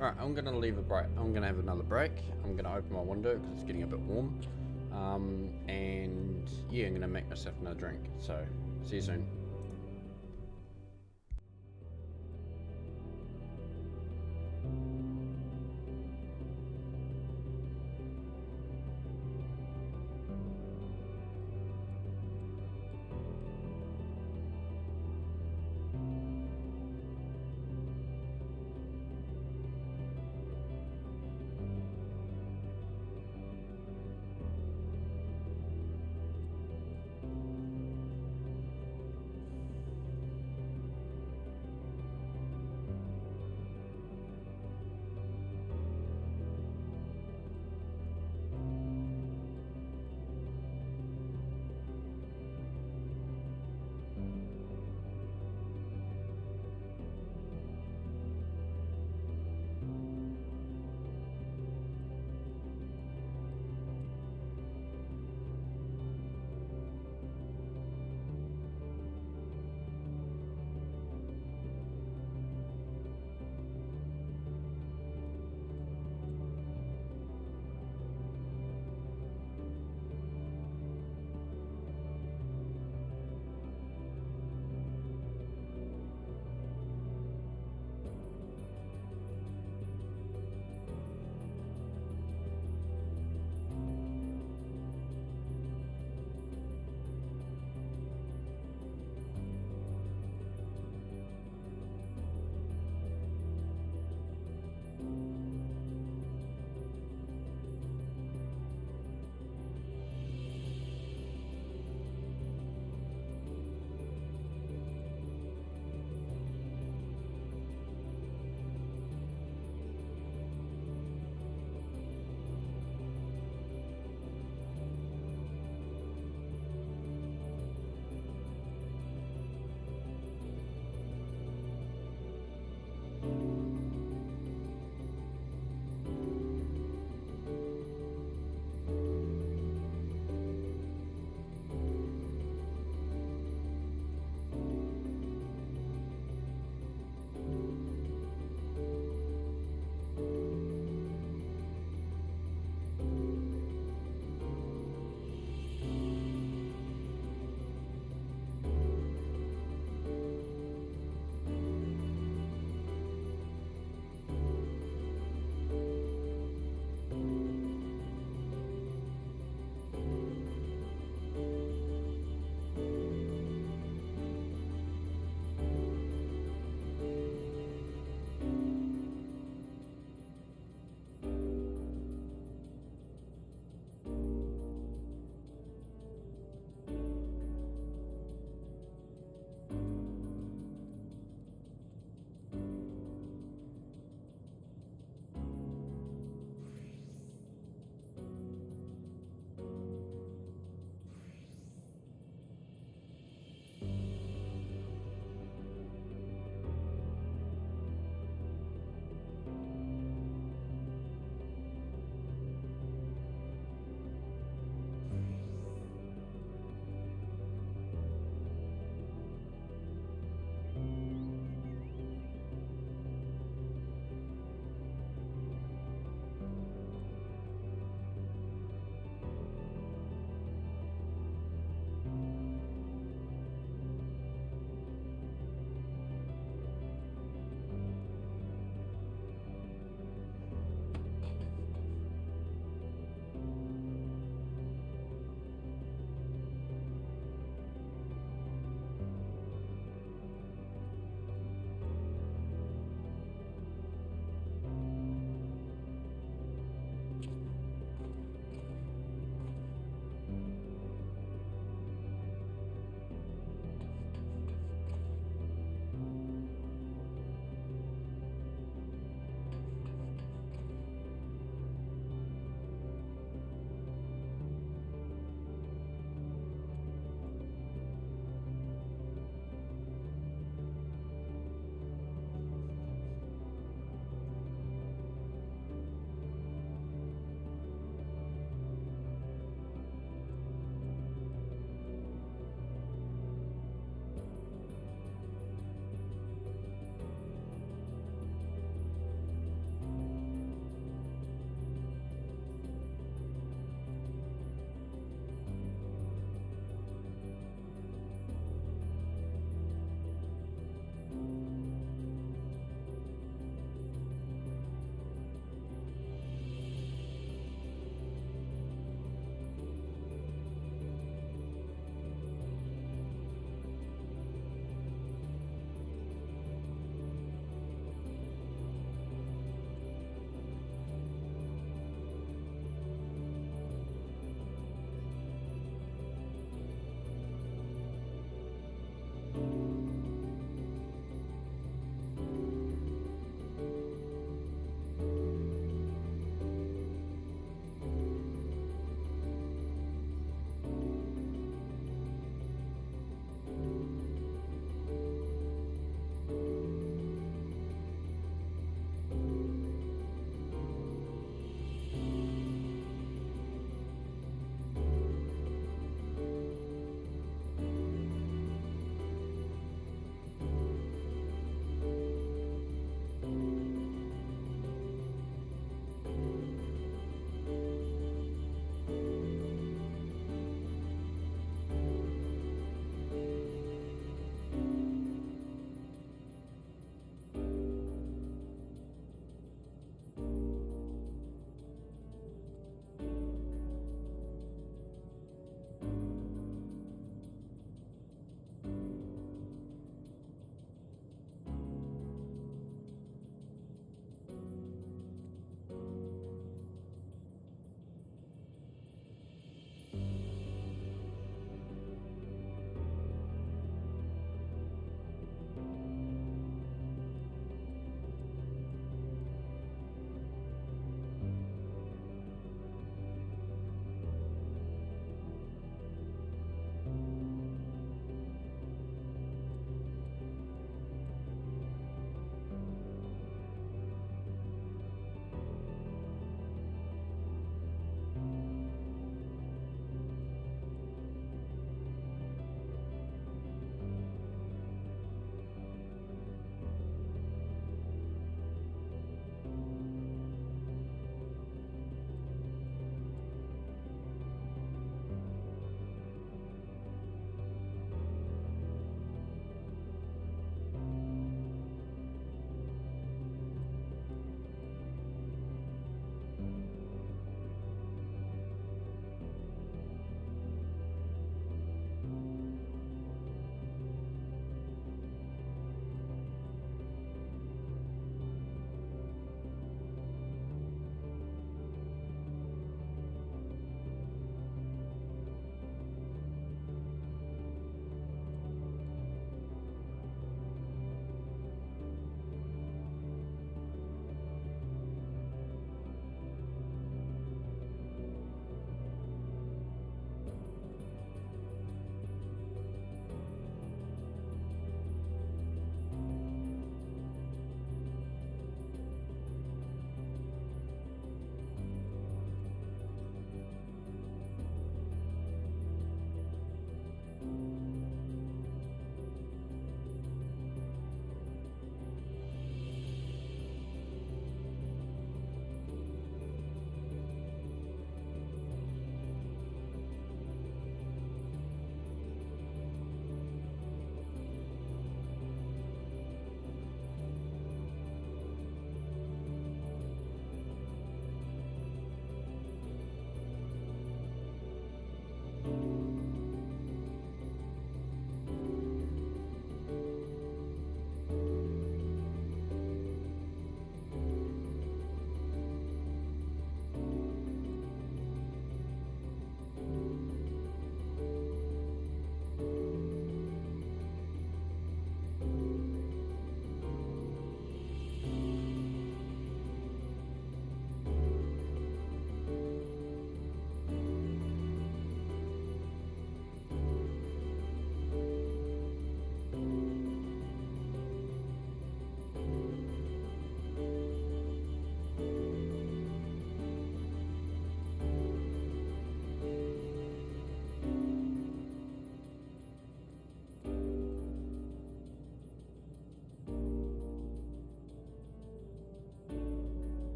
Alright, I'm gonna leave a break. I'm gonna have another break. I'm gonna open my window because it's getting a bit warm. And yeah, I'm gonna make myself another drink. So, see you soon.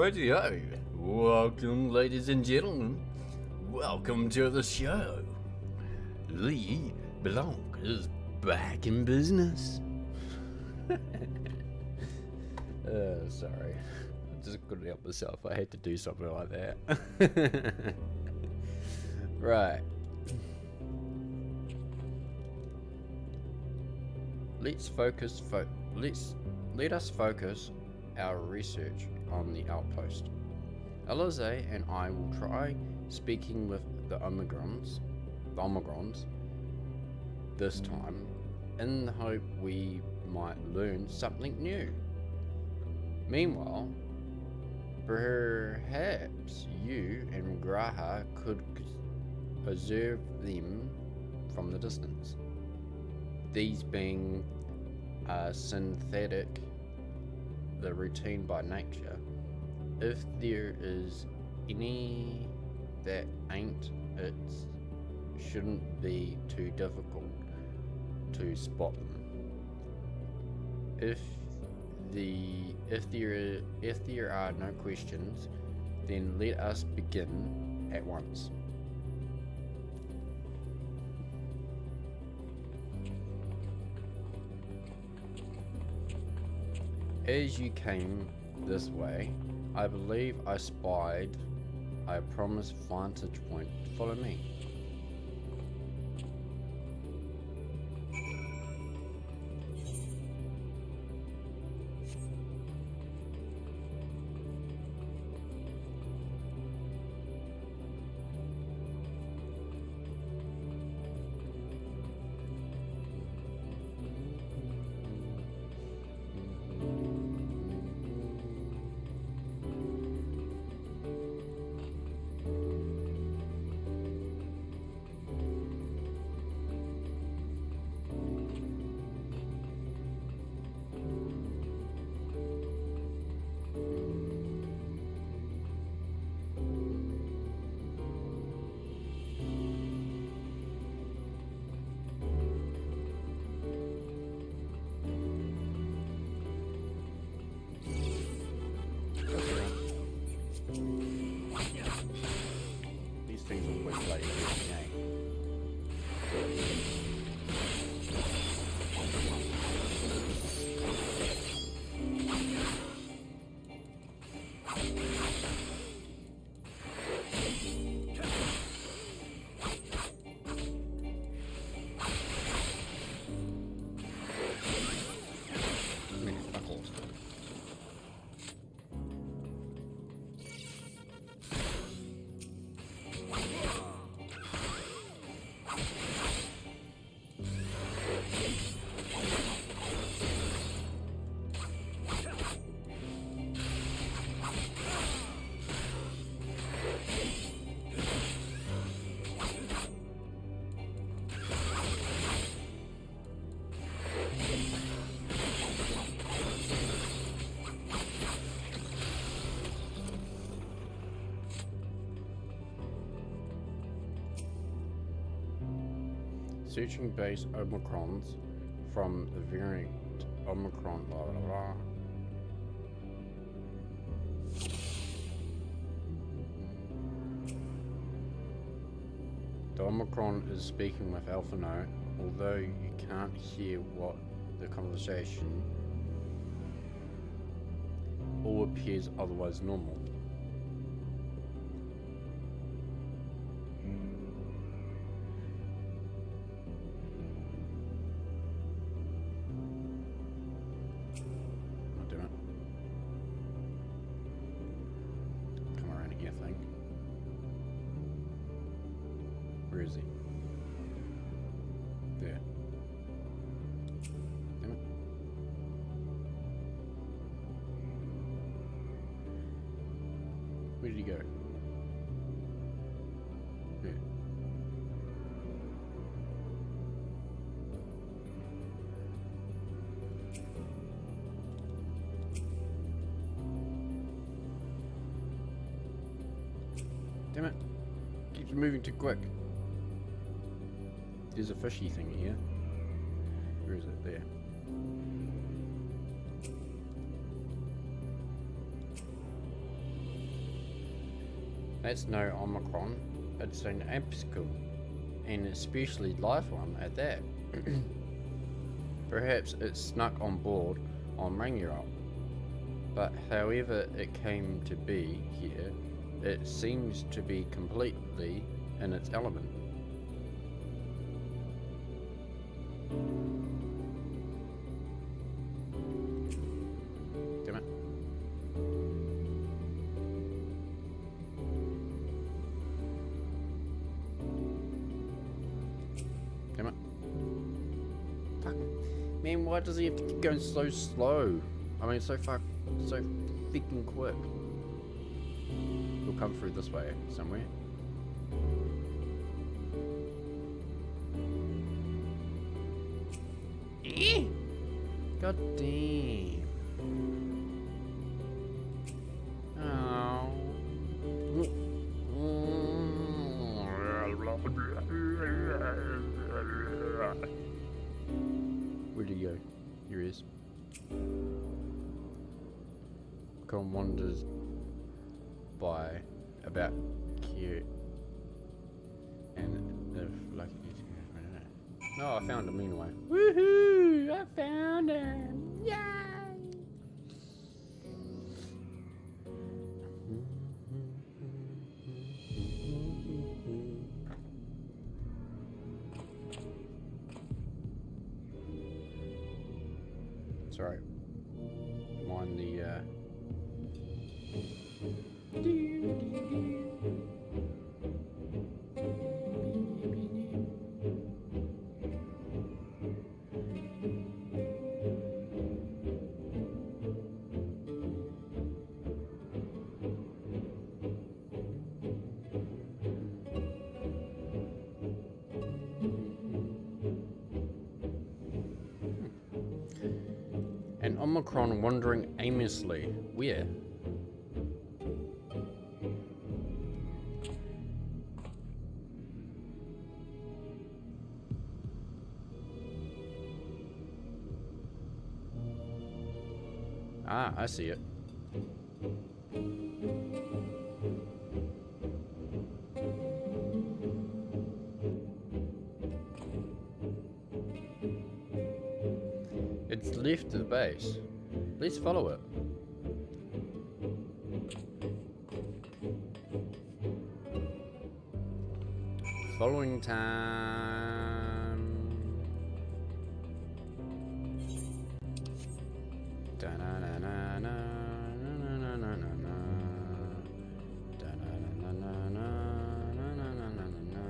Rightio. Welcome, ladies and gentlemen. Welcome to the show. Lee Blanc is back in business. Sorry. I just couldn't help myself. I had to do something like that. Right. Let us focus our research on the outpost. Alize and I will try speaking with the Omegrons this time, in the hope we might learn something new. Meanwhile, perhaps you and Graha could observe them from the distance. These being synthetic, the routine by nature. If there is any that ain't, it shouldn't be too difficult to spot them. If there are no questions, then let us begin at once. As you came this way, I believe I spied a promised vantage point. Follow me. Searching base Omicrons from the variant Omicron blah blah blah. The Omicron is speaking with Alpha Note, although you can't hear what the conversation. All appears otherwise normal. Where is he? There. Damn it. Where did he go? There. Damn it. Keeps moving too quick. There's a fishy thing here. Where is it? There. That's no Omicron, it's an MSQ, and especially live one at that. Perhaps it snuck on board on Rangiroa, but however it came to be here, it seems to be completely in its element. Damn it. Damn it. Fuck. Man, why does he have to keep going so slow? I mean, so freaking quick. We'll come through this way somewhere. God damn. Oh. Where'd he go? Here he is. Con wanders by about here and the lucky. No, I found him anyway. Woohoo! I found him! Yay! Sorry. Mind the an Omicron wandering aimlessly. Where? Ah, I see it. It's left to the base. Let's follow it. Following time. Da-na-na-na-na, na-na-na-na-na, da-na-na-na-na-na, na-na-na-na-na,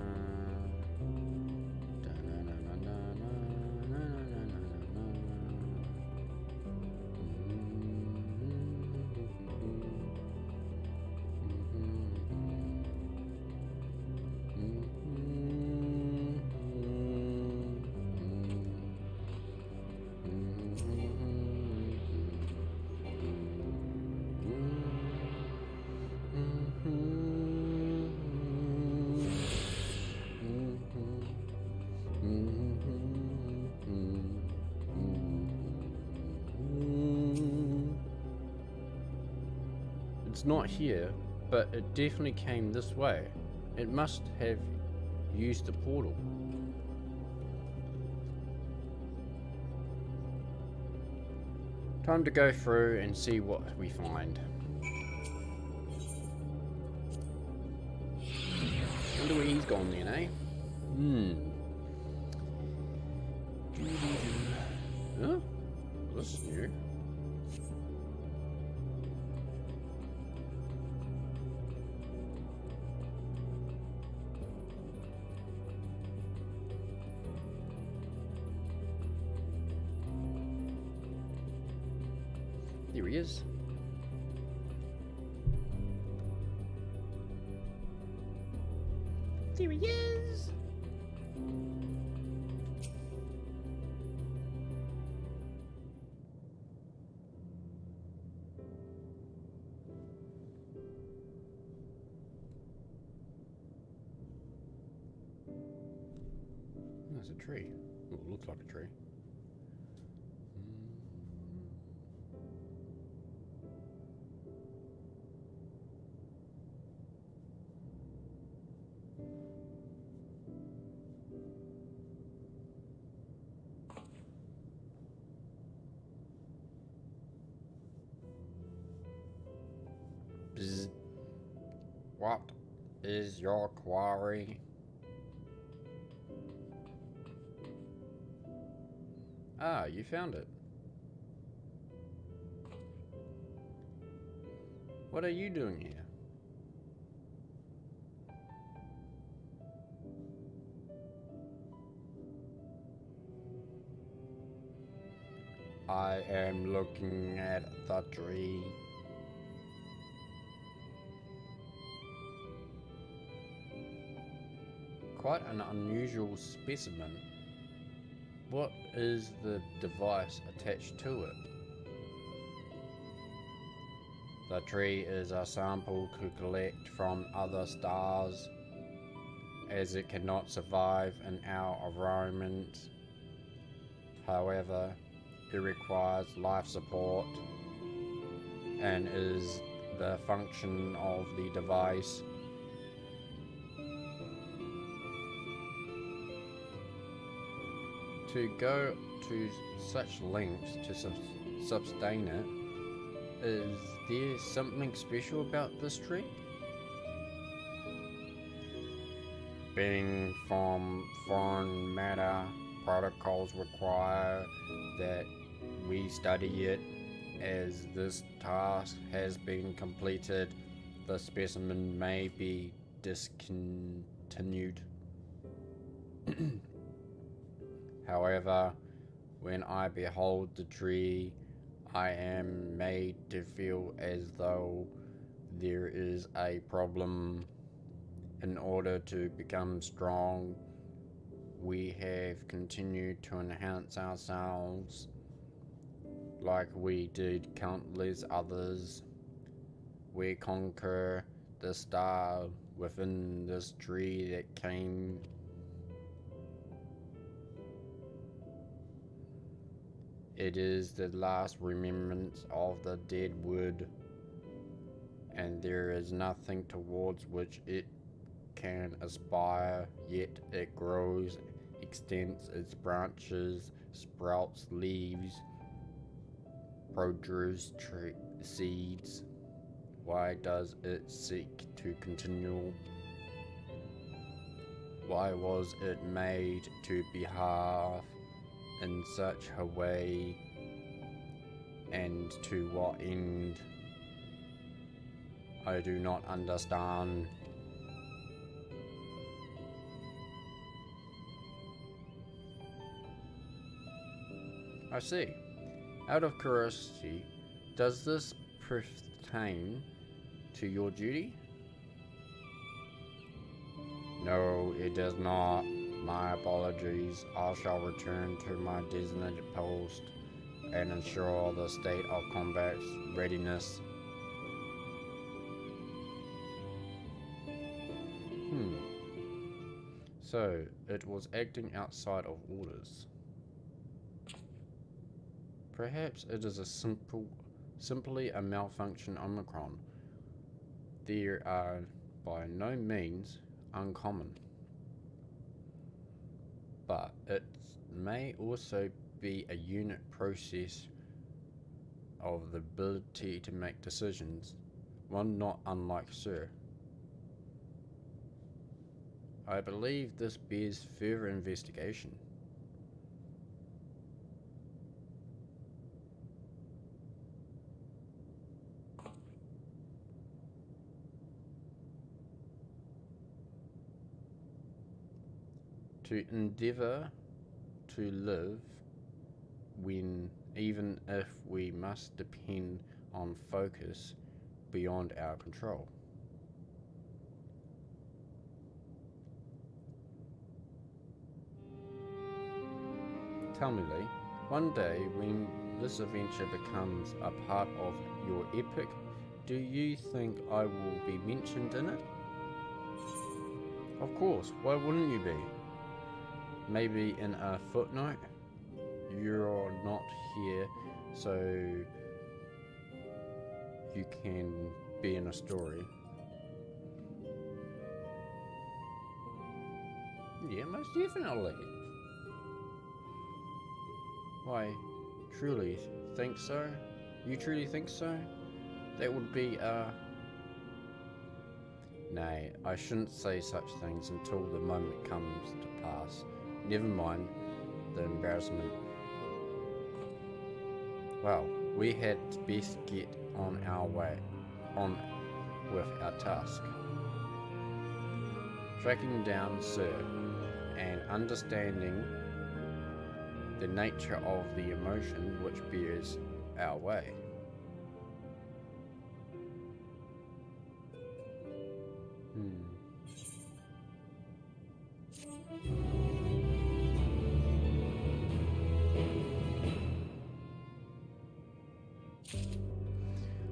It's not here, but it definitely came this way. It must have used the portal. Time to go through and see what we find. Wonder where he's gone then, eh? Huh? This is new. There he is. There he is. There's a tree. Well, it looks like a tree. What is your quarry? Ah, you found it. What are you doing here? I am looking at the tree. Quite an unusual specimen. What is the device attached to it? The tree is a sample to collect from other stars, as it cannot survive in our environment. However, it requires life support and is the function of the device. To go to such lengths to sustain it, is there something special about this tree? Being from foreign matter, protocols require that we study it. As this task has been completed, the specimen may be discontinued. However, when I behold the tree, I am made to feel as though there is a problem. In order to become strong, we have continued to enhance ourselves like we did countless others. We conquer the star within this tree that came. It is the last remembrance of the dead wood, and there is nothing towards which it can aspire, yet it grows, extends its branches, sprouts leaves, produces seeds. Why does it seek to continue? Why was it made to behave in such a way, and to what end? I do not understand. I see. Out of curiosity, does this pertain to your duty? No, it does not. My apologies. I shall return to my designated post and ensure the state of combat readiness. So, it was acting outside of orders. Perhaps it is simply a malfunction Omicron. They are by no means uncommon. But it may also be a unit process of the ability to make decisions, one not unlike Sir. I believe this bears further investigation. To endeavour to live when, even if we must depend on focus beyond our control. Tell me, Lee, one day when this adventure becomes a part of your epic, do you think I will be mentioned in it? Of course, why wouldn't you be? Maybe in a footnote. You're not here, so you can be in a story. Yeah, most definitely. Why, truly think so? You truly think so? That would be, Nay, I shouldn't say such things until the moment comes to pass. Never mind the embarrassment. Well, we had best get on with our task. Tracking down Sir and understanding the nature of the emotion which bears our way.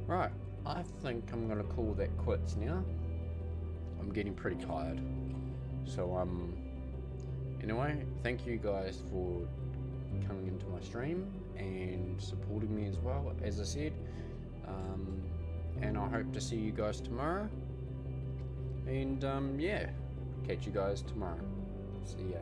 Right, I think I'm gonna call that quits now. I'm getting pretty tired. So anyway, thank you guys for coming into my stream and supporting me as well, as I said. And I hope to see you guys tomorrow. And yeah, catch you guys tomorrow. See ya.